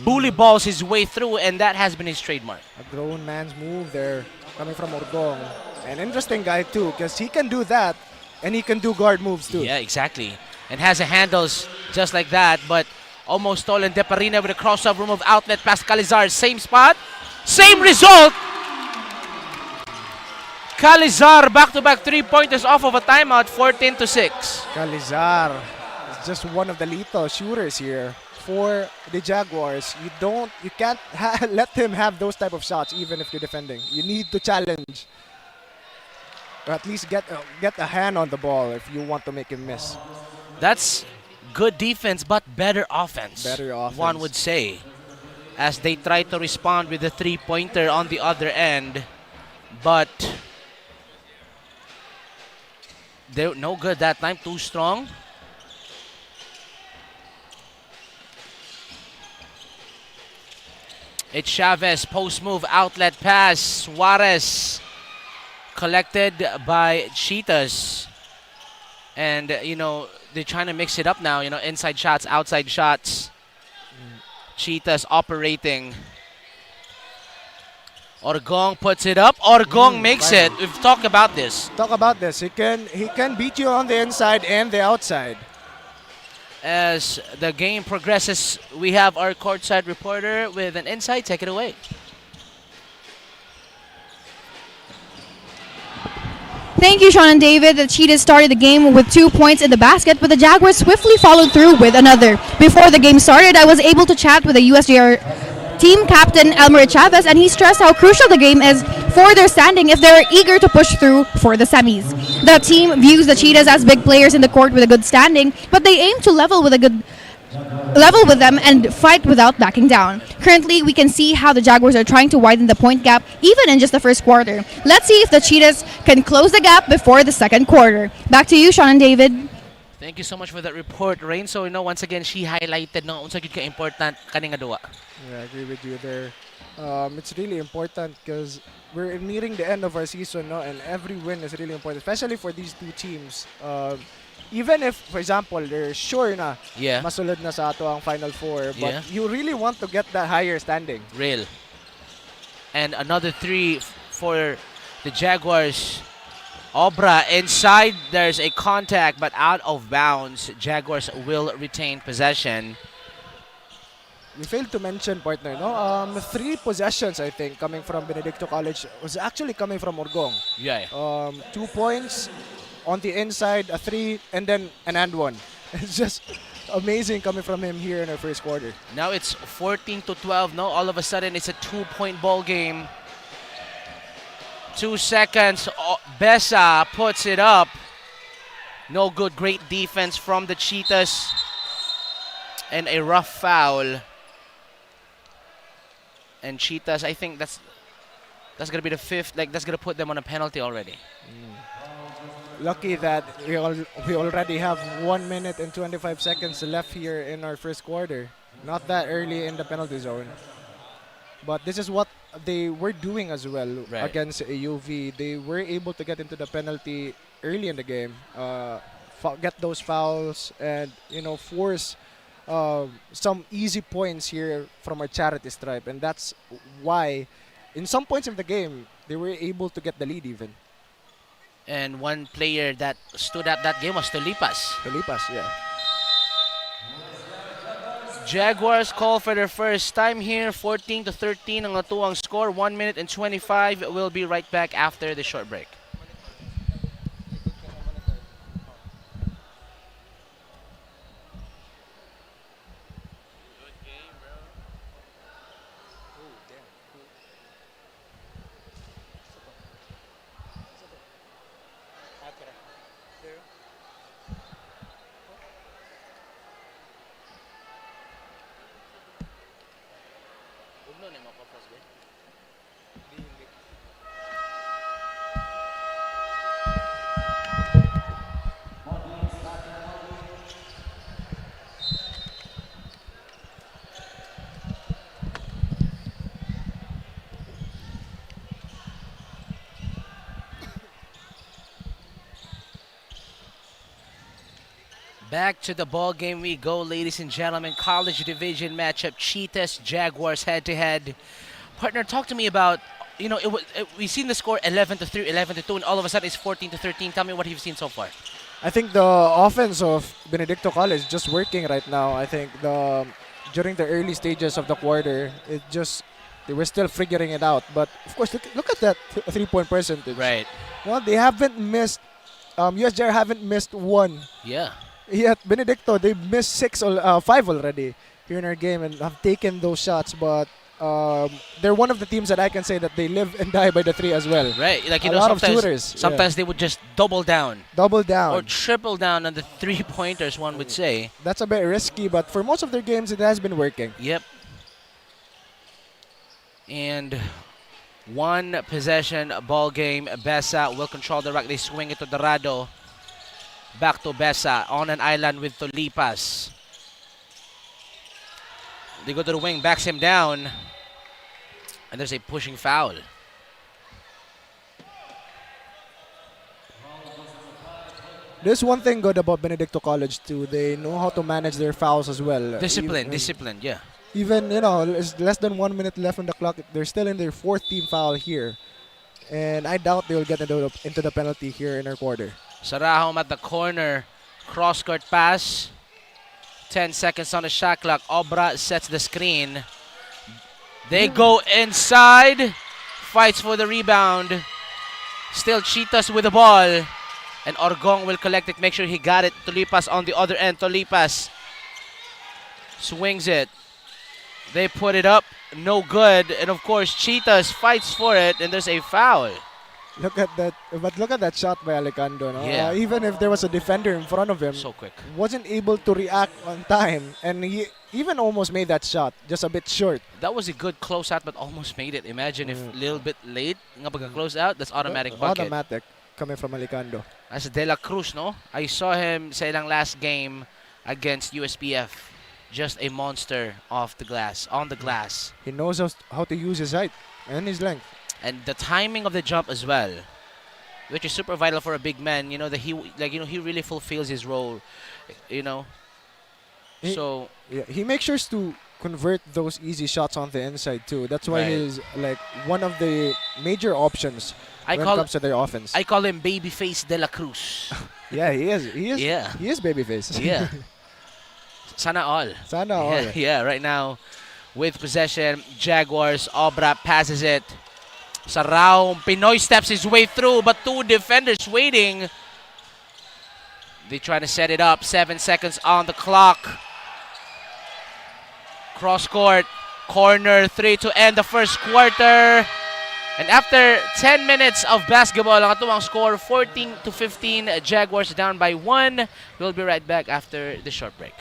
bully balls his way through, and that has been his trademark. A grown man's move there coming from Orgong. An interesting guy too, because he can do that and he can do guard moves too. Yeah, exactly. And has the handles just like that, but almost stolen. Deparine with a crossover remove outlet past 𝐂𝐿𝐴𝐻. Same spot, same result. 𝐂𝐿𝐴𝐻 back-to-back 3-pointers off of a timeout, 14-6. 𝐂𝐿𝐴𝐻 is just one of the lethal shooters here for the Jaguars. You can't let him have those type of shots even if you're defending. You need to challenge, or at least get a hand on the ball if you want to make him miss. That's good defense, but better offense. Better offense, one would say, as they try to respond with the 3-pointer on the other end, but they're no good that time. Too strong. It's Chavez, post move, outlet pass. Suarez collected by Cheetahs. And, they're trying to mix it up now. Inside shots, outside shots. Cheetahs operating. Orgong puts it up. Orgong makes it. We've talked about this. He can beat you on the inside and the outside. As the game progresses, we have our courtside reporter with an insight. Take it away. Thank you, Sean and David. The Cheetahs started the game with 2 points in the basket, but the Jaguars swiftly followed through with another. Before the game started, I was able to chat with the USJ-R team captain Elmer Chavez, and he stressed how crucial the game is for their standing if they're eager to push through for the semis. The team views the Cheetahs as big players in the court with a good standing, but they aim to level with them and fight without backing down. Currently, we can see how the Jaguars are trying to widen the point gap even in just the first quarter. Let's see if the Cheetahs can close the gap before the second quarter. Back to you, Sean and David. Thank you so much for that report, Rain. So, once again, she highlighted no unsa gyud ka important kaning duwa. Yeah, I agree with you there. It's really important because we're nearing the end of our season, no? And every win is really important, especially for these two teams. Even if, for example, they're sure na masulod na sa ato ang Final Four, but you really want to get that higher standing. Real. And another 3 for the Jaguars. Obra inside, there's a contact, but out of bounds. Jaguars will retain possession. We failed to mention, partner, no? 3 possessions, I think, coming from Benedicto College was actually coming from Orgong. Yeah. 2 points on the inside, a 3, and then an and 1. It's just amazing coming from him here in our first quarter. Now it's 14-12. No, all of a sudden it's a 2-point ball game. 2 seconds. Besa puts it up. No good. Great defense from the Cheetahs. And a rough foul. And Cheetahs, I think that's gonna be the 5th. Like, that's gonna put them on a penalty already. Lucky that we already have 1 minute and 25 seconds left here in our first quarter. Not that early in the penalty zone. But this is what they were doing as well against UV. They were able to get into the penalty early in the game, get those fouls, and force some easy points here from our charity stripe, and that's why in some points of the game they were able to get the lead even. And one player that stood out that game was Tolipas. Yeah. Jaguars call for their first time here. 14-13 ang atuang score. 1 minute and 25. We'll be right back after the short break. Back to the ball game we go, ladies and gentlemen. College division matchup, Cheetahs Jaguars head-to-head. Partner, talk to me about, we've seen the score 11-3, 11-2, and all of a sudden it's 14-13. Tell me what you've seen so far. I think the offense of Benedicto College is just working right now. I think during the early stages of the quarter, they were still figuring it out. But of course, look at that 3-point percentage. Right. Well, they haven't missed. USJ-R haven't missed 1. Yeah. Yet Benedicto, they missed 5 already here in our game and have taken those shots. But they're one of the teams that I can say that they live and die by the 3 as well. Right, like a lot of shooters. Sometimes they would just double down, or triple down on the 3-pointers. One would say that's a bit risky, but for most of their games, it has been working. Yep. And 1 possession ball game. Besa will control the rack. They swing it to Dorado. Back to Besa on an island with Tolipas. They go to the wing, backs him down, and there's a pushing foul. There's one thing good about Benedicto College too. They know how to manage their fouls as well. Discipline, yeah. Even, it's less than 1 minute left on the clock. They're still in their 4th team foul here. And I doubt they will get into the penalty here in our quarter. Sarahom at the corner. Cross-court pass. 10 seconds on the shot clock. Obra sets the screen. They go inside. Fights for the rebound. Still Cheetahs with the ball. And Orgong will collect it. Make sure he got it. Tolipas on the other end. Tolipas swings it. They put it up. No good. And of course, Cheetahs fights for it. And there's a foul. Look at that! But look at that shot by Alejandro. No? Yeah. Even if there was a defender in front of him, so quick, wasn't able to react on time, and he even almost made that shot, just a bit short. That was a good close out, but almost made it. Imagine if a little bit late, nga pagka-close out, that's automatic bucket. Automatic, coming from Alicando. As De La Cruz, no? I saw him sa ilang last game against USPF. Just a monster off the glass, on the glass. He knows how to use his height and his length. And the timing of the jump as well, which is super vital for a big man. You know that he really fulfills his role. You know. He makes sure to convert those easy shots on the inside too. That's why he's like one of the major options when it comes to their offense. I call him Babyface De La Cruz. Yeah, he is. Yeah. He is Babyface. Yeah. Sana all. Sana all. Yeah, right now with possession, Jaguars, Obra passes it. Sarao, Pinoy steps his way through, but two defenders waiting. They trying to set it up. 7 seconds on the clock. Cross court, corner 3 to end the first quarter. And after 10 minutes of basketball, ang atuang score 14-15. Jaguars down by 1. We'll be right back after the short break.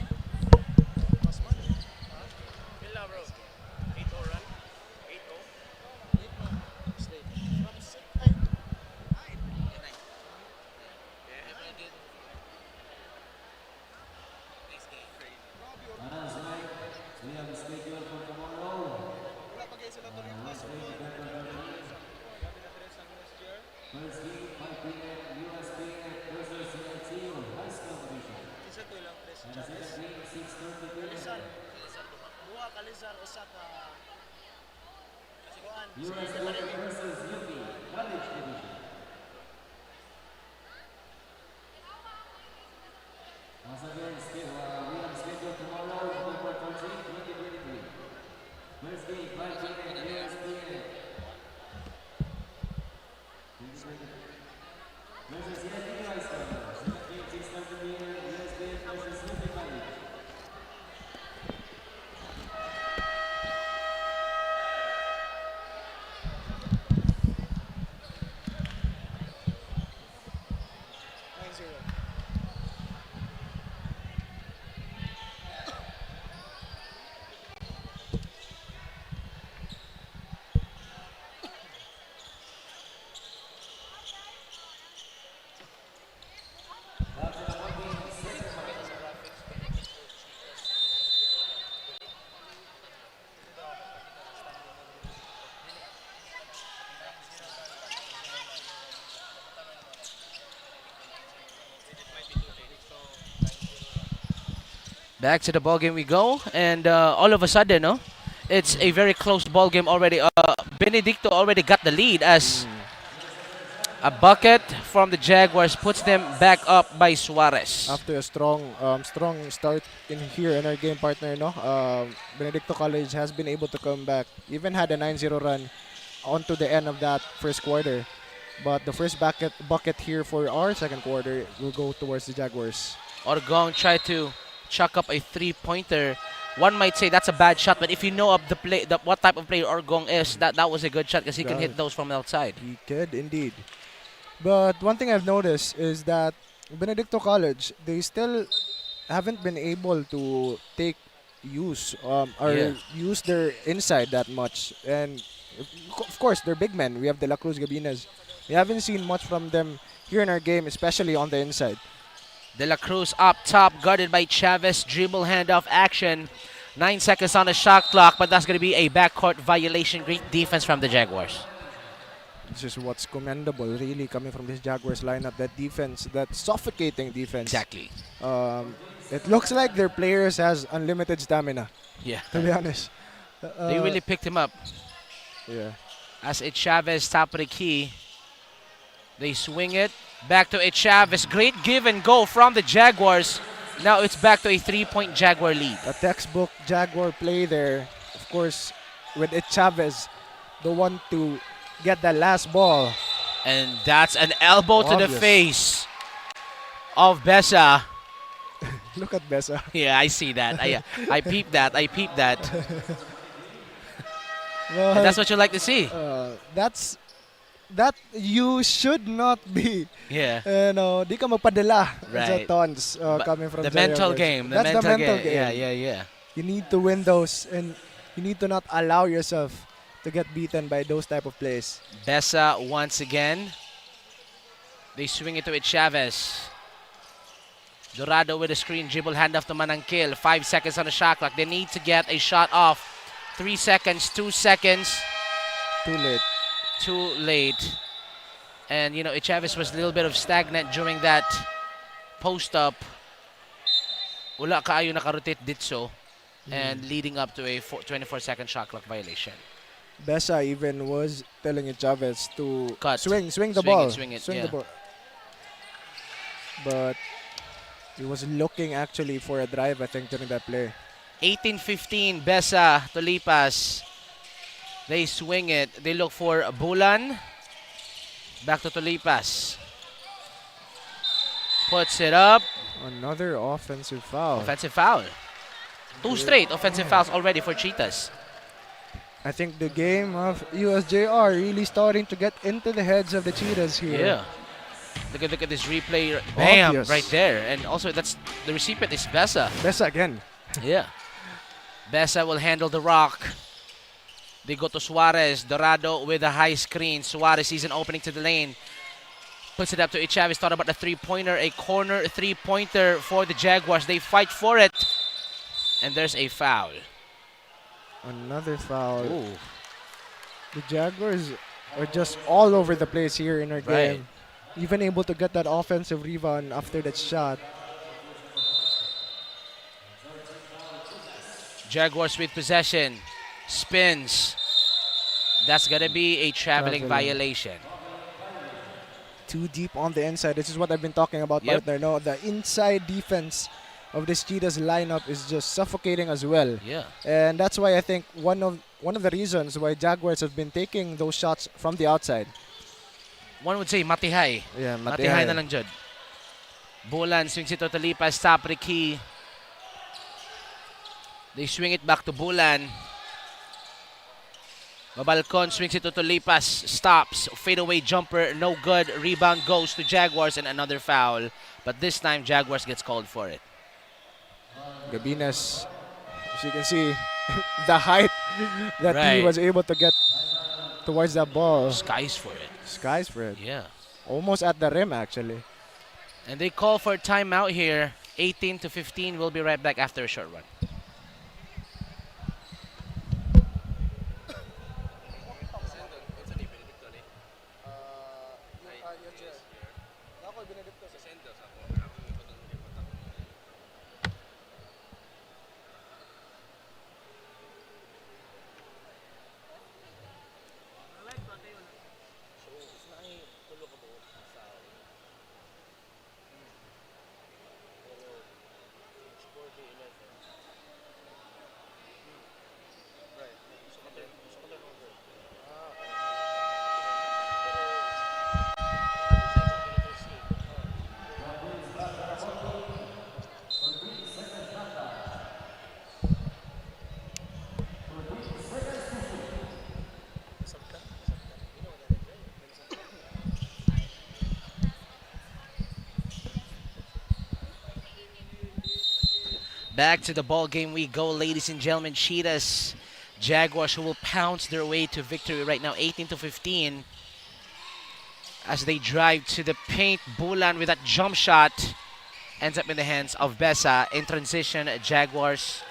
Back to the ball game we go, and all of a sudden, no, it's a very close ball game already. Benedicto already got the lead as a bucket from the Jaguars puts them back up by Suarez. After a strong start in here in our game partner, no, Benedicto College has been able to come back. Even had a 9-0 run onto the end of that first quarter. But the first bucket here for our second quarter will go towards the Jaguars. Orgong tried to chuck up a three-pointer. One might say that's a bad shot, but if you know of what type of player Orgong is, that was a good shot because he can hit those from outside. He could indeed. But one thing I've noticed is that Benedicto College, they still haven't been able to take use use their inside that much. And of course, they're big men. We have De La Cruz, Gabinas. We haven't seen much from them here in our game, especially on the inside. De La Cruz up top, guarded by Chavez. Dribble handoff action. 9 seconds on the shot clock, but that's going to be a backcourt violation. Great defense from the Jaguars. This is what's commendable, really, coming from this Jaguars lineup. That defense, that suffocating defense. Exactly. It looks like their players has unlimited stamina. Yeah. To be honest. They really picked him up. Yeah. As it's Chavez, top of the key. They swing it. Back to Chavez. Great give and go from the Jaguars. Now it's back to a 3-point Jaguar lead. A textbook Jaguar play there. Of course, with Chavez, the one to get the last ball. And that's an elbow to the face of Besa. Look at Besa. Yeah, I see that. I peeped that. I peeped that. Well, and that's what you like to see. That you should not be. Yeah. Di ka magpadala right. sa taunts coming from the Jaguars. mental game. That's the mental game. Yeah. You need to win those, and you need to not allow yourself to get beaten by those type of plays. Besa once again. They swing it to Chavez. Dorado with a screen dribble handoff to Manangkil. 5 seconds on the shot clock. They need to get a shot off. 3 seconds, 2 seconds. Too late. Too late. And you know, Chavez was a little bit of stagnant during that post-up. Wala kaayo nakarotate ditso. And leading up to a 24-second shot clock violation. Besa even was telling Chavez to cut. Swing the ball. Swing it, the ball. But he was looking actually for a drive, I think, during that play. 18-15, Besa to Lipas. They swing it. They look for Bulan. Back to Tulipas. Puts it up. Another offensive foul. Offensive foul. 2 straight offensive fouls already for Cheetahs. I think the game of USJ-R really starting to get into the heads of the Cheetahs here. Yeah. Look at this replay. Bam! Obvious. Right there. And also, that's the recipient is Besa. Besa again. Yeah. Besa will handle the rock. They go to Suarez. Dorado with a high screen. Suarez sees an opening to the lane. Puts it up to Chavez. Thought about a three-pointer. A corner three-pointer for the Jaguars. They fight for it. And there's a foul. Another foul. Ooh. The Jaguars are just all over the place here in our Right. game. Even able to get that offensive rebound after that shot. Jaguars with possession. Spins. That's going to be a traveling violation. Too deep on the inside. This is what I've been talking about, Yep. partner. No, the inside defense of this Cheetahs lineup is just suffocating as well. Yeah. And that's why I think one of the reasons why Jaguars have been taking those shots from the outside. One would say matihay. Yeah, Matihay na lang jud. Bulan swings it to Lipas. Top Ricky. They swing it back to Bulan. Babalcon swings it to Lipas. Stops. Fadeaway jumper. No good. Rebound goes to Jaguars and another foul. But this time Jaguars gets called for it. Gabinas, as you can see, the height that he was able to get towards that ball. Skies for it. Skies for it. Yeah. Almost at the rim, actually. And they call for a timeout here. 18-15. We'll be right back after a short run. Back to the ball game we go, ladies and gentlemen. Cheetahs, Jaguars, who will pounce their way to victory right now, 18-15. As they drive to the paint, Bulan with that jump shot ends up in the hands of Besa. In transition, Jaguars,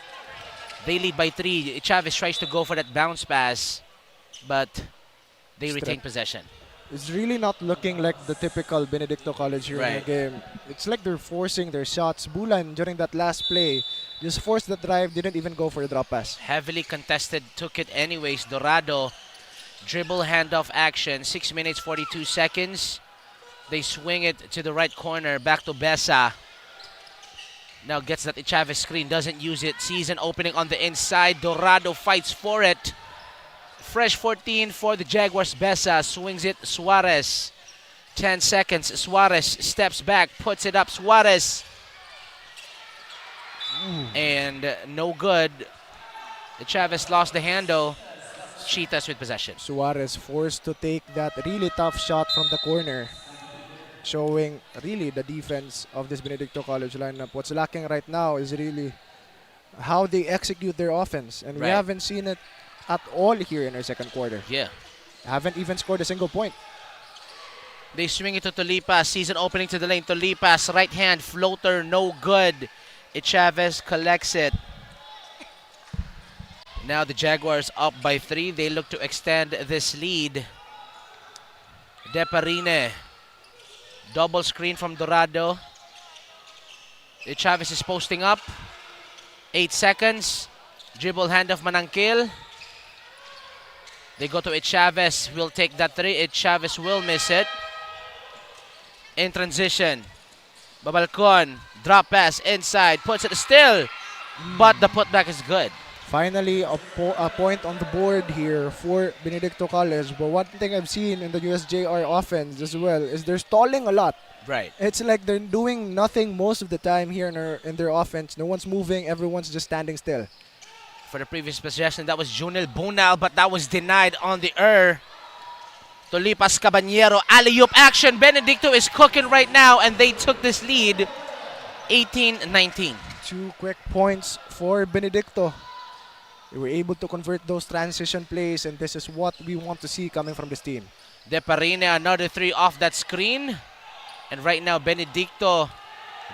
they lead by 3. Chavez tries to go for that bounce pass, but they retain possession. It's really not looking like the typical Benedicto College here in the game. It's like they're forcing their shots. Bulan, during that last play, just forced the drive, didn't even go for the drop pass. Heavily contested, took it anyways. Dorado, dribble handoff action, 6 minutes, 42 seconds. They swing it to the right corner, back to Besa. Now gets that Chavez screen, doesn't use it. Sees an opening on the inside. Dorado fights for it. Fresh 14 for the Jaguars. Besa swings it. Suarez. 10 seconds. Suarez steps back, puts it up. Suarez. And no good. The Chavez lost the handle. Cheetahs with possession. Suarez forced to take that really tough shot from the corner, showing really the defense of this Benedicto College lineup. What's lacking right now is really how they execute their offense. And we haven't seen it at all here in our second quarter. Yeah. Haven't even scored a single point. They swing it to Tolipas. Season opening to the lane. Tolipas, right hand floater, no good. 𝐂𝐄𝐬 collects it. Now the Jaguars up by 3. They look to extend this lead. Deparine. Double screen from Dorado. 𝐂𝐄𝐬 is posting up. 8 seconds. Dribble handoff Manangkil. They go to 𝐂𝐄𝐬. Will take that 3. 𝐂𝐄EVS will miss it. In transition. Babalcon. Drop pass inside. Puts it still. But the putback is good. Finally, a point on the board here for Benedicto College. But one thing I've seen in the USJ-R offense as well is they're stalling a lot. Right. It's like they're doing nothing most of the time here in their offense. No one's moving. Everyone's just standing still. For the previous possession, that was Junel Bunal, but that was denied on the Tolipas Caballero, alley-oop action. Benedicto is cooking right now, and they took this lead 18-19. 2 quick points for Benedicto. They were able to convert those transition plays, and this is what we want to see coming from this team. Deparine, another 3 off that screen. And right now, Benedicto,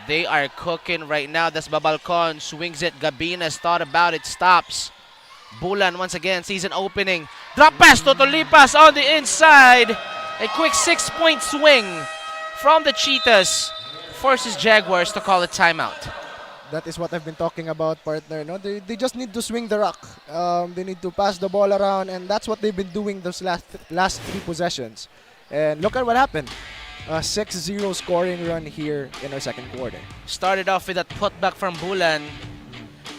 they are cooking right now. That's Babalcon, swings it. Gabinas thought about it, stops. Bulan once again, season opening. Drop pass to Tolipas on the inside. A quick 6-point swing from the Cheetahs. Forces Jaguars to call a timeout. That is what I've been talking about, partner. No, they just need to swing the rock. They need to pass the ball around, and that's what they've been doing those last 3 possessions. And look at what happened. A 6-0 scoring run here in our second quarter. Started off with that putback from Bulan,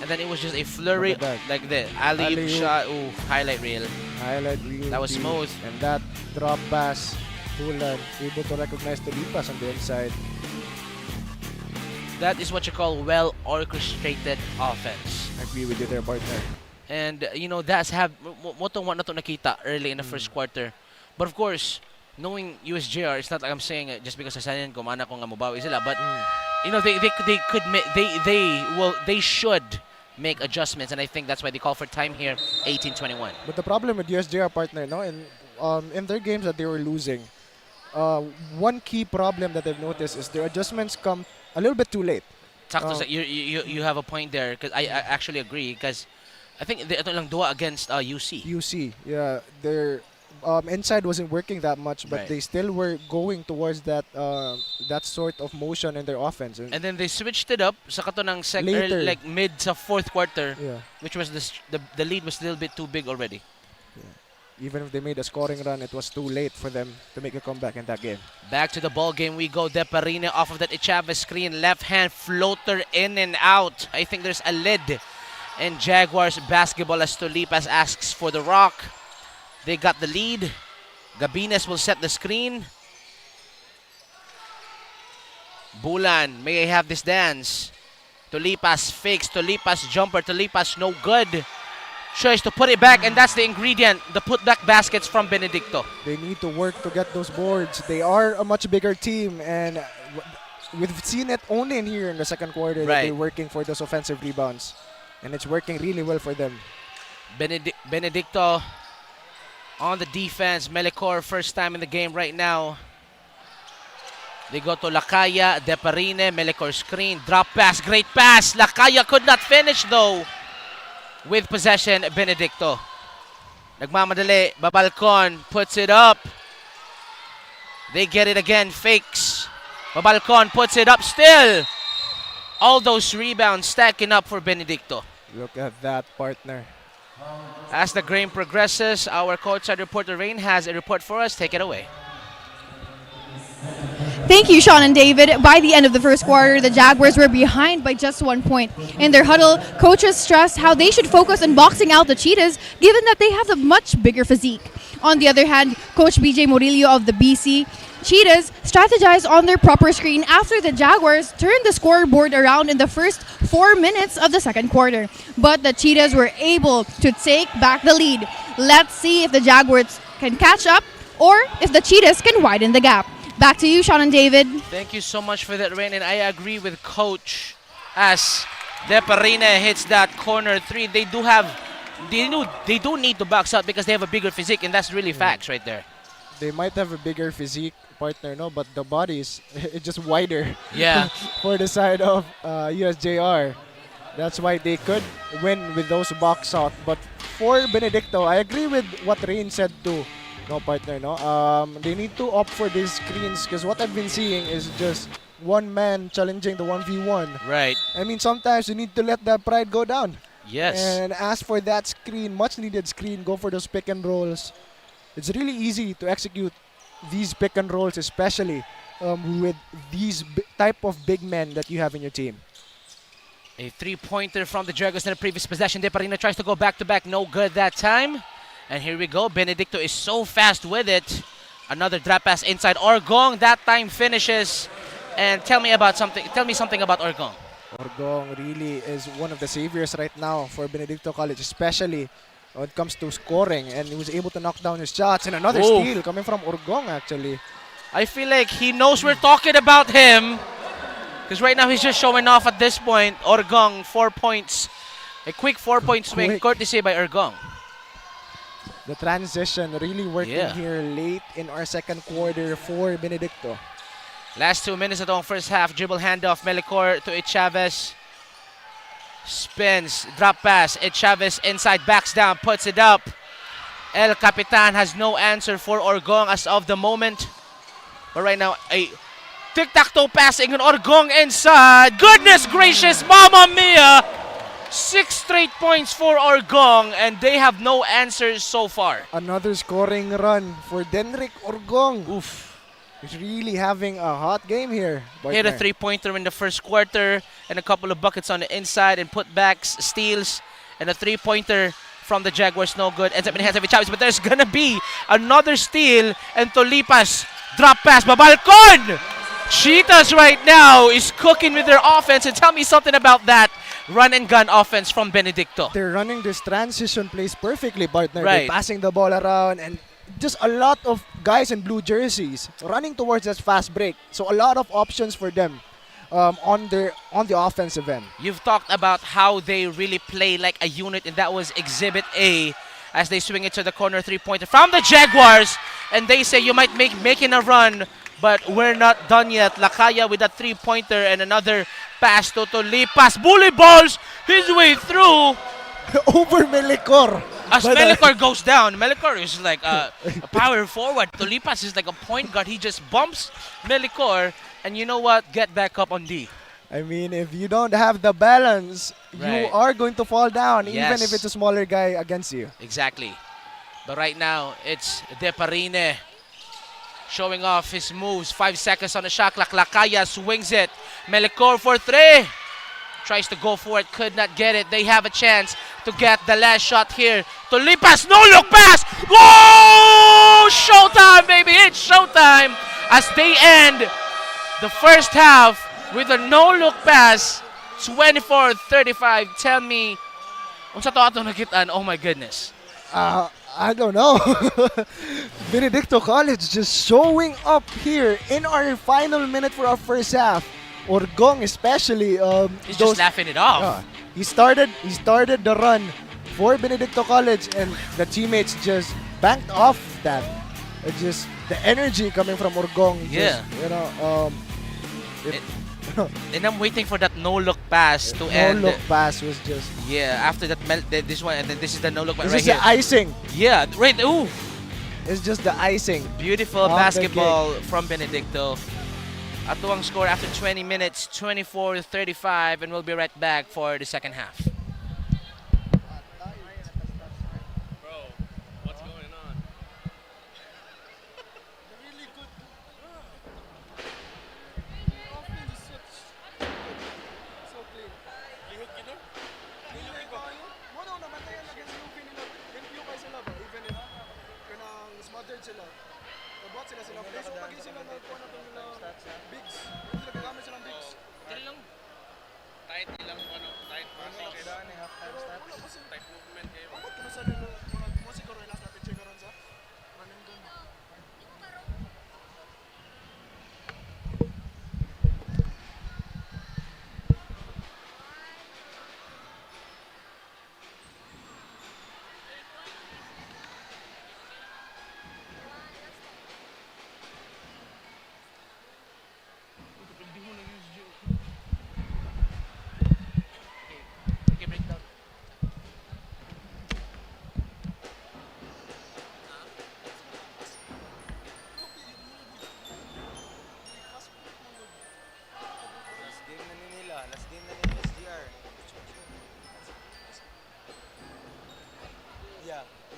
and then it was just a flurry like the alley-oop shot. Ooh, highlight reel. Highlight reel. That was smooth. And that drop pass, Bulan able to recognize the pass on the inside. That is what you call well-orchestrated offense. I agree with you there, partner. And, you know, that's what na to nakita early in the first quarter. But, of course, knowing USJ-R, it's not like I'm saying it just because sasanin ko mana ko nga mubawi sila. But, you know, they should make adjustments. And I think that's why they call for time here, 18-21. But the problem with USJ-R, partner, no, in their games that they were losing, one key problem that I've noticed is their adjustments come a little bit too late. You have a point there, because I actually agree, because I think ito lang duwa against UC. UC, yeah. Their inside wasn't working that much, but they still were going towards that that sort of motion in their offense. And then they switched it up sa kato ng like mid sa fourth quarter, which was the lead was a little bit too big already. Even if they made a scoring run, it was too late for them to make a comeback in that game. Back to the ball game we go. Deparine off of that 𝐂𝐄𝐬 screen. Left hand floater in and out. I think there's a lid in Jaguars basketball as Tolipas asks for the rock. They got the lead. Gabinas will set the screen. Bulan, may I have this dance? Tolipas fakes. Tolipas jumper. Tolipas no good. Choice to put it back, and that's the ingredient, the putback baskets from Benedicto. They need to work to get those boards. They are a much bigger team, and we've seen it only in here in the second quarter that they're working for those offensive rebounds, and it's working really well for them. Benedicto on the defense. Melicor first time in the game right now. They go to Lakaya, Deparine, Melicor screen, drop pass, great pass. Lakaya could not finish though. With possession, Benedicto. Nagmamadali, Babalcon puts it up. They get it again, fakes. Babalcon puts it up still. All those rebounds stacking up for Benedicto. Look at that, partner. As the game progresses, our courtside reporter Rain has a report for us. Take it away. Thank you, Sean and David. By the end of the first quarter, the Jaguars were behind by just 1 point. In their huddle, coaches stressed how they should focus on boxing out the Cheetahs, given that they have a much bigger physique. On the other hand, Coach BJ Murillo of the BC Cheetahs strategized on their proper screen after the Jaguars turned the scoreboard around in the first 4 minutes of the second quarter. But the Cheetahs were able to take back the lead. Let's see if the Jaguars can catch up or if the Cheetahs can widen the gap. Back to you, Sean and David. Thank you so much for that, Rain. And I agree with Coach as Deparina hits that corner 3. They do need to box out because they have a bigger physique, and that's really facts right there. They might have a bigger physique partner, no, but the body is it's just wider. Yeah. For the side of USJ-R. That's why they could win with those box out. But for Benedicto, I agree with what Rain said too. No, partner, no. They need to opt for these screens because what I've been seeing is just one man challenging the 1v1. Right. I mean, sometimes you need to let that pride go down. Yes. And ask for that screen, much needed screen, go for those pick and rolls. It's really easy to execute these pick and rolls, especially with these type of big men that you have in your team. A 3-pointer from the Dragons in the previous possession. Deparina tries to go back-to-back. No good that time. And here we go. Benedicto is so fast with it. Another drop pass inside. Orgong that time finishes. And tell me something about Orgong. Orgong really is one of the saviors right now for Benedicto College, especially when it comes to scoring. And he was able to knock down his shots. And another steal coming from Orgong, actually. I feel like he knows we're talking about him. Because right now he's just showing off at this point. Orgong, 4 points. A quick 4-point swing, courtesy by Orgong. The transition really working here late in our second quarter for Benedicto. Last 2 minutes of the first half. Dribble handoff. Melicor to 𝐂𝐿. Spins. Drop pass. 𝐂𝐿 inside. Backs down. Puts it up. El Capitan has no answer for Orgong as of the moment. But right now, a tic-tac-toe passing and Orgong inside. Goodness gracious, Mamma Mia! 6 straight points for Orgong, and they have no answers so far. Another scoring run for Denrick Orgong. Oof. He's really having a hot game here. He had a 3-pointer in the first quarter and a couple of buckets on the inside and putbacks, steals, and a 3-pointer from the Jaguars. No good. Ends up in the hands of 𝐂𝐿, but there's gonna be another steal and Tolipas drop pass. Babalcon! Cheetahs right now is cooking with their offense, and tell me something about that run and gun offense from Benedicto. They're running this transition plays perfectly, partner. Right. They're passing the ball around and just a lot of guys in blue jerseys running towards that fast break. So a lot of options for them on the offensive end. You've talked about how they really play like a unit, and that was Exhibit A as they swing it to the corner 3-pointer from the Jaguars, and they say you might making a run, but we're not done yet. Lakaya with a 3-pointer and another pass to Tolipas. Bully balls his way through. Over Melicor. As Melicor goes down, Melicor is like a power forward. Tolipas is like a point guard. He just bumps Melicor, and you know what? Get back up on D. I mean, if you don't have the balance, you are going to fall down, even if it's a smaller guy against you. Exactly. But right now, it's Deparine showing off his moves. 5 seconds on the shot clock. Lakaya swings it. Melicor for 3. Tries to go for it. Could not get it. They have a chance to get the last shot here. Tolipas, no look pass. Whoa! Showtime, baby. It's showtime as they end the first half with a no-look pass. 24-35. Tell me, unsa to ato nakitaan? Oh my goodness. I don't know. Benedicto College just showing up here in our final minute for our first half. Orgong especially. He's just laughing it off. He started the run for Benedicto College, and the teammates just banked off that. Just the energy coming from Orgong. Yeah. And I'm waiting for that no-look pass to end. No-look pass was just... Yeah, after that, this one, and then this is the no-look pass right here. This is the icing. Yeah, right. Ooh. It's just the icing. Beautiful basketball from Benedicto. Atuang score after 20 minutes, 24-35, and we'll be right back for the second half.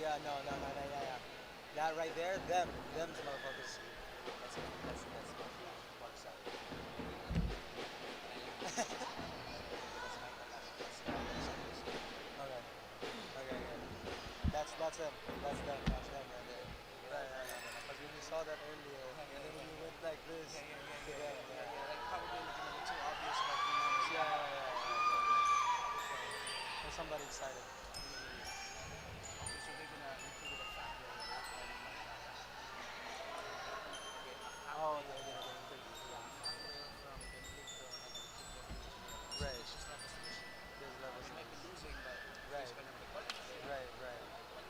Yeah, no, yeah. That right there, them's motherfuckers. That's one side. Okay. That's them. That's them right there. Right. Because when we saw that earlier, and then when we went like this, like probably looking a little too obvious, like yeah. So somebody excited. Okay, so they're gonna include a factor. Oh, yeah. Right. It's just levels to this. There's levels. They might be losing, but right. Right.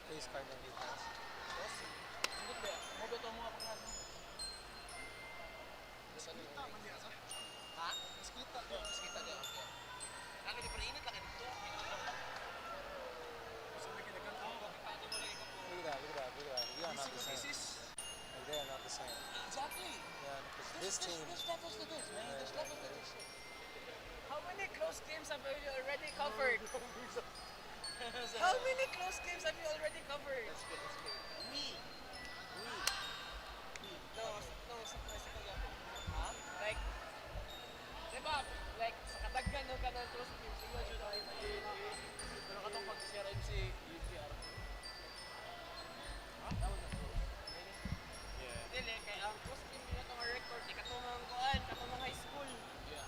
Face card and defense. Look at that. We are not the same. Like, they are not the same. Exactly. Yeah, because this team. There's levels to this, man. There's levels to this. How many close games have you already covered? How many close games have you already covered? Let's go. Me. No, sa second level. Huh? Like, diba? Like, sa kataggan ng kanang close games, ikaw dyan ay pero katong pag CRMC, USJ-R. That was a close. Yeah. Dili, kaya ang close game nila itong record, di katong kuan, katong high school. Yeah.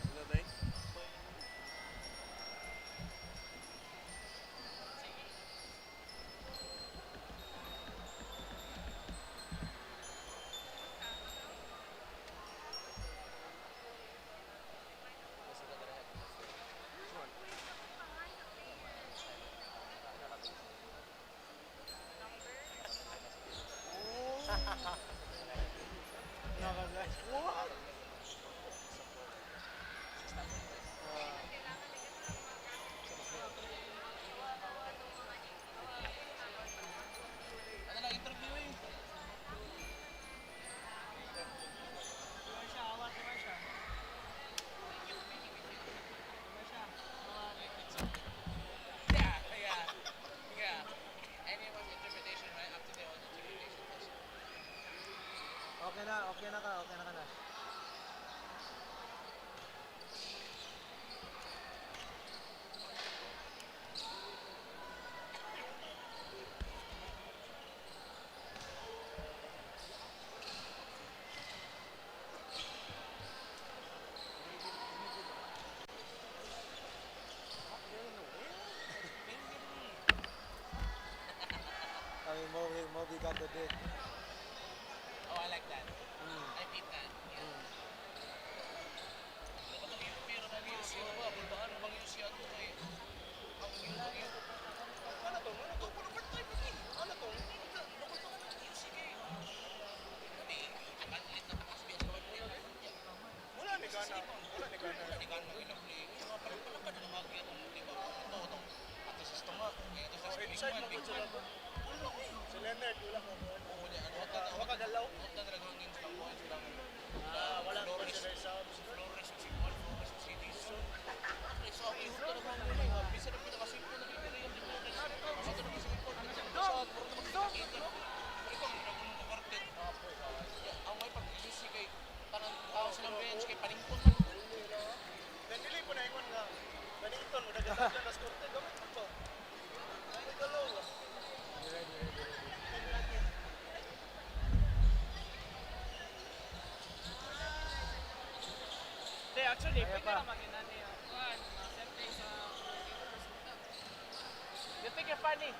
Sila ba? Okay na ka. I mean, Moby got the dick. Oh, I like that. I beat that. Actually, pwede naman yun natin yung you think you're funny?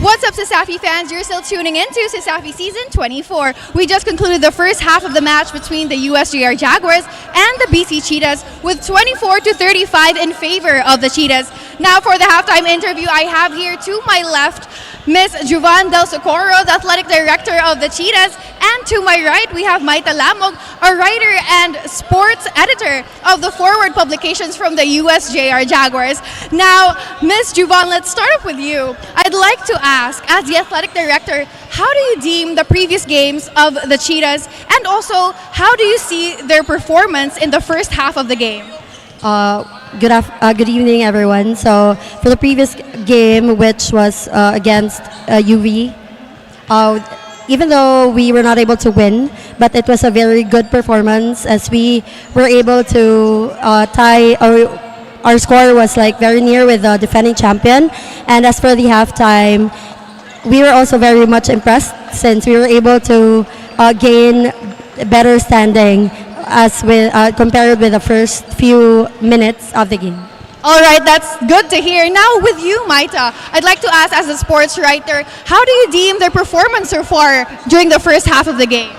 What's up, CESAFI fans? You're still tuning in to CESAFI Season 24. We just concluded the first half of the match between the USJ-R Jaguars and the BC Cheetahs with 24-35 in favor of the Cheetahs. Now for the halftime interview, I have here to my left Miss Jovan Del Socorro, the athletic director of the Cheetahs, and to my right we have Maita Lamog, a writer and sports editor of the Forward publications from the USJ-R Jaguars. Now, Miss Jovan, let's start off with you. I'd like to ask, as the athletic director, how do you deem the previous games of the Cheetahs, and also how do you see their performance in the first half of the game? Good evening, everyone. So for the previous game, which was against UV, even though we were not able to win, but it was a very good performance as we were able to tie. Our score was like very near with the defending champion. And as for the halftime, we were also very much impressed since we were able to gain better standing as with compared with the first few minutes of the game. All right, that's good to hear. Now with you, Maita, I'd like to ask as a sports writer, how do you deem their performance so far during the first half of the game?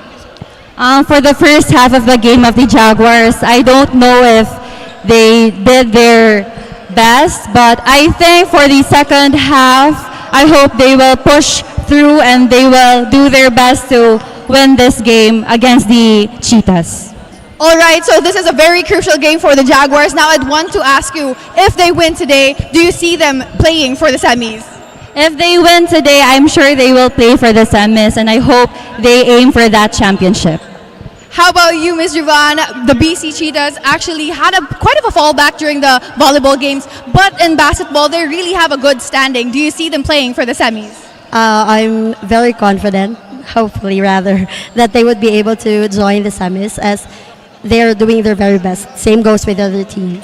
For the first half of the game of the Jaguars, I don't know if they did their best, but I think for the second half, I hope they will push through and they will do their best to win this game against the Cheetahs. All right, so this is a very crucial game for the Jaguars. Now I'd want to ask you, if they win today, do you see them playing for the semis? If they win today, I'm sure they will play for the semis, and I hope they aim for that championship. How about you, Ms. Jovan? The BC Cheetahs actually had quite of a fallback during the volleyball games, but in basketball, they really have a good standing. Do you see them playing for the semis? I'm very confident, hopefully rather, that they would be able to join the semis as they're doing their very best. Same goes with other teams.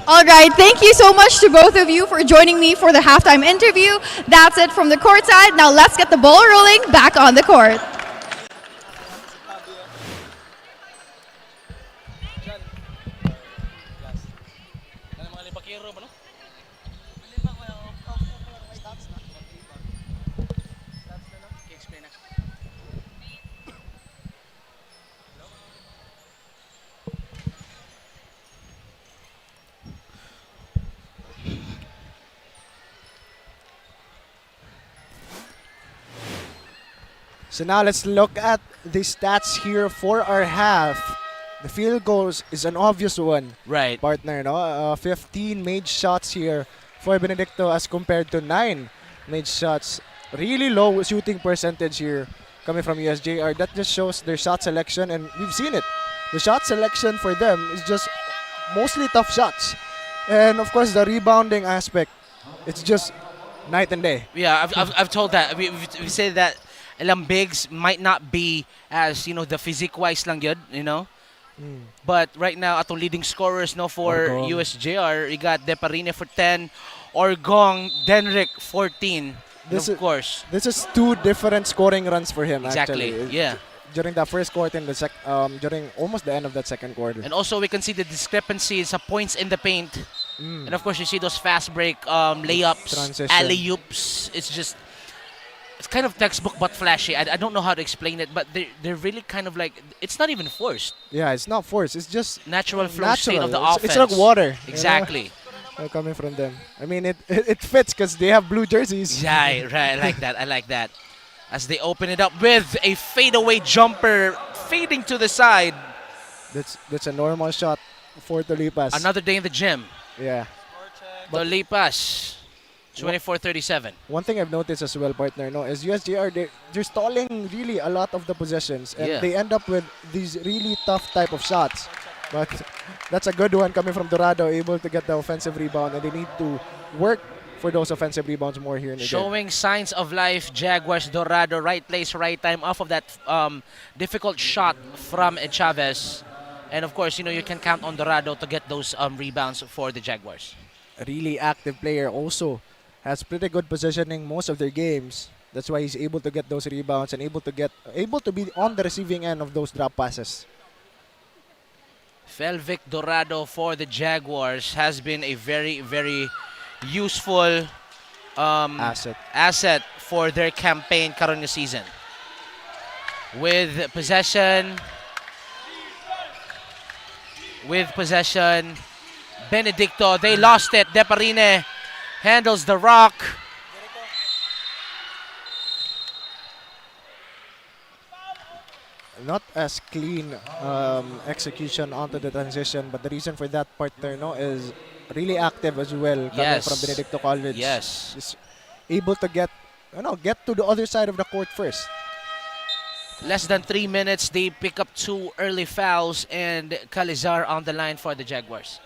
All right, thank you so much to both of you for joining me for the halftime interview. That's it from the court side. Now let's get the ball rolling back on the court. So now let's look at the stats here for our half. The field goals is an obvious one. Right. Partner, no? 15 made shots here for Benedicto as compared to 9 made shots. Really low shooting percentage here coming from USJ-R. That just shows their shot selection, and we've seen it. The shot selection for them is just mostly tough shots. And of course, the rebounding aspect, it's just night and day. Yeah, I've told that. We say that ilang bigs might not be as, the physique-wise lang yun, But right now, atong leading scorers for USJ-R, you got Deparine for 10, Orgong, Denrick 14, of course. This is 2 different scoring runs for him, Exactly, actually. yeah. During the first quarter and during almost the end of that second quarter. And also, we can see the discrepancies of points in the paint. And of course, you see those fast break layups, alley-oops. It's kind of textbook but flashy. I don't know how to explain it, but they're really kind of like, it's not even forced. Yeah, it's not forced. It's just natural flow state of the offense. It's like water. Exactly. Coming from them. I mean, it fits because they have blue jerseys. Yeah, right. I like that. As they open it up with a fadeaway jumper fading to the side. That's a normal shot for Tolipas. Another day in the gym. Yeah. Tolipas. 24-37. One thing I've noticed as well, partner, is USJ-R, they're stalling really a lot of the possessions, and they end up with these really tough type of shots. But that's a good one coming from Dorado, able to get the offensive rebound, and they need to work for those offensive rebounds more here in the game. Showing signs of life, Jaguars, Dorado, right place, right time, off of that difficult shot from Chavez. And of course, you can count on Dorado to get those rebounds for the Jaguars. A really active player also. Has pretty good positioning most of their games. That's why he's able to get those rebounds and able to be on the receiving end of those drop passes. Felvic Dorado for the Jaguars has been a very, very useful asset for their campaign karon season. With possession, Benedicto, they lost it. Deparine handles the rock. Not as clean execution onto the transition, but the reason for that, partner, is really active as well coming from Benedicto College. Yes. Just able to get to the other side of the court first. Less than 3 minutes, they pick up 2 early fouls, and Calizar on the line for the Jaguars.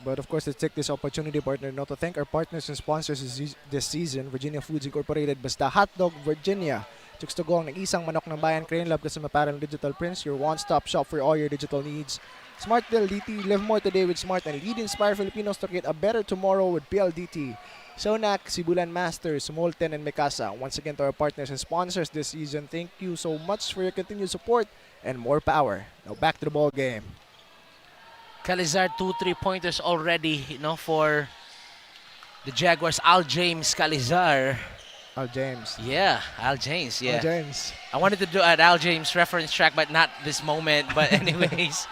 But of course, let's take this opportunity, partner, now to thank our partners and sponsors this season, Virginia Foods Incorporated, Basta Hotdog, Virginia, Chooks to Go, ng Isang Manok ng Bayan, Crane Lab, Kasama Parang Digital Prints, your one-stop shop for all your digital needs. Smart PLDT, live more today with Smart, and lead inspire Filipinos to create a better tomorrow with PLDT. Sonac, Sibulan Masters, Molten, and Mikasa. Once again to our partners and sponsors this season, thank you so much for your continued support and more power. Now back to the ball game. 𝐂𝐬𝐧 2 3-pointers already, for the Jaguars. 𝐂𝐬𝐬. Al James. Yeah, Al James. Yeah. Al James. I wanted to do an Al James reference track, but not this moment. But anyways,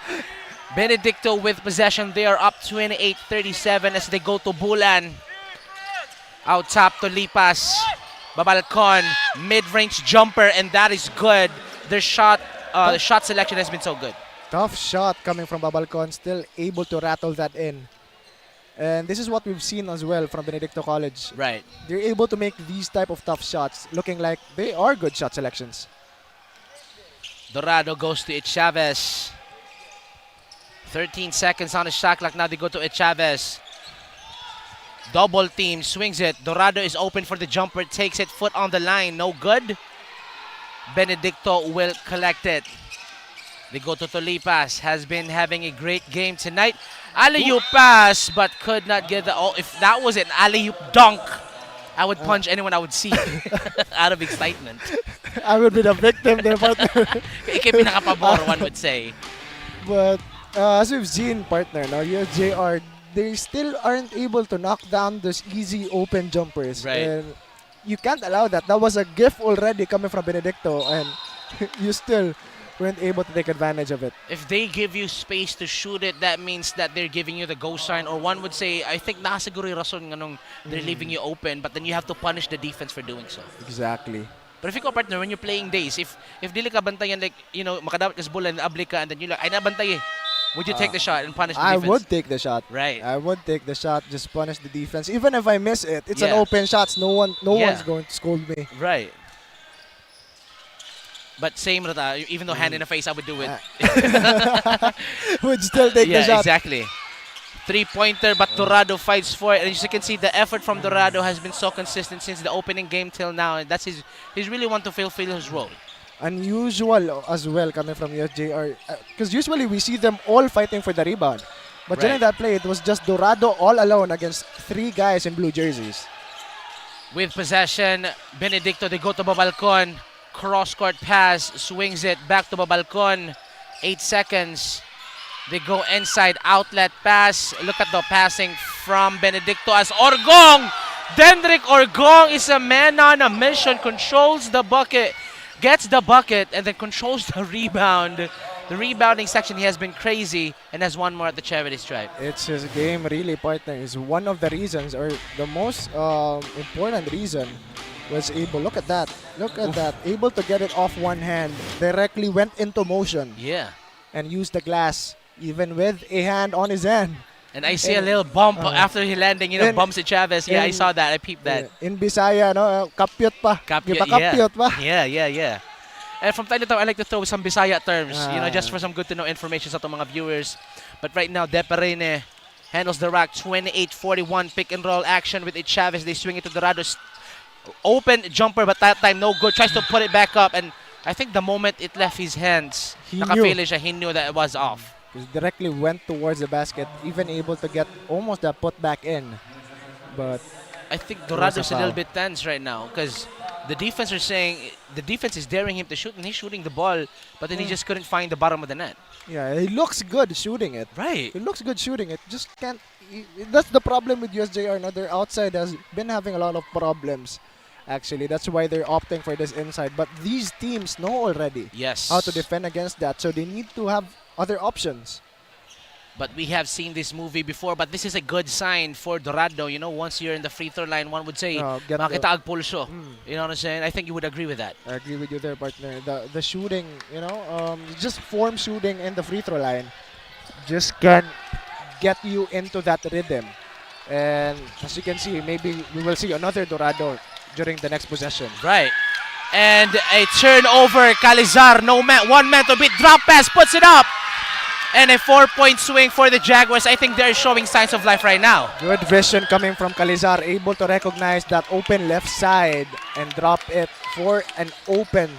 Benedicto with possession. They are up 28-37 as they go to Bulan. Out top to Lipas. Babalcon, mid-range jumper, and that is good. Their shot, the shot selection has been so good. Tough shot coming from Babalcon, still able to rattle that in. And this is what we've seen as well from Benedicto College. Right. They're able to make these type of tough shots, looking like they are good shot selections. Dorado goes to 𝐂𝐬𝐬. 13 seconds on the shot clock. Now they go to 𝐂𝐬𝐬. Double team, swings it. Dorado is open for the jumper, takes it, foot on the line, no good. Benedicto will collect it. They go to Tolipas, has been having a great game tonight. Alley-oop pass, but could not get the... Oh, if that was an alley-oop dunk, I would punch anyone I would see out of excitement. I would be the victim there, partner. Ikaw pinakapabor, one would say. But as we've seen, partner, now USJ-R, they still aren't able to knock down those easy open jumpers. Right. And you can't allow that. That was a gift already coming from Benedicto, and you still weren't able to take advantage of it. If they give you space to shoot it, that means that they're giving you the go sign, or one would say, I think nasiguro yung rason nganong they're leaving you open, but then you have to punish the defense for doing so. Exactly. But if ikaw, partner, when you're playing days, if dili ka bantayan, like, makadawat ka sa bola, abli ka, and then you're like, ay nabantay eh. Would you take the shot and punish the defense? I would take the shot. Right. I would take the shot, just punish the defense. Even if I miss it, it's an open shot. No one's going to scold me. Right. But same, even though hand in the face, I would do it. Would still take the shot. Yeah, exactly. 3-pointer, but Dorado fights for it. And as you can see, the effort from Dorado has been so consistent since the opening game till now. And that's he's really want to fulfill his role. Unusual as well coming from USJ-R. Because usually we see them all fighting for the rebound. But during that play, it was just Dorado all alone against 3 guys in blue jerseys. With possession, Benedicto, they go to Babalcon. Cross-court pass, swings it back to Babalcon. 8 seconds. They go inside, outlet pass. Look at the passing from Benedicto as Orgong. Dendrick Orgong is a man on a mission, controls the bucket, gets the bucket, and then controls the rebound. The rebounding section, he has been crazy, and has one more at the charity stripe. It's his game, really, partner. Is one of the reasons, or the most important reason, was able. Look at that. Look at that. Able to get it off one hand. Directly went into motion. Yeah. And used the glass, even with a hand on his hand. And I see a little bump after he landing, bumps 𝐂𝐬𝐬𝐬. Yeah, I saw that. I peeped that. In Bisaya, no? Kapyot pa. Kapyot pa. Yeah. And from time to time, I like to throw some Bisaya terms, just for some good to know information sa itong mga viewers. But right now, Deperene handles the rack. 28-41 pick and roll action with 𝐂𝐬𝐬𝐬. They swing it to Dorado. Open jumper, but that time no good. Tries to put it back up, and I think the moment it left his hands, he knew that it was off. He directly went towards the basket, even able to get almost that put back in. But I think Dorado's a little bit tense right now because the defense are saying the defense is daring him to shoot, and he's shooting the ball, but then he just couldn't find the bottom of the net. Yeah, he looks good shooting it. Right. He looks good shooting it. Just can't. That's the problem with USJ-R. Their outside has been having a lot of problems. Actually, that's why they're opting for this inside. But these teams know already how to defend against that, so they need to have other options. But we have seen this movie before, but this is a good sign for Dorado. Once you're in the free throw line, one would say, makita pulso. You know what I'm saying? I think you would agree with that. I agree with you there, partner. The shooting, just form shooting in the free throw line just can get you into that rhythm. And as you can see, maybe we will see another Dorado during the next possession. Right. And a turnover, 𝐂𝐬𝐬𝐬, one man to beat, drop pass, puts it up. And a 4-point swing for the Jaguars. I think they're showing signs of life right now. Good vision coming from 𝐂𝐤𝐧'𝐬, able to recognize that open left side and drop it for an open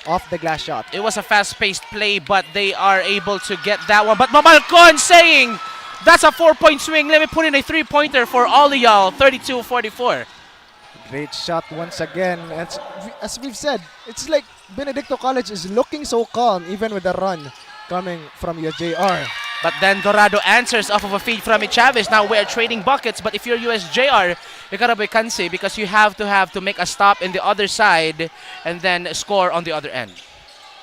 off the glass shot. It was a fast-paced play, but they are able to get that one. But Mabalcon saying, that's a 4-point swing. Let me put in a 3-pointer for all of y'all. 32-44. Great shot once again. As we've said, it's like Benedicto College is looking so calm even with the run coming from USJ-R. But then Dorado answers off of a feed from Chavez. Now we're trading buckets, but if you're USJ-R, you gotta be kansi because you have to make a stop in the other side and then score on the other end.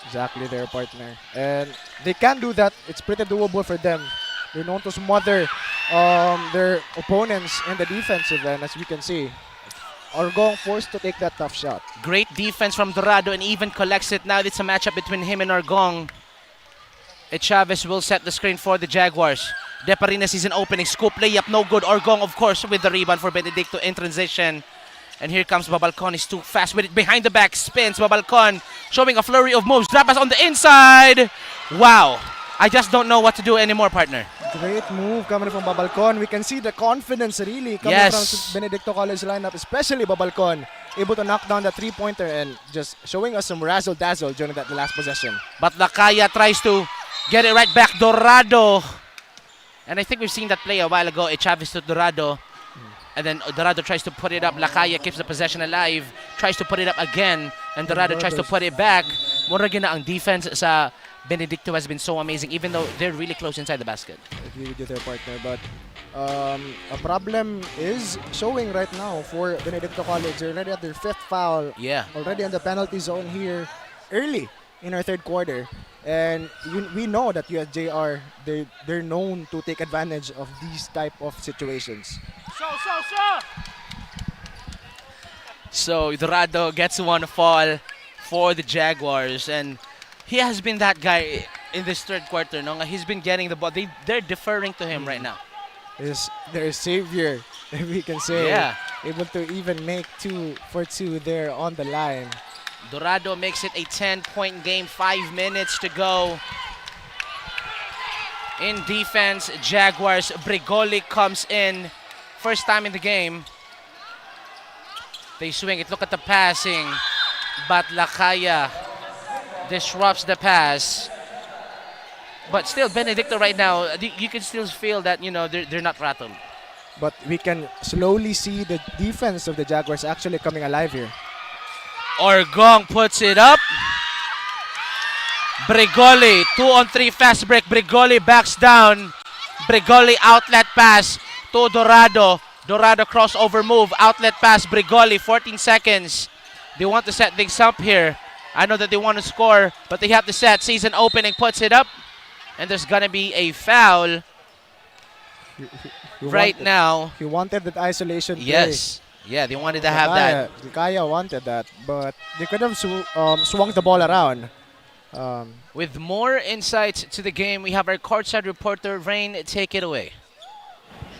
Exactly their partner. And they can do that. It's pretty doable for them. They're known to smother their opponents in the defensive end, as we can see. 𝐿𝐴𝐿 forced to take that tough shot. Great defense from Dorado and even collects it. Now it's a matchup between him and 𝐿𝐴𝐿. Chavez will set the screen for the Jaguars. Deparina sees an opening. Scoop layup, no good. 𝐿𝐴𝐿, of course, with the rebound for Benedicto in transition. And here comes Mabalcon. He's too fast with it. Behind the back, spins. Mabalcon showing a flurry of moves. Drop pass on the inside. Wow. I just don't know what to do anymore, partner. Great move coming from Mabalcon. We can see the confidence really coming from Benedicto College lineup, especially Mabalcon. Able to knock down the 3-pointer and just showing us some razzle-dazzle during that last possession. But 𝐿𝐴𝐿 tries to get it right back. Dorado. And I think we've seen that play a while ago. Chavez to Dorado. And then Dorado tries to put it up. 𝐿𝐴𝐿 keeps the possession alive. Tries to put it up again. And Dorado tries to put it back. Mura na ang defense sa Benedicto has been so amazing, even though they're really close inside the basket. I agree with you there, partner. But a problem is showing right now for Benedicto College. They're already at their 5th foul. Yeah. Already in the penalty zone here early in our 3rd quarter. And we know that USJ-R, they're known to take advantage of these type of situations. So Dorado gets one fall for the Jaguars, and he has been that guy in this 3rd quarter. No? He's been getting the ball. They're deferring to him right now. Is their savior, if we can say. Yeah. Able to even make 2 for 2 there on the line. Dorado makes it a 10-point game, 5 minutes to go. In defense, Jaguars, Brigoli comes in. First time in the game. They swing it. Look at the passing. But 𝐿𝐴𝐿 disrupts the pass. But still, Benedicto right now, you can still feel that, they're not rattled. But we can slowly see the defense of the Jaguars actually coming alive here. 𝐿𝐴𝐿 puts it up. Brigoli, 2-on-3 fast break. Brigoli backs down. Brigoli outlet pass to Dorado. Dorado crossover move, outlet pass. Brigoli, 14 seconds. They want to set things up here. I know that they want to score, but they have to set. Sees an opening, puts it up. And there's going to be a foul now. He wanted that isolation play. Yes. Yeah, they wanted to have that. 𝐿𝐴𝐿 wanted that, but they could have swung the ball around. With more insights to the game, we have our courtside reporter, Rain. Take it away.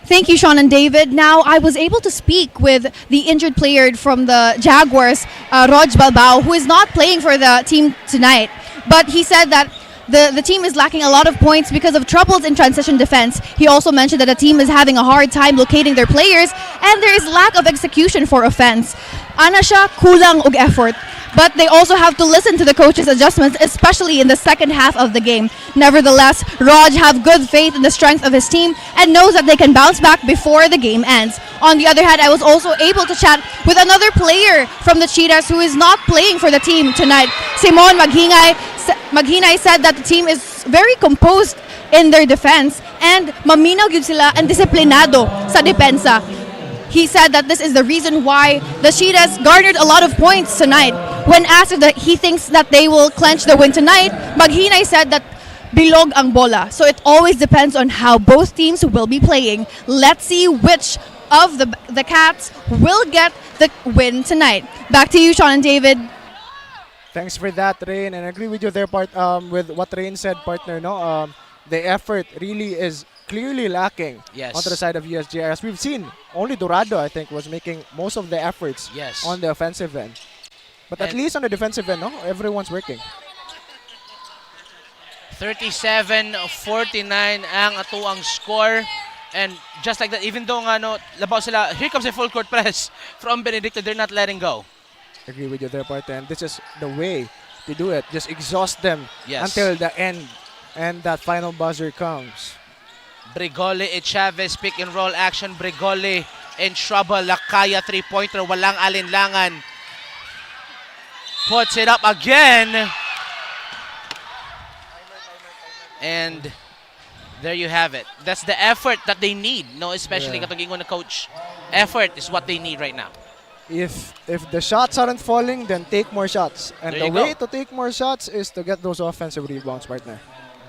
Thank you, Sean and David. Now, I was able to speak with the injured player from the Jaguars, Rog Balbao, who is not playing for the team tonight. But he said that the team is lacking a lot of points because of troubles in transition defense. He also mentioned that the team is having a hard time locating their players and there is lack of execution for offense. Ana siya, kulang og effort. But they also have to listen to the coach's adjustments, especially in the second half of the game. Nevertheless, Raj have good faith in the strength of his team and knows that they can bounce back before the game ends. On the other hand, I was also able to chat with another player from the Cheetahs who is not playing for the team tonight. Simon Maghinay said that the team is very composed in their defense and maminaw gyud sila and disiplinado sa depensa. He said that this is the reason why the Cheetahs garnered a lot of points tonight. When asked if he thinks that they will clinch the win tonight, Maghinay said that bilog ang bola. So it always depends on how both teams will be playing. Let's see which of the Cats will get the win tonight. Back to you, Sean and David. Thanks for that, Rain, and I agree with you there, with what Rain said, partner. No, the effort really is clearly lacking onto the side of USJ-R. As we've seen, only Dorado, I think, was making most of the efforts on the offensive end. But at least on the defensive end, no, everyone's working. 37-49 ang atuang score. And just like that, even though nga no, labaw sila, here comes a full court press from Benedicto. They're not letting go. Agree with you there, partner. And this is the way to do it. Just exhaust them Yes. until the end. And that final buzzer comes. Brigoli and Chavez pick and roll action. Brigoli in trouble. Lakaya three-pointer. Walang alinlangan. Puts it up again. And there you have it. That's the effort that they need. No, especially katong ingon na coach. Effort is what they need right now. If the shots aren't falling, then take more shots. And There the you go. way to take more shots is to get those offensive rebounds, partner.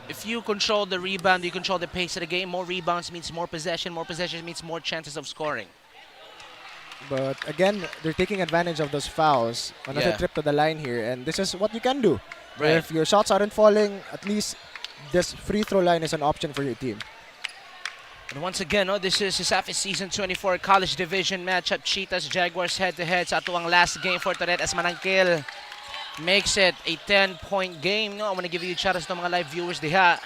If you control the rebound, you control the pace of the game. More rebounds means more possession. More possession means more chances of scoring. But again, they're taking advantage of those fouls. Another trip to the line here, and this is what you can do. Right. If your shots aren't falling, at least this free throw line is an option for your team. And once again, this is CESAFI Season 24 College Division matchup. Cheetahs, Jaguars head-to-head sa atuang last game for Toret as 𝐿 makes it a 10-point game. No, I want to give you a shout out to mga live viewers diha.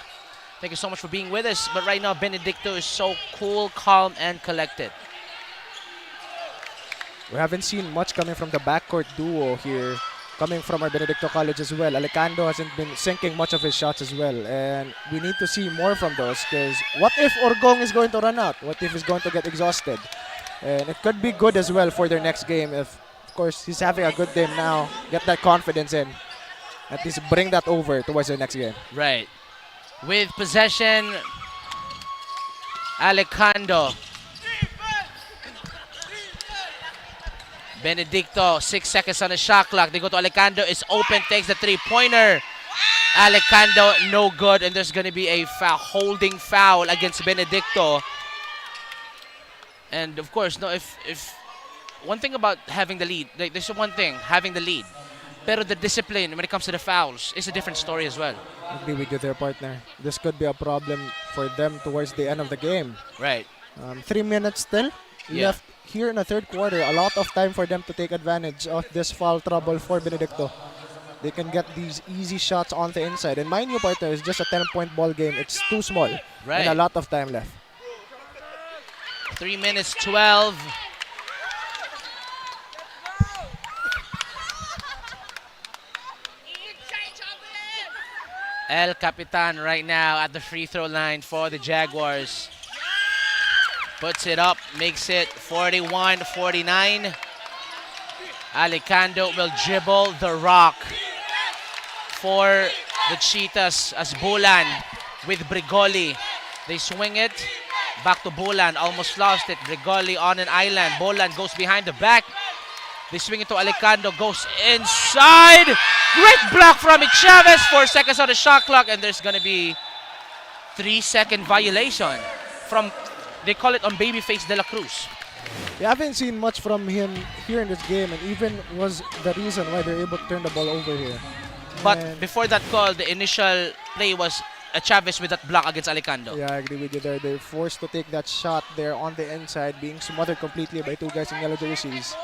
Thank you so much for being with us. But right now, Benedicto is so cool, calm, and collected. We haven't seen much coming from the backcourt duo here, coming from our Benedicto College as well. 𝐿 hasn't been sinking much of his shots as well, and we need to see more from those, because what if Orgong is going to run out? What if he's going to get exhausted? And it could be good as well for their next game if, of course, he's having a good game now, get that confidence in, at least bring that over towards the next game. Right. With possession, Alejandro. Benedicto, 6 seconds on the shot clock. They go to Alejandro, is open, takes the three-pointer. Alejandro, no good, and there's going to be a holding foul against Benedicto. And of course, no, if one thing about having the lead, like, there's one thing, having the lead. Pero the discipline when it comes to the fouls is a different story as well. I agree with you there, partner. This could be a problem for them towards the end of the game. Right. 3 minutes still left here in the third quarter. A lot of time for them to take advantage of this foul trouble for Benedicto. They can get these easy shots on the inside. And mind you, partner, it's just a 10-point ball game. It's too small. Right. And a lot of time left. 3 minutes 12. El Capitan right now at the free throw line for the Jaguars. Puts it up, makes it 41-49. Alejandro will dribble the rock for the Cheetahs as Bulan with Brigoli. They swing it back to Bulan, almost lost it. Brigoli on an island. Bulan goes behind the back. They swing it to Alejandro, goes inside. Great block from Chavez. 4 seconds on the shot clock, and there's going to be 3-second violation from, they call it on babyface De La Cruz. We haven't seen much from him here in this game, and even was the reason why they're able to turn the ball over here. But and before that call, the initial play was Chavez with that block against Alejandro. Yeah, I agree with you there. They're forced to take that shot there on the inside, being smothered completely by two guys in yellow jerseys.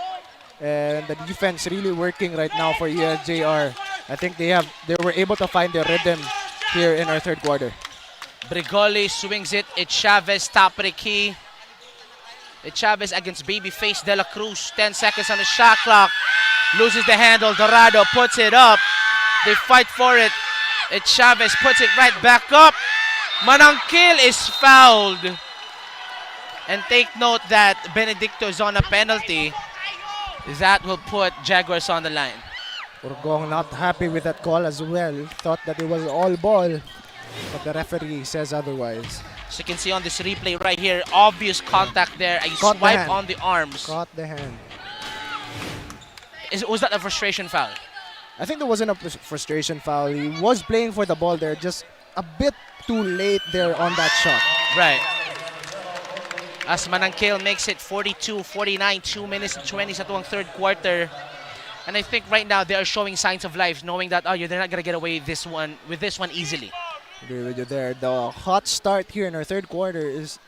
And the defense really working right now for USJ-R. I think they were able to find their rhythm here in our third quarter. Brigoli swings it. It's Chavez, top of the key. It's Chavez against babyface De La Cruz. 10 seconds on the shot clock. Loses the handle. Dorado puts it up. They fight for it. It's Chavez puts it right back up. 𝐿 is fouled. And take note that Benedicto is on a penalty. That will put Jaguars on the line. Orgong not happy with that call as well. Thought that it was all ball, but the referee says otherwise. So you can see on this replay right here, obvious contact there. A swipe on the arms. Caught the hand. Was that a frustration foul? I think there wasn't a frustration foul. He was playing for the ball there, just a bit too late there on that shot. Right. As 𝐿 makes it 42-49, 2 minutes and 20 sa tuwang third quarter. And I think right now they are showing signs of life, knowing that they're not gonna get away with this one easily. Agree with you there. The hot start here in our third quarter is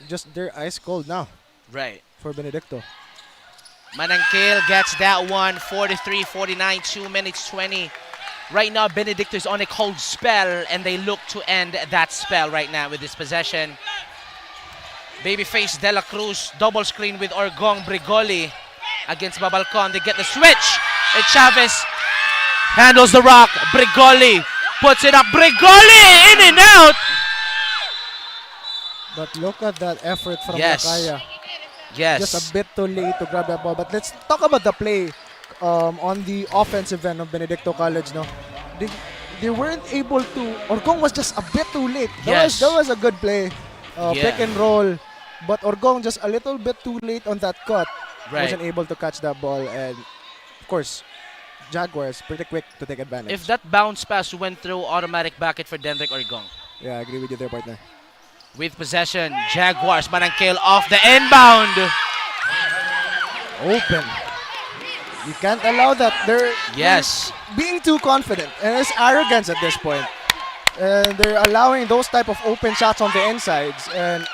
just they're ice cold now. Right. For Benedicto. 𝐿 gets that one, 43-49, 2 minutes 20 Right now, Benedicto is on a cold spell, and they look to end that spell right now with this possession. Babyface De La Cruz, double screen with Orgong Brigoli against Babalcon. They get the switch. And Chavez handles the rock. Brigoli puts it up. Brigoli in and out. But look at that effort from Yes. Lakaya. Yes. Just a bit too late to grab that ball. But let's talk about the play on the offensive end of Benedicto College. No, they weren't able to. Orgong was just a bit too late. That was a good play, pick and roll. But Orgong just a little bit too late on that cut. Right. Wasn't able to catch that ball, and of course, Jaguars pretty quick to take advantage. If that bounce pass went through, automatic bucket for Dendrick Orgong. Yeah, I agree with you there, partner. With possession, Jaguars, Manangkel off the inbound. Open. You can't allow that. They're being too confident, and it's arrogance at this point. And they're allowing those type of open shots on the insides, and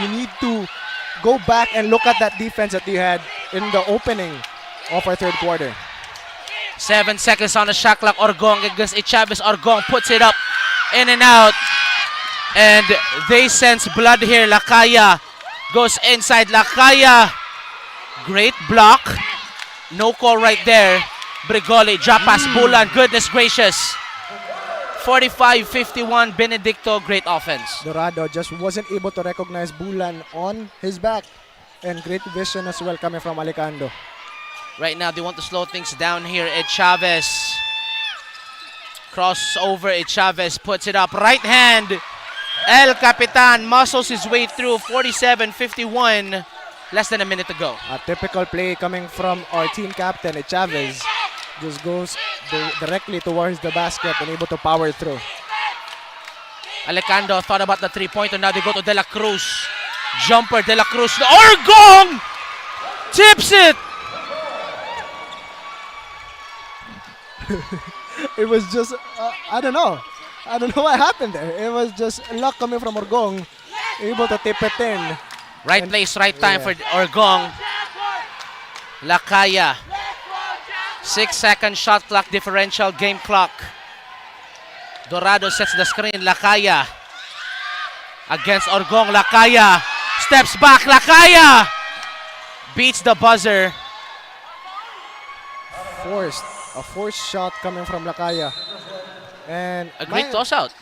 you need to go back and look at that defense that you had in the opening of our third quarter. 7 seconds on the shot clock. Orgong against Chavez. Orgong puts it up, in and out. And they sense blood here. Lakaya goes inside. Lakaya, great block. No call right there. Brigoli, drop pass, Bulan. Goodness gracious. 45-51, Benedicto, great offense. Dorado just wasn't able to recognize Bulan on his back. And great vision as well coming from Alicando. Right now, they want to slow things down here. Chavez. Crossover, Chavez puts it up. Right hand. El Capitan muscles his way through. 47-51. Less than a minute to go. A typical play coming from our team captain, Chavez. Just goes directly towards the basket and able to power through. Alicando thought about the three-pointer. Now they go to De La Cruz. Jumper, De La Cruz. Orgong tips it. It was just, I don't know. I don't know what happened there. It was just luck coming from Orgong. Able to tip it in. Right place, right time for Orgong. Lakaya. 6-second shot clock differential, game clock. Dorado sets the screen. Lakaya against Orgong. Lakaya steps back. Lakaya beats the buzzer. A forced shot coming from Lakaya. And a great toss out.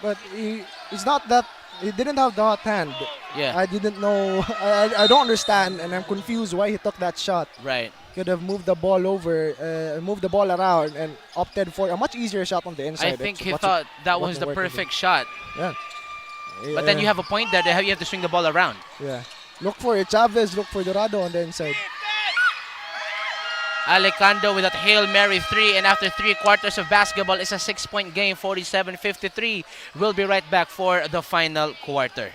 But he's not that. He didn't have the hot hand. Yeah. I didn't know. I don't understand, and I'm confused why he took that shot. Right. Could have moved the ball over, moved the ball around, and opted for a much easier shot on the inside. I think he thought that was the perfect shot. Yeah. But then you have a point there that you have to swing the ball around. Yeah. Look for Chavez, look for Dorado on the inside. Alicando with that Hail Mary 3, and after 3 quarters of basketball, it's a 6-point game, 47-53. We'll be right back for the final quarter.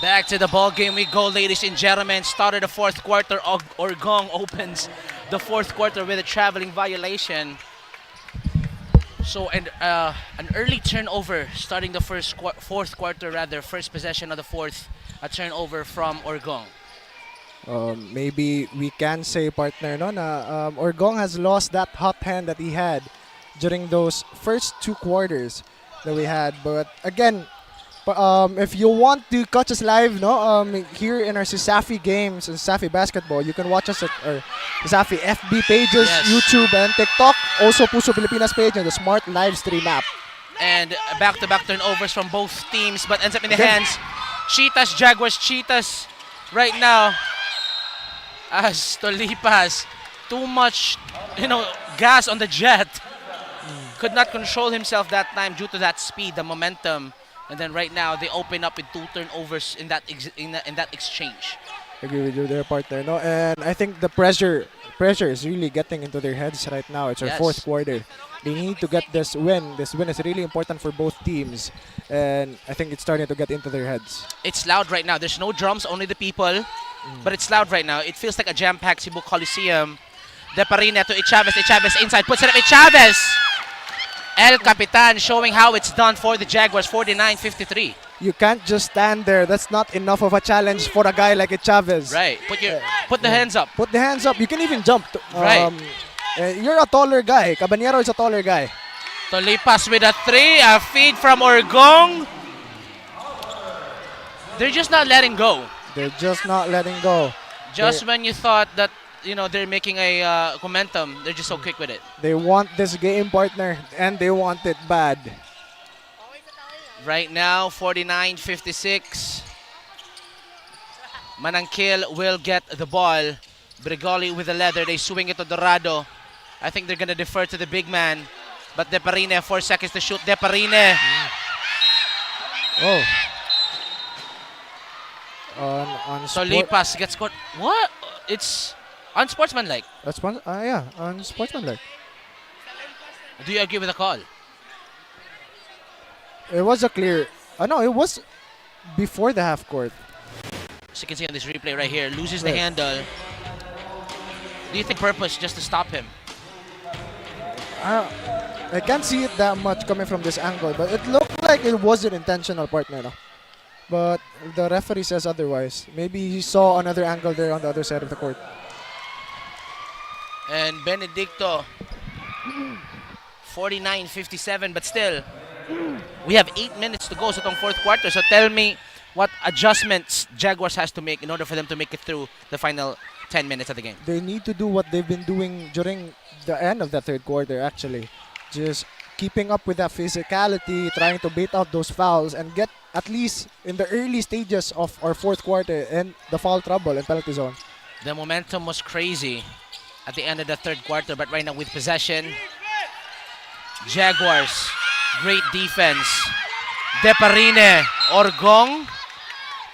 Back to the ball game we go, ladies and gentlemen. Started the fourth quarter. 𝐿𝐴𝐿 opens the fourth quarter with a traveling violation. So an early turnover starting the fourth quarter, first possession of the fourth, a turnover from 𝐿𝐴𝐿. Maybe we can say, partner, no, na 𝐿𝐴𝐿 has lost that hot hand that he had during those first 2 quarters that we had. But again, if you want to catch us live, no, here in our CESAFI games and CESAFI basketball, you can watch us at our CESAFI FB pages, YouTube and TikTok. Also, Puso Pilipinas page and the Smart Live Stream app. And back-to-back turnovers from both teams, but ends up in the hands. Cheetahs, Jaguars, Cheetahs right now. As Tolipas, too much, gas on the jet. Could not control himself that time due to that speed, the momentum. And then right now they open up with 2 turnovers in that exchange. Agree with you there, partner. No, and I think the pressure is really getting into their heads right now. It's our fourth quarter. They need to get this win. This win is really important for both teams, and I think it's starting to get into their heads. It's loud right now. There's no drums, only the people, but it's loud right now. It feels like a jam-packed Cebu Coliseum. Deparina to 𝐿𝐴𝐿 inside, puts it up 𝐿𝐴𝐿. El Capitan showing how it's done for the Jaguars, 49-53. You can't just stand there. That's not enough of a challenge for a guy like 𝐿𝐴𝐿. Right. Put the hands up. Put the hands up. You can even jump. Right. You're a taller guy. Cabanero is a taller guy. Tolipas with a 3, a feed from 𝐿𝐴𝐿. They're just not letting go. They're just not letting go. Just when you thought that they're making a momentum, they're just so quick with it. They want this game, partner, and they want it bad. Right now, 49-56. Manangkil will get the ball. Brigoli with the leather. They swing it to Dorado. I think they're going to defer to the big man. But Deparine, 4 seconds to shoot. Deparine. Oh. On Tolipas gets caught. What? It's unsportsmanlike. Yeah, unsportsmanlike. Do you agree with the call? It was a clear... no, it was before the half court. As you can see on this replay right here, loses the handle. Do you think purpose just to stop him? I can't see it that much coming from this angle, but it looked like it wasn't intentional, partner. No? But the referee says otherwise. Maybe he saw another angle there on the other side of the court. And Benedicto, 49-57, but still, we have 8 minutes to go sa itong fourth quarter. So tell me what adjustments Jaguars has to make in order for them to make it through the final 10 minutes of the game. They need to do what they've been doing during the end of the third quarter, actually. Just keeping up with that physicality, trying to bait out those fouls, and get at least in the early stages of our fourth quarter and the foul trouble and penalty zone. The momentum was crazy at the end of the third quarter, but right now with possession, Jaguars, great defense. Deparine, 𝐿𝐴𝐿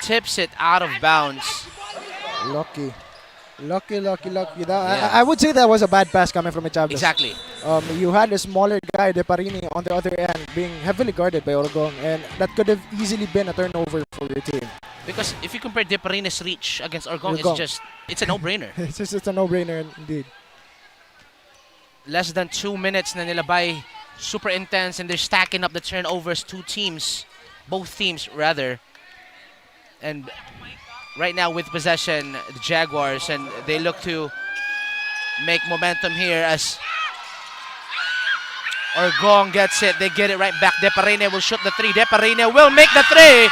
tips it out of bounds. Lucky. I would say that was a bad pass coming from 𝐿𝐴𝐿. Exactly. You had a smaller guy, Deparine, on the other end, being heavily guarded by 𝐿𝐴𝐿, and that could have easily been a turnover for your team. Because if you compare Deparine's reach against 𝐿𝐴𝐿, it's a no-brainer. It's a no-brainer indeed. Less than 2 minutes na nilabay. Super intense, and they're stacking up the turnovers. Both teams rather. And right now with possession, the Jaguars, and they look to make momentum here as 𝐿𝐴𝐿 gets it. They get it right back. Deparine will shoot the 3. Deparine will make the 3.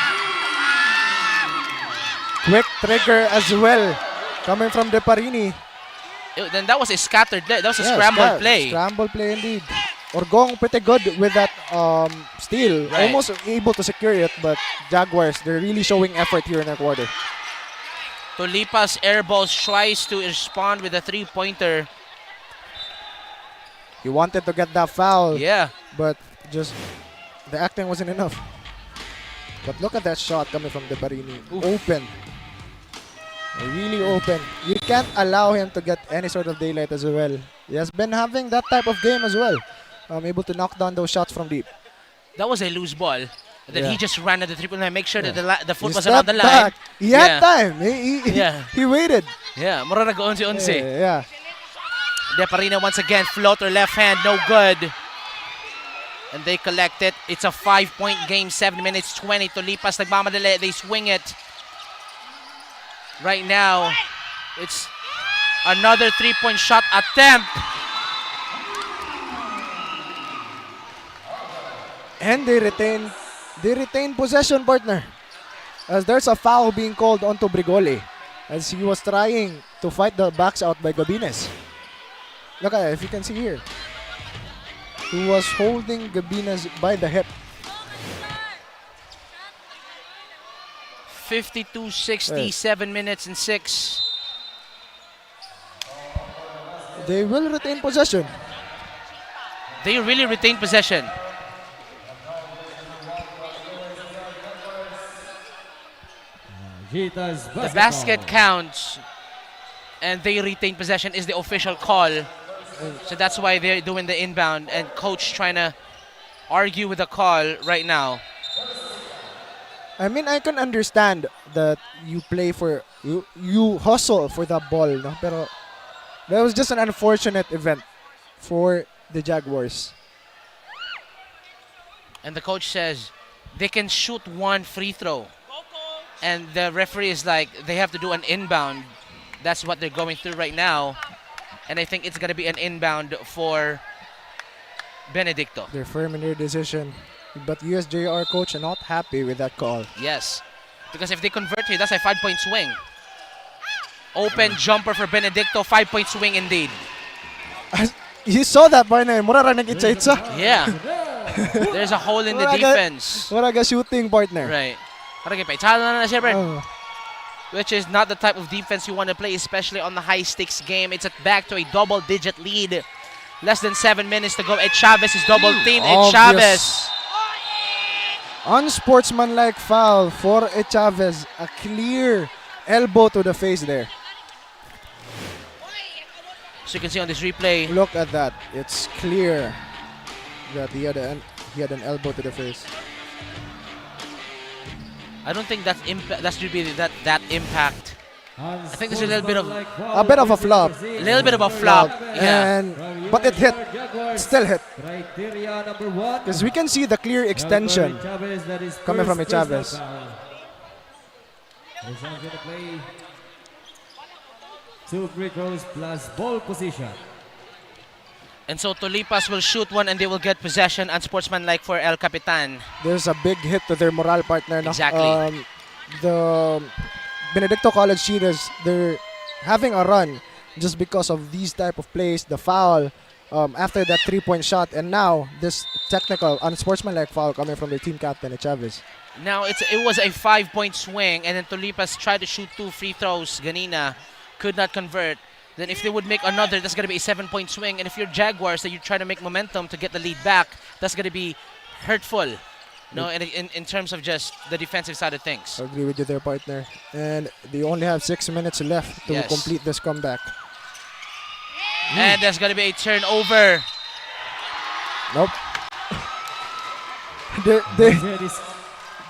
Quick trigger as well, coming from Deparine. Then that was a scattered, that was a scrambled play. Scramble play indeed. 𝐿𝐴𝐿 pretty good with that steal. Right. Almost able to secure it, but Jaguars, they're really showing effort here in the quarter. Tolipas airballs, tries to respond with a 3-pointer. He wanted to get that foul. Yeah. But just the acting wasn't enough. But look at that shot coming from Deparine. Open. Really open. You can't allow him to get any sort of daylight as well. He has been having that type of game as well. Able to knock down those shots from deep. That was a loose ball. And then he just ran at the triple line, make sure that the foot He was around the stepped line. back. He had time. He waited. Yeah, mura nag-11-11. Yeah. Deparina once again, floater left hand, no good. And they collect it. It's a 5-point game, 7 minutes 20. Tolipas nagmamadali, they swing it. Right now, it's another 3-point shot attempt. And they retain possession, partner. As there's a foul being called onto Brigoli as he was trying to fight the backs out by Gabines. Look at it, if you can see here. He was holding Gabines by the hip. 52-60, 7 minutes and 6. They will retain possession. They really retain possession. The basket counts and they retain possession is the official call. So that's why they're doing the inbound, and coach trying to argue with the call right now. I mean, I can understand that you play for, you hustle for the ball, no? Pero that was just an unfortunate event for the Jaguars. And the coach says they can shoot one free throw. And the referee is like, they have to do an inbound. That's what they're going through right now. And I think it's going to be an inbound for Benedicto. They're firm in their decision. But USJ-R coach are not happy with that call. Yes. Because if they convert here, that's a 5-point swing. Open jumper for Benedicto. 5-point swing indeed. You saw that, partner. Mura nag-itsa-itsa. Yeah. There's a hole in the defense. Mura shooting, partner. Right. Which is not the type of defense you want to play, especially on the high-stakes game. It's back to a double-digit lead. Less than 7 minutes to go. Chavez is double-teamed. Chavez. Unsportsmanlike foul for Chavez. A clear elbow to the face there. So you can see on this replay. Look at that. It's clear that he had an elbow to the face. I don't think that should be that impact. I think there's a little bit of a flop. A little bit of a flop. Yeah. But it hit. Still hit. Because we can see the clear extension coming from Chavez. Two free throws plus ball position. And so Tolipas will shoot one and they will get possession, unsportsmanlike for El Capitan. There's a big hit to their morale, partner. No? Exactly. The Benedicto College cheaters, they're having a run just because of these type of plays, the foul after that 3-point shot, and now this technical, unsportsmanlike foul coming from their team captain, Chavez. Now it was a 5-point swing, and then Tolipas tried to shoot 2 free throws. Ganina could not convert. Then if they would make another, that's going to be a 7-point swing. And if you're Jaguars, that you try to make momentum to get the lead back, that's going to be hurtful. No, in terms of just the defensive side of things. I agree with you there, partner. And they only have 6 minutes left to complete this comeback. And there's going to be a turnover. Nope.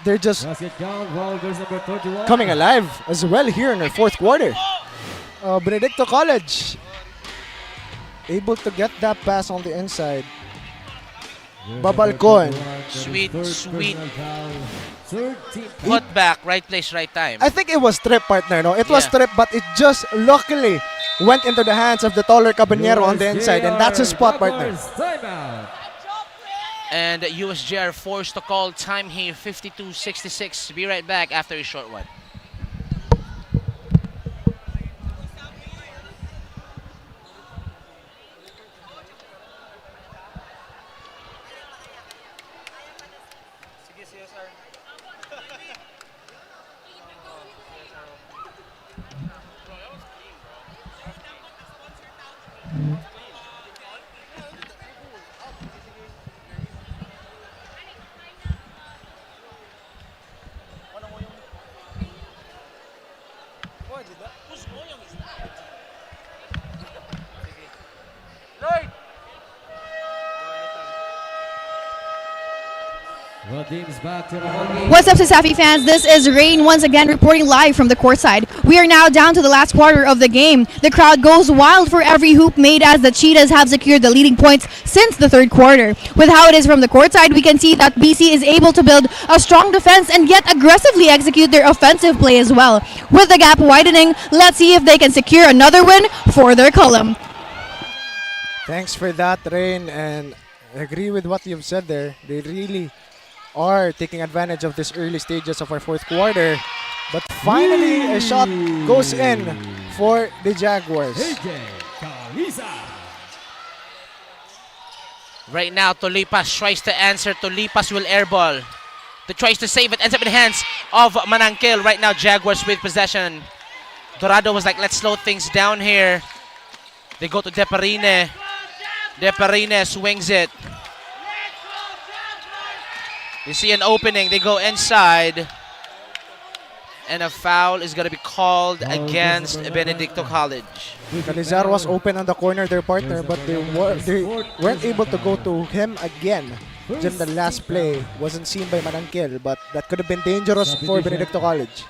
They're just coming alive as well here in the fourth quarter. Benedicto College able to get that pass on the inside. Babalcon. Sweet put back, right place, right time. I think it was strip, partner. No, it was strip, but it just luckily went into the hands of the taller Caballero on the inside, and that's his spot, partner. And USJ-R forced to call time here, 52-66. Be right back after a short one. What's up, CESAFI fans? This is Rain once again reporting live from the courtside. We are now down to the last quarter of the game. The crowd goes wild for every hoop made as the Cheetahs have secured the leading points since the third quarter. With how it is from the courtside, we can see that BC is able to build a strong defense and yet aggressively execute their offensive play as well. With the gap widening, let's see if they can secure another win for their column. Thanks for that, Rain, and I agree with what you've said there. They really are taking advantage of this early stages of our fourth quarter. But finally, a shot goes in for the Jaguars. Right now, Tolipas tries to answer. Tolipas will airball. They tries to save it. Ends up in the hands of Manangkil. Right now, Jaguars with possession. Dorado was like, let's slow things down here. They go to Deparine. Deparine swings it. You see an opening. They go inside. And a foul is going to be called against Benedicto College. 𝐂𝐿𝐳 was open on the corner, their partner, but they weren't able to go to him again. During the last play, wasn't seen by Manangkil, but that could have been dangerous for Benedicto College.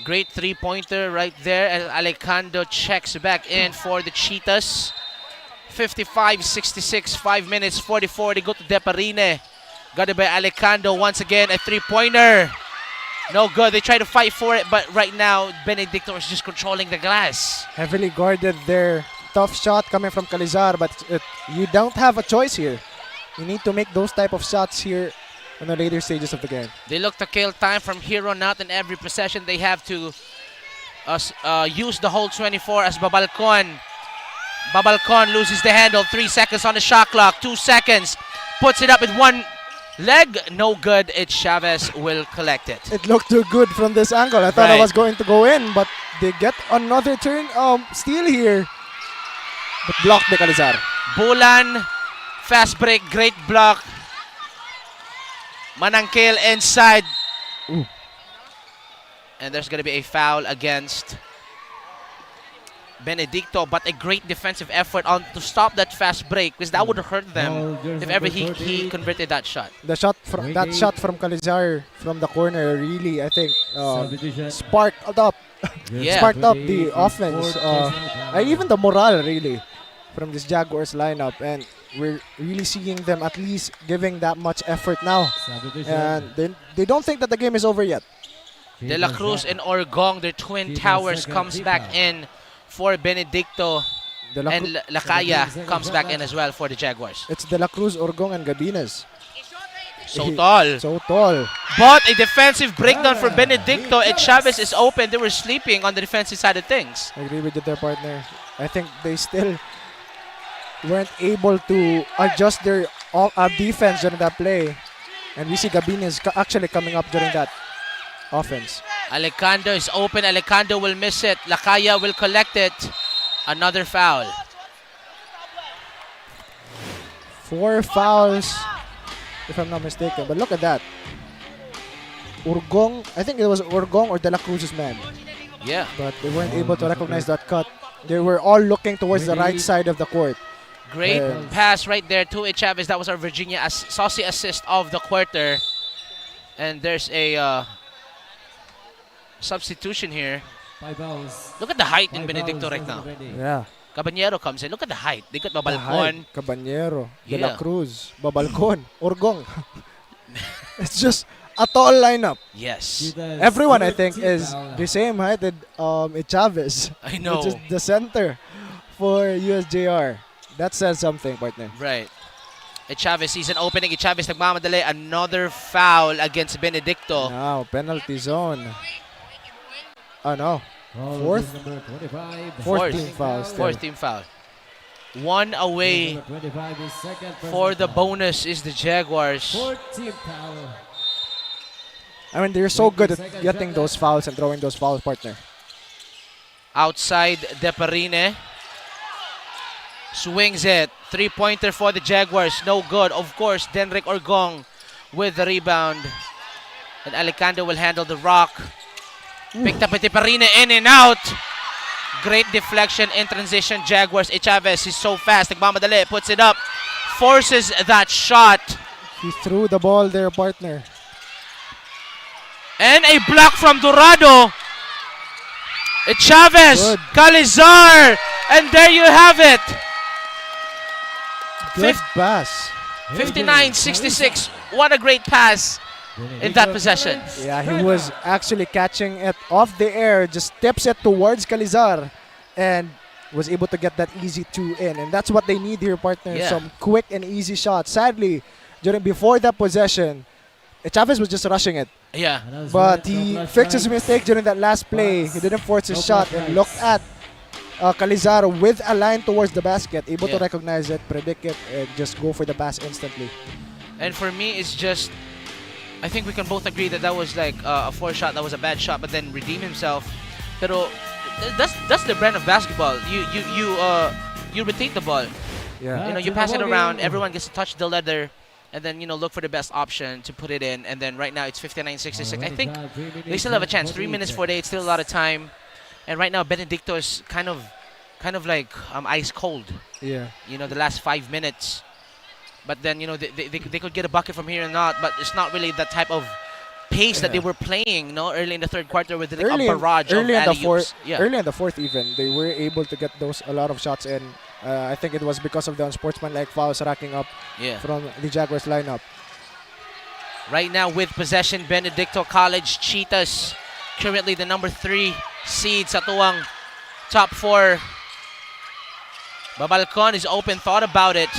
Great three-pointer right there. And Alejandro checks back in for the Cheetahs. 55-66, 5 minutes, 44. They go to Deparine. Got it by Alejandro. Once again, a three-pointer. No good. They try to fight for it, but right now, Benedicto is just controlling the glass. Heavily guarded there. Tough shot coming from 𝐂𝐿𝐳, but you don't have a choice here. You need to make those type of shots here in the later stages of the game. They look to kill time from here on out. In every possession, they have to use the whole 24 as Babalcon. Babalcon loses the handle. 3 seconds on the shot clock. 2 seconds. Puts it up with one leg. No good. It's Chavez will collect it. It looked too good from this angle. I thought I was going to go in, but they get another turn steal here. But blocked by 𝐂𝐿𝐳. Bulan, fast break, great block. Manangkil inside. Ooh. And there's going to be a foul against Benedicto, but a great defensive effort on to stop that fast break, because that would hurt them if ever he converted that shot. The shot from 𝐂𝐿𝐳 from the corner really, I think, sparked up the offense, even the morale really from this Jaguars lineup, and we're really seeing them at least giving that much effort now, and they don't think that the game is over yet. De La Cruz and Orgong, their twin towers, comes back in for Benedicto, and Lakaya comes back in as well for the Jaguars. It's De La Cruz, Orgong, and Gabines. So tall. So tall. But a defensive breakdown for Benedicto, and Chavez is open. They were sleeping on the defensive side of things. I agree with their partner. I think they still weren't able to adjust their defense during that play. And we see Gabines actually coming up during that offense. Alejandro is open. Alejandro will miss it. Lakaya will collect it. Another foul. 4 fouls, if I'm not mistaken. But look at that. Orgong, I think it was Orgong or De La Cruz's man. Yeah. But they weren't able to recognize that cut. They were all looking towards the right side of the court. Great pass right there to Chavez. That was our Virginia saucy assist of the quarter. And there's a substitution here. Look at the height in Benedicto right now. Yeah. Caballero comes in. Look at the height. They got Babalcon. Caballero, De La Cruz, Babalcon, Orgong. It's just a tall lineup. Yes. Everyone, I think, is the same height as Chavez. I know. Which is the center for USJ-R. That says something, partner. Right. Chavez sees an opening. Chavez nagmamadali. Another foul against Benedicto. Now, penalty zone. Oh, no. Fourth team foul. Fourth team foul. One away for the bonus is the Jaguars. I mean, they're so good at getting those fouls and throwing those fouls, partner. Outside Deparine. Swings it. 3-pointer for the Jaguars. No good. Of course, Denrick Orgong with the rebound. And Alejandro will handle the rock. Picked up by Deparine, in and out. Great deflection in transition. Jaguars. Chavez is so fast. Nagmamadali. Puts it up. Forces that shot. He threw the ball there, partner. And a block from Dorado. It's Chavez, Calizar, and there you have it. Good pass. 59-66. What a great pass in that possession. Yeah, he was actually catching it off the air, just steps it towards Calizar, and was able to get that easy 2 in. And that's what they need here, partner. Yeah. Some quick and easy shots. Sadly, before that possession, Chavez was just rushing it. Yeah. But he fixed his mistake during that last play. He didn't force his shot and looked at Calizar with a line towards the basket, able to recognize it, predict it, and just go for the pass instantly. And for me, it's just, I think we can both agree that that was like a 4 shot, that was a bad shot, but then redeem himself. Pero that's the brand of basketball. You rotate the ball. Yeah. You know, you pass it around, everyone gets to touch the leather, and then, you know, look for the best option to put it in. And then right now it's 59-66. I think they still have a chance. 3 minutes, 48, still a lot of time. And right now Benedicto is kind of like ice cold. Yeah. You know, the last 5 minutes. But then, you know, they could get a bucket from here or not, but it's not really that type of pace that they were playing, no, early in the third quarter with like a barrage of alley-oops. Early in the fourth even, they were able to get a lot of shots in. I think it was because of the unsportsmanlike fouls racking up from the Jaguars lineup. Right now with possession, Benedicto College Cheetahs, currently the number 3 seed sa tuwang top 4. Babalcon is open, thought about it.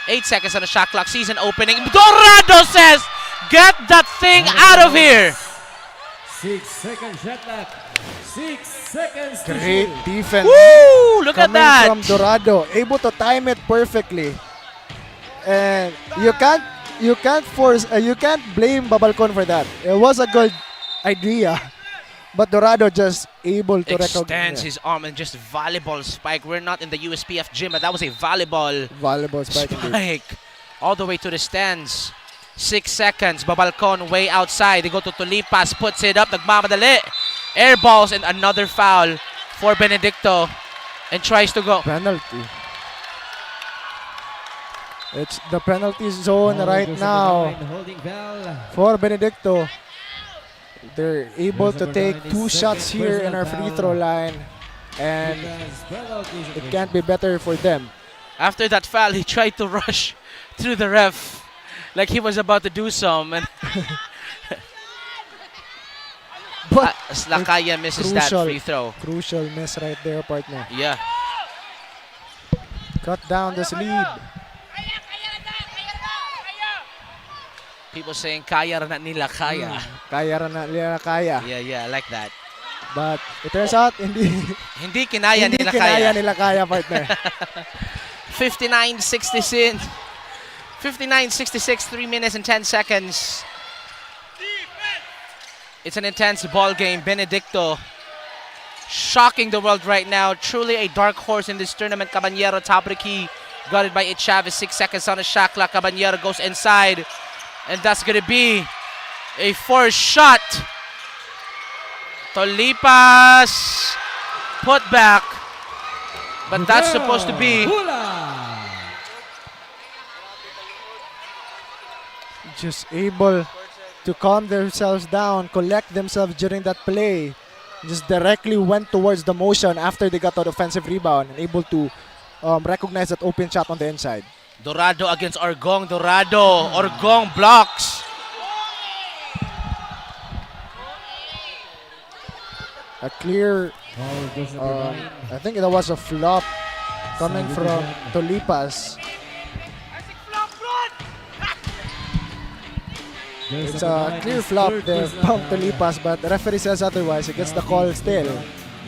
8 seconds on the shot clock, season opening. Dorado says, get that thing out of here. 6 seconds shot clock. 6 seconds. Great defense. Woo! Look at coming that. from Dorado, able to time it perfectly. And you can't blame Babalcon for that. It was a good idea, but Dorado just able to extends his arm and just volleyball spike. We're not in the USPF gym, but that was a volleyball spike. All the way to the stands. 6 seconds. Babalcon way outside. They go to Tulipas, puts it up. Nagmamadali. Air balls and another foul for Benedicto, and tries to go. Penalty. It's the penalty zone right now for Benedicto. They're able to take 2 shots here in our free throw line, and it can't be better for them. After that foul, he tried to rush through the ref like he was about to do some. And but Slakaya misses that free throw. Crucial miss right there, partner. Yeah. Cut down this lead. People saying, kaya ra na nila kaya. Kaya ra na nila kaya. Yeah, I like that. But it turns out, hindi kinaya hindi nila kinaya kaya. nila kaya, partner. 59-66, 3 minutes and 10 seconds. It's an intense ball game. Benedicto shocking the world right now. Truly a dark horse in this tournament. Caballero, top of the key. Got it by Chavez. 6 seconds on the shot clock. Caballero goes inside. And that's going to be a 4th shot. Tolipas put back. But that's supposed to be... Just able to calm themselves down, collect themselves during that play. Just directly went towards the motion after they got that offensive rebound and able to recognize that open shot on the inside. Dorado against Orgong. Dorado. Orgong blocks. A clear, I think that was a flop coming from Tolipas. It's a clear flop there from Tolipas, but the referee says otherwise. He gets the call still.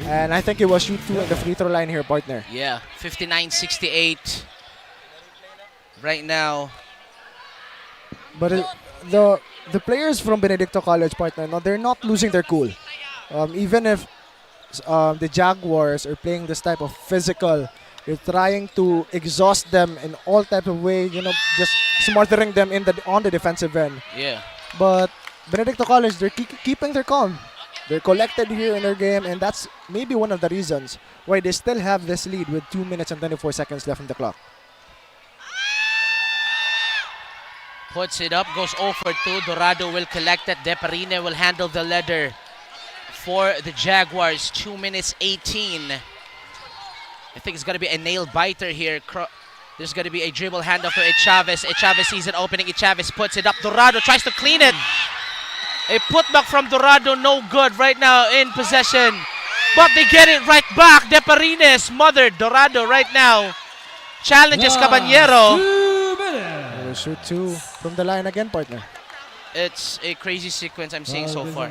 And I think it was shoot 2 at the free throw line here, partner. Yeah, 59-68 right now. But the players from Benedicto College, partner, no, they're not losing their cool. Even if the Jaguars are playing this type of physical, you're trying to exhaust them in all types of ways, you know, just smothering them on the defensive end. Yeah. But Benedicto College, they're keeping their calm. They're collected here in their game, and that's maybe one of the reasons why they still have this lead with 2 minutes and 24 seconds left on the clock. Puts it up, goes 0 for 2. Dorado will collect it. Deparine will handle the leather for the Jaguars. 2 minutes 18. I think it's going to be a nail biter here. There's going to be a dribble handoff to 𝐂𝐄𝐬. 𝐂𝐄𝐬 sees an opening. 𝐂𝐄𝐬 puts it up. Dorado tries to clean it. A putback from Dorado, no good right now in possession. But they get it right back. Deparine smothered Dorado right now. Challenges Caballero. Shoot 2 from the line again, partner. It's a crazy sequence I'm seeing so far.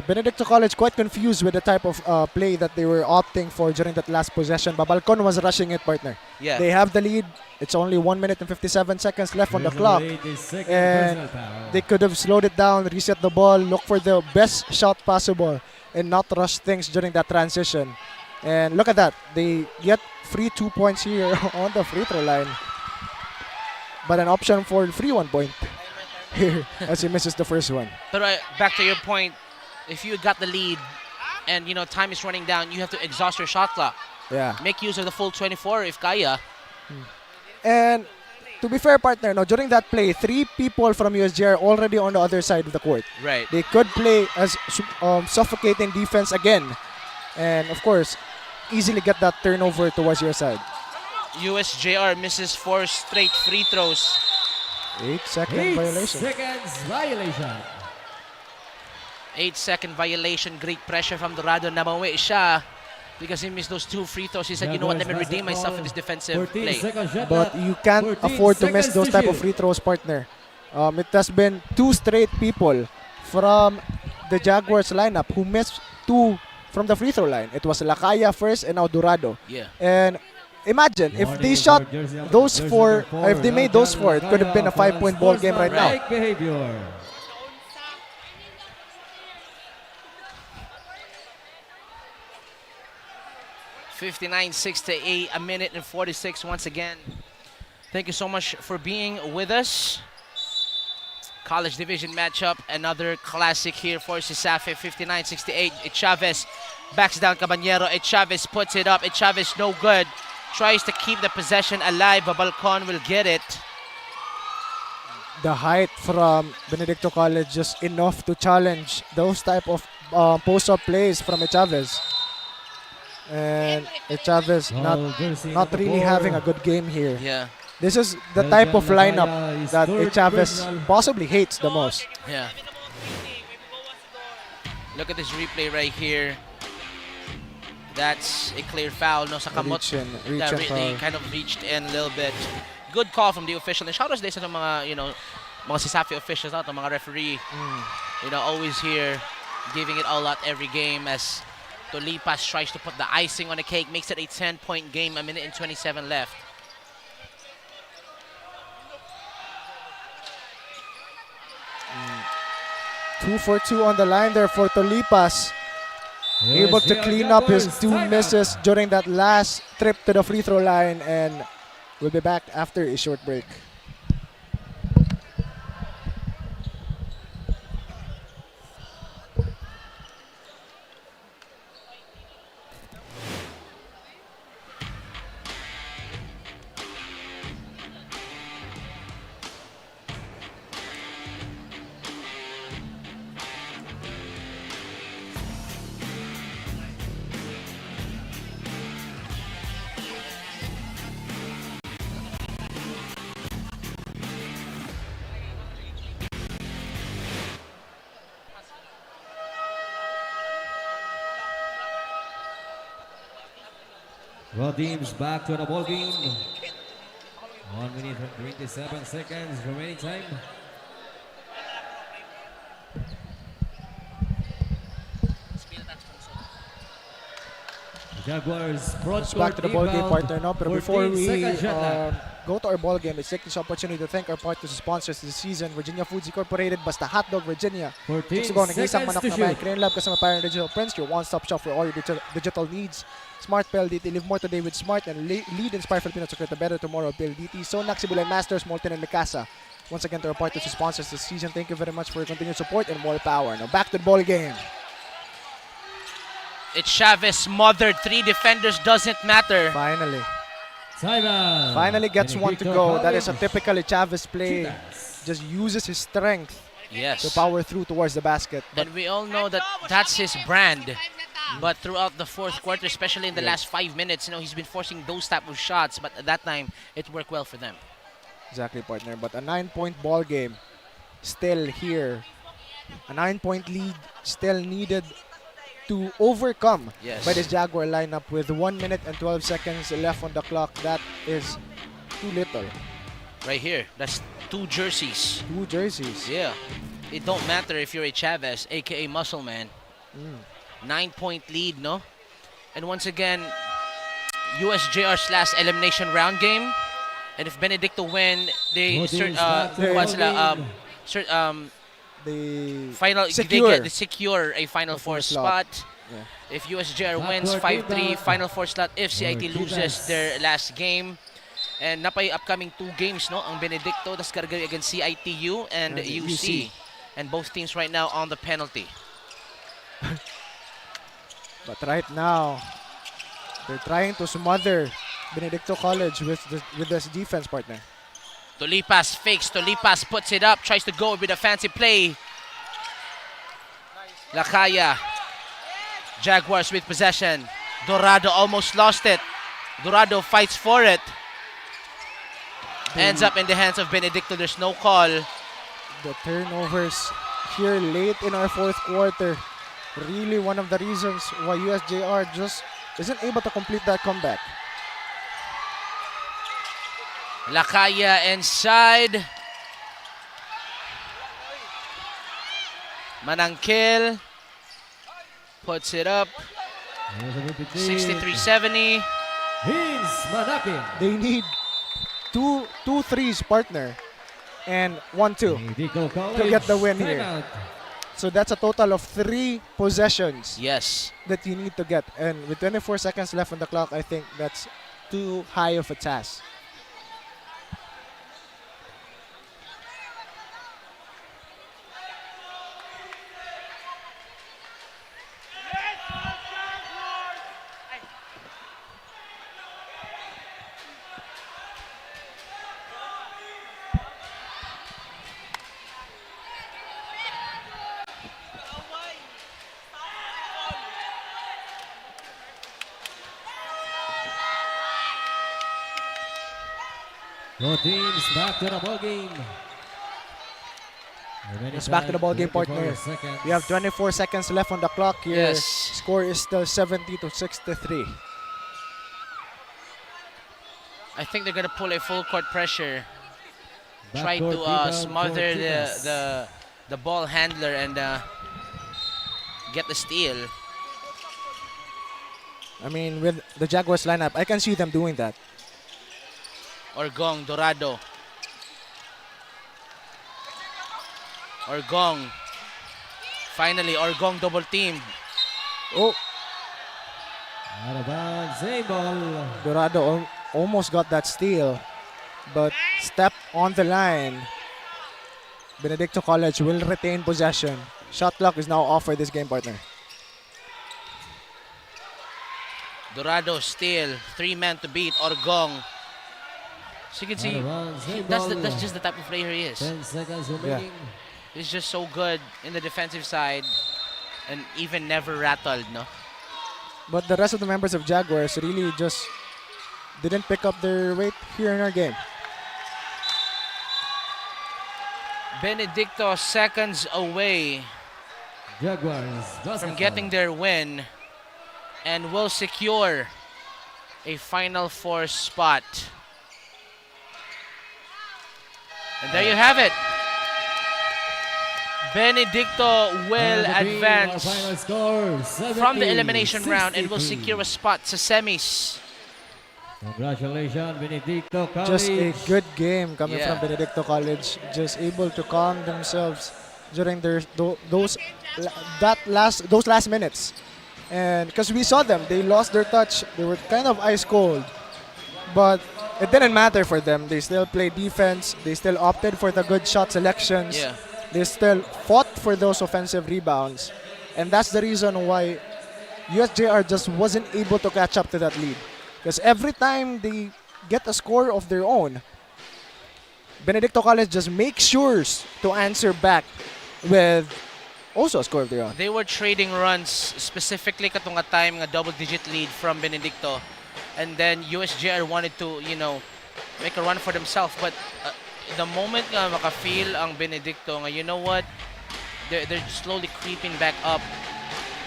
Benedicto College quite confused with the type of play that they were opting for during that last possession. Babalcon was rushing it, partner. Yeah. They have the lead. It's only 1 minute and 57 seconds left on the clock. And they could have slowed it down, reset the ball, look for the best shot possible, and not rush things during that transition. And look at that. They get free 2 points here on the free throw line. But an option for free 1 point here as he misses the first one. But back to your point, if you got the lead and time is running down, you have to exhaust your shot clock. Yeah. Make use of the full 24 if kaya. And to be fair, partner, no, during that play, 3 people from USJ are already on the other side of the court. Right. They could play as suffocating defense again. And of course, easily get that turnover towards your side. USJ-R misses 4 straight free throws. 8-second violation. 8-second violation. Great pressure from Dorado. Namawi siya because he missed those 2 free throws. He said, you know what, let me redeem myself in this defensive play. But you can't afford to miss those type of free throws, partner. It has been 2 straight people from the Jaguars lineup who missed 2 from the free throw line. It was Lakaya first and now Dorado. Yeah. And imagine if they shot those 4, or if they made those 4, it could have been a 5-point ball game right now. Behavior. (59-68), a minute and 46 once again. Thank you so much for being with us. College division matchup, another classic here for CESAFI. 59-68. 𝐂𝐄𝐬 backs down Caballero. 𝐂𝐄𝐬 puts it up. 𝐂𝐄𝐬 no good. Tries to keep the possession alive. Babalcon will get it. The height from Benedicto College just enough to challenge those type of post-up plays from 𝐂𝐄𝐬. And 𝐂𝐄𝐬 not really having a good game here. Yeah. This is the type of lineup that 𝐂𝐄𝐬 possibly hates the most. Yeah. Look at this replay right here. That's a clear foul. No, Sakamot. They kind of reached in a little bit. Good call from the official. And shoutouts din sa mga, mga CESAFI officials, the mga referee. Always here, giving it all out every game as Tolipas tries to put the icing on the cake, makes it a 10-point game, a minute and 27 left. Two for 2 on the line there for Tolipas. Able to clean up his 2 misses during that last trip to the free throw line, and we'll be back after a short break. Both teams back to the ball game. 1 minute and 27 seconds remaining time. Jaguars back to the ball game, partner. No, but before we go to our ball game, let's take this opportunity to thank our partners and sponsors this season: Virginia Foods Incorporated, Basta Hotdog Virginia, Chuksugon, Nag-iisang Manok na Bayan, Crane Lab, kasama Parang Digital Prints, your one-stop shop for all your digital needs. Smart PLDT, live more today with Smart, and lead Inspire Filipinos to create a better tomorrow. PLDT, Sonac, Sibulan Masters, Molten, and Mikasa. Once again, to our partners and sponsors this season, thank you very much for your continued support and more power. Now back to the ball game. 𝐂𝐄𝐬 smothered 3 defenders, doesn't matter. Finally gets one to go. That is a typical 𝐂𝐄𝐬 play. just uses his strength Yes. to power through towards the basket. But And we all know that that's his brand. But throughout the fourth quarter, especially in the last 5 minutes, he's been forcing those type of shots. But at that time, it worked well for them. exactly, partner. But a 9-point ball game still here. A 9-point lead still needed to overcome Yes. by this Jaguar lineup with 1 minute and 12 seconds left on the clock. That is too little. Right here, that's 2 jerseys. 2 jerseys. Yeah. It don't matter if you're a Chavez, a.k.a. Muscle Man. 9-point lead, no? And once again, USJ-R's last elimination round game. And if Benedicto win, they secure a Final Four spot. Yeah. If USJ-R wins, 5-3 Final Four slot. If CIT loses their last game. And napay upcoming 2 games, no? Ang Benedicto, tas karagay against CITU and UC. And both teams right now on the penalty. But right now, they're trying to smother Benedicto College with this defense, partner. Tolipas fakes, Tolipas puts it up, tries to go with a fancy play. Lakaya. Jaguars with possession. Dorado almost lost it. Dorado fights for it. Ends up in the hands of Benedicto. There's no call. The turnovers here late in our fourth quarter. Really one of the reasons why USJ-R just isn't able to complete that comeback. Lakaya inside. Manangkil puts it up. 63-70. They need two threes, partner, and 1-2 to get the win here. So that's a total of 3 possessions. Yes. That you need to get. And with 24 seconds left on the clock, I think that's too high of a task. Both teams back to the ball game. It's back to the ball game, partner. We have 24 seconds left on the clock here. Yes. Score is still 70-63. I think they're gonna pull a full court pressure. Try to smother the ball handler and get the steal. I mean, with the Jaguars lineup, I can see them doing that. Orgong, Dorado. Orgong. Finally, Orgong double teamed. Oh. Out of bounds, same ball. Dorado almost got that steal, but step on the line. Benedicto College will retain possession. Shot clock is now off for this game, partner. Dorado steal. 3 men to beat Orgong. So you can see, that's just the type of player he is. 10 seconds remaining. He's just so good in the defensive side and even never rattled, no? But the rest of the members of Jaguars really just didn't pick up their weight here in our game. Benedicto seconds away Jaguars from getting their win and will secure a Final Four spot. And there you have it. Benedicto will advance from the elimination round and will secure a spot to semis. Congratulations, Benedicto College. Just a good game coming from Benedicto College. Just able to calm themselves during their those last minutes. And because we saw them, they lost their touch. They were kind of ice cold. But it didn't matter for them. They still played defense. They still opted for the good shot selections. Yeah. They still fought for those offensive rebounds. And that's the reason why USJ-R just wasn't able to catch up to that lead. Because every time they get a score of their own, Benedicto College just makes sure to answer back with also a score of their own. They were trading runs specifically katong nga time nga double-digit lead from Benedicto, and then USJ-R wanted to, you know, make a run for themselves. But the moment nga maka-feel ang Benedicto nga, you know what, they're slowly creeping back up.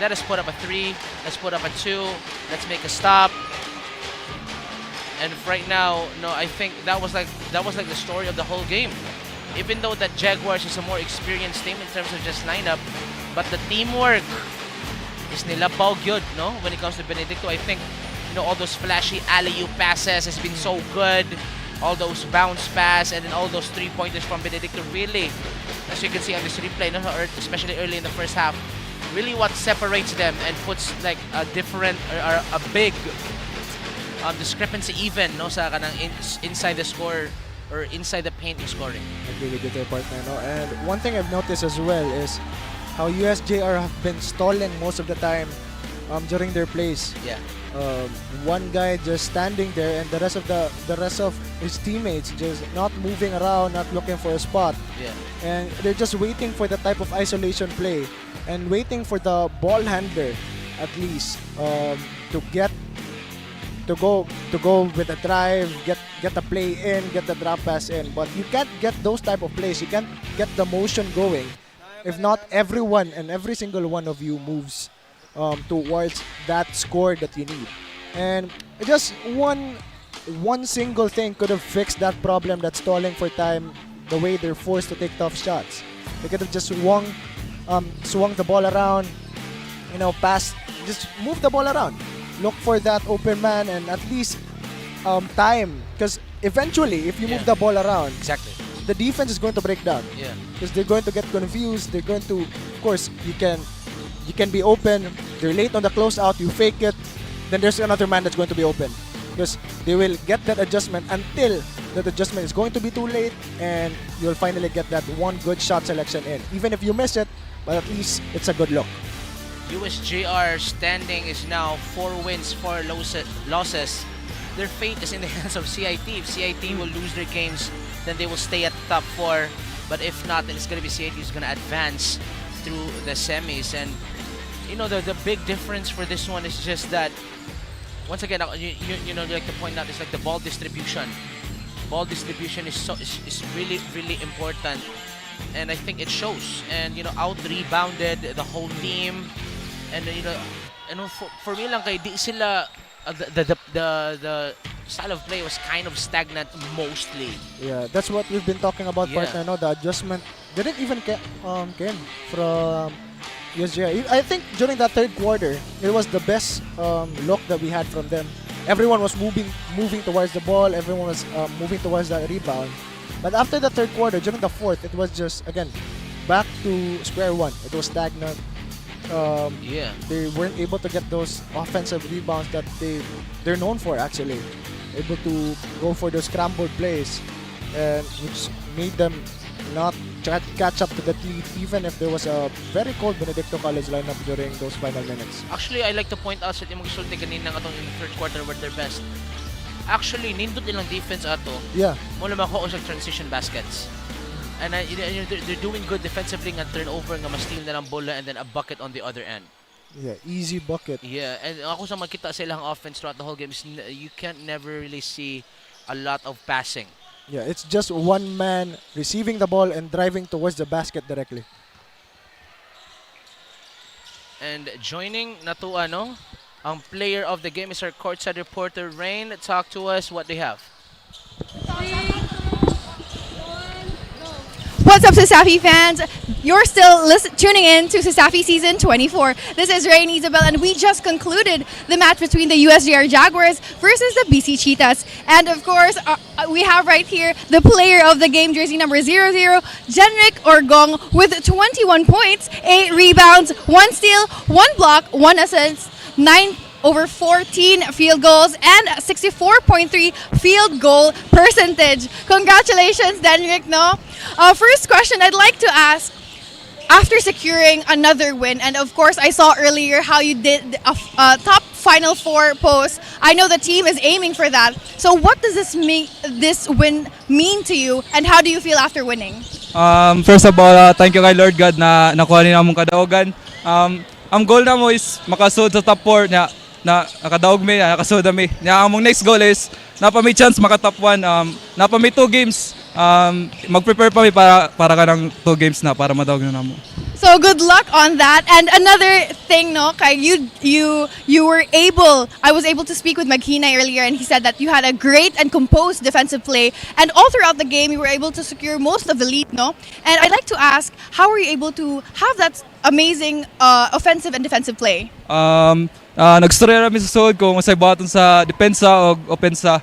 Let us put up a 3. Let's put up a 2. Let's make a stop. And right now, no, I think that was like the story of the whole game. Even though that Jaguars is a more experienced team in terms of just lineup, but the teamwork is nila gyud, no? When it comes to Benedicto, I think, you know, all those flashy alley-oop passes has been so good. All those bounce pass and then all those 3-pointers from Benedicto really, as you can see on this replay, no, especially early in the first half, really what separates them and puts like a different or a big discrepancy even, no, sa kanang inside the score or inside the paint in scoring. I agree with you there, partner. No? And one thing I've noticed as well is how USJ-R have been stalling most of the time during their plays. Yeah. One guy just standing there, and the rest of his teammates just not moving around, not looking for a spot. Yeah. And they're just waiting for the type of isolation play and waiting for the ball handler at least to go with a drive, get the play in, get the drop pass in. But you can't get those type of plays. You can't get the motion going if not everyone and every single one of you moves towards that score that you need. And just one single thing could have fixed that problem that's stalling for time, the way they're forced to take tough shots. They could have just swung the ball around, you know, just move the ball around. Look for that open man and at least time. Because eventually, if you move the ball around, exactly, the defense is going to break down. Yeah. Because they're going to get confused. They're going to, of course, you can be open. They're late on the closeout. You fake it. Then there's another man that's going to be open. Because they will get that adjustment until that adjustment is going to be too late, and you'll finally get that one good shot selection in. Even if you miss it, but at least it's a good look. USJ-R standing is now 4 wins, 4 losses. Their fate is in the hands of CIT. If CIT will lose their games, then they will stay at the top 4. But if not, then it's going to be CIT who's going to advance through the semis. And you know, the big difference for this one is just that, once again, you know, like to point out, it's like the ball distribution. Ball distribution is really, really important, and I think it shows. And you know, out rebounded the whole team, and you know, for me lang kay di sila the style of play was kind of stagnant mostly. Yeah, that's what we've been talking about, partner. No, the adjustment didn't even came from USJ. I think during that third quarter, it was the best look that we had from them. Everyone was moving towards the ball. Everyone was moving towards the rebound. But after the third quarter, during the fourth, it was just, again, back to square one. It was stagnant. They weren't able to get those offensive rebounds that they're known for, actually. Able to go for those scrambled plays, which made them not catch up to that lead, even if there was a very cold Benedicto College lineup during those final minutes. Actually, I like to point out sa imong sulti kanina nga in the third quarter were their best. Actually, nindot nilang defense ato. Yeah. Mo naman ko sa transition baskets. And they're doing good defensively nga turnover nga ma-steal na ng bola and then a bucket on the other end. Yeah, easy bucket. Yeah, and ako sa makita sa ilang offense throughout the whole game is you can't never really see a lot of passing. Yeah, it's just one man receiving the ball and driving towards the basket directly. And joining na to ang player of the game is our courtside reporter Rain. Talk to us what they have. What's up, CESAFI fans? You're still tuning in to CESAFI Season 24. This is 𝐿, and we just concluded the match between the USJ-R Jaguars versus the BC Cheetahs. And of course, we have right here the player of the game, jersey number 00, 𝐁𝐿 with 21 points, 8 rebounds, 1 steal, 1 block, 1 assist, 9/14 field goals, and 64.3 field goal percentage. Congratulations, 𝐁𝐿, no? First question I'd like to ask, after securing another win, and of course I saw earlier how you did a top Final Four post. I know the team is aiming for that. So what does this win mean to you, and how do you feel after winning? First of all, thank you kay Lord God na nakuha niya among kadaogan. Ang goal na mo is makasud sa top 4 na nakadaog mi, nakasud mi. Nya among next goal is napa may chance maka top 1. Napa may 2 games. Mag-prepare pa mi para kanang 2 games na para madaog na namo. So good luck on that. And another thing, no, kay you were able. I was able to speak with 𝐭𝐿𝐬 earlier, and he said that you had a great and composed defensive play, and all throughout the game you were able to secure most of the lead, no. And I'd like to ask, how were you able to have that amazing offensive and defensive play? Nagstorya rami sa sud kung usay baton sa depensa o opensa.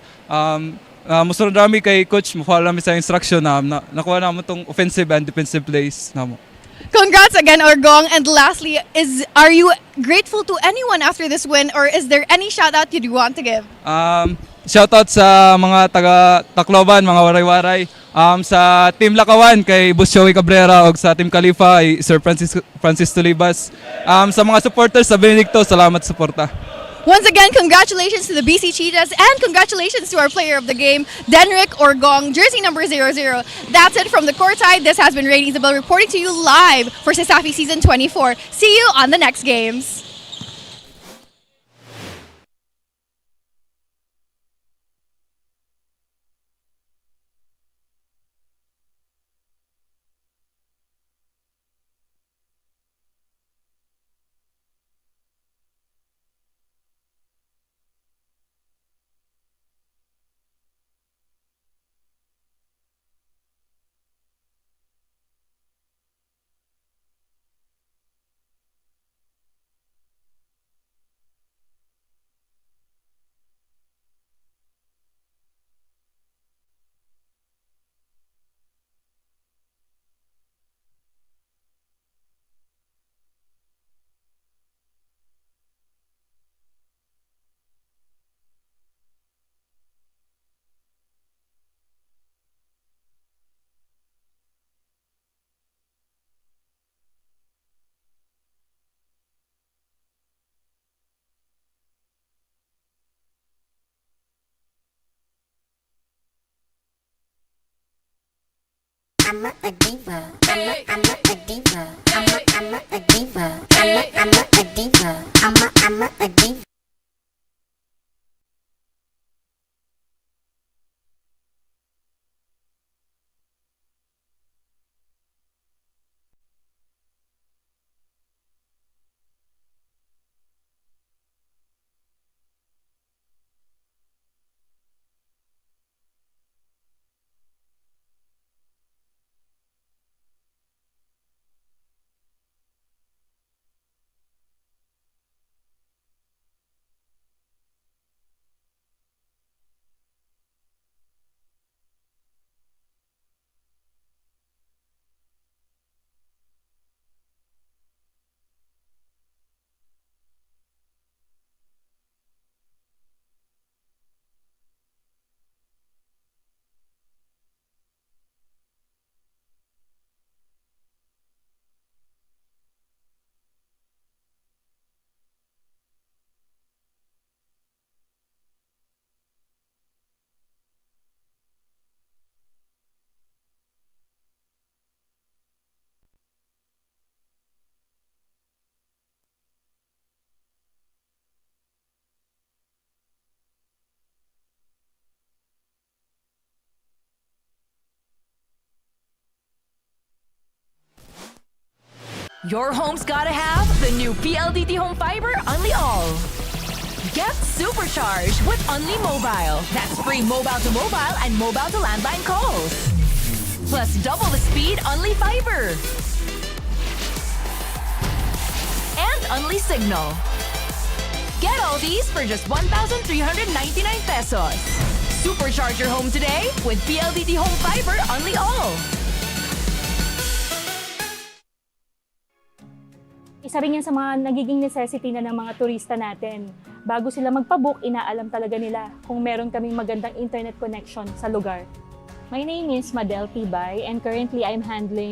Musunod rami kay coach, mo-follow rami sa instruction na nakuha na mo tong offensive and defensive plays namo. Congrats again, Orgong. And lastly, are you grateful to anyone after this win, or is there any shout out you'd want to give? Shout out sa mga taga Tacloban, mga waray-waray. Sa Team Lakawan kay Boss Joey Cabrera o sa Team Khalifa ay Sir Francis Tulibas. Sa mga supporters sa Benedicto, salamat sa suporta. Once again, congratulations to the BC Cheetahs, and congratulations to our player of the game, Denrick Orgong, jersey number 00. That's it from the courtside. This has been Rain Isabel reporting to you live for CESAFI Season 24. See you on the next games. I'm a diva. I'm a diva. I'm a diva. I'm a diva. I'm a diva. Your home's gotta have the new PLDT Home Fiber Unli All. Get supercharged with Unli Mobile. That's free mobile to mobile and mobile to landline calls. Plus double the speed Unli Fiber. And Unli Signal. Get all these for just 1,399 pesos. Supercharge your home today with PLDT Home Fiber Unli All. Isa rin yan sa mga nagiging necessity na ng mga turista natin. Bago sila magpabook, inaalam talaga nila kung meron kaming magandang internet connection sa lugar. My name is Madel Tibay, and currently I'm handling